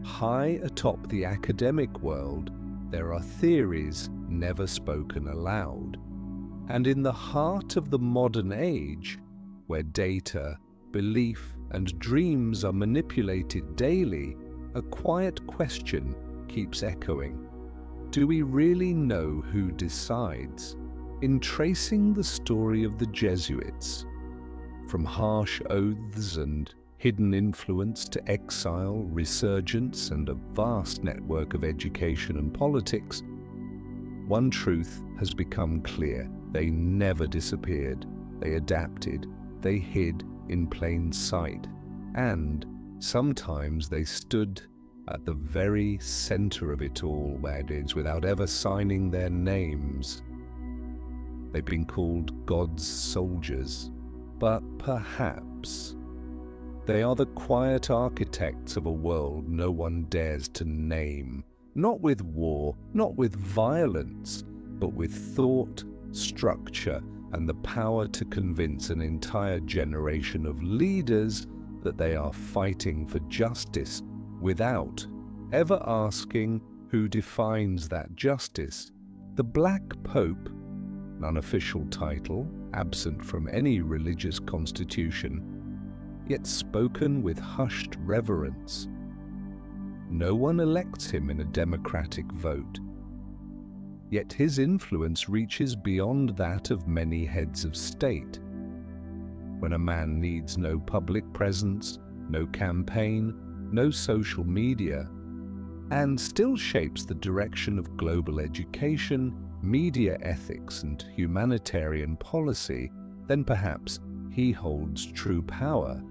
High atop the academic world, there are theories never spoken aloud. And in the heart of the modern age, where data, belief, and dreams are manipulated daily, a quiet question keeps echoing. Do we really know who decides? In tracing the story of the Jesuits, from harsh oaths and hidden influence to exile, resurgence, and a vast network of education and politics, one truth has become clear. They never disappeared. They adapted, they hid, in plain sight, and sometimes they stood at the very center of it all, that is, without ever signing their names. They've been called God's soldiers, but perhaps they are the quiet architects of a world no one dares to name, not with war, not with violence, but with thought, structure, and the power to convince an entire generation of leaders that they are fighting for justice without ever asking who defines that justice. The Black Pope, an unofficial title, absent from any religious constitution, yet spoken with hushed reverence. No one elects him in a democratic vote, yet his influence reaches beyond that of many heads of state. When a man needs no public presence, no campaign, no social media, and still shapes the direction of global education, media ethics, and humanitarian policy, then perhaps he holds true power.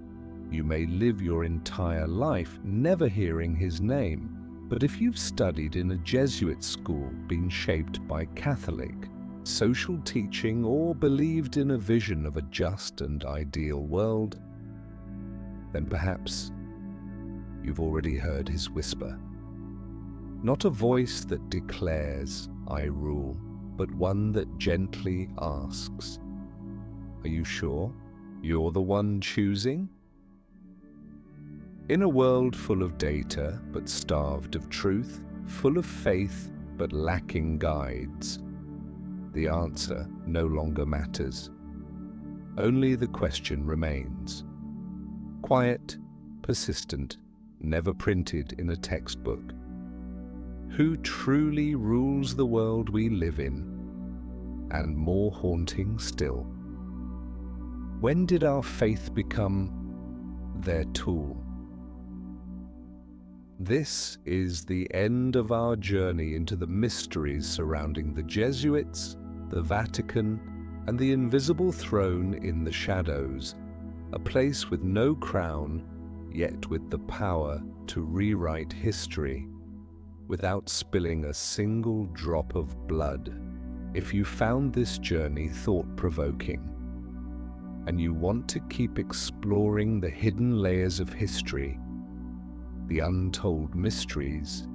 You may live your entire life never hearing his name, but if you've studied in a Jesuit school, been shaped by Catholic, social teaching, or believed in a vision of a just and ideal world, then perhaps you've already heard his whisper. Not a voice that declares, "I rule," but one that gently asks, "Are you sure you're the one choosing?" In a world full of data but starved of truth, full of faith but lacking guides, the answer no longer matters. Only the question remains. Quiet, persistent, never printed in a textbook. Who truly rules the world we live in? And more haunting still, when did our faith become their tool? This is the end of our journey into the mysteries surrounding the Jesuits, the Vatican, and the invisible throne in the shadows, a place with no crown, yet with the power to rewrite history without spilling a single drop of blood. If you found this journey thought-provoking, and you want to keep exploring the hidden layers of history, the untold mysteries,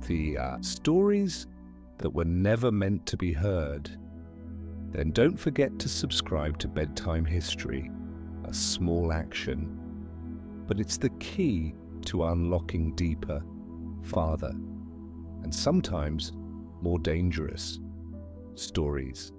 the stories that were never meant to be heard, then don't forget to subscribe to Bedtime History, a small action, but it's the key to unlocking deeper, farther, and sometimes more dangerous stories.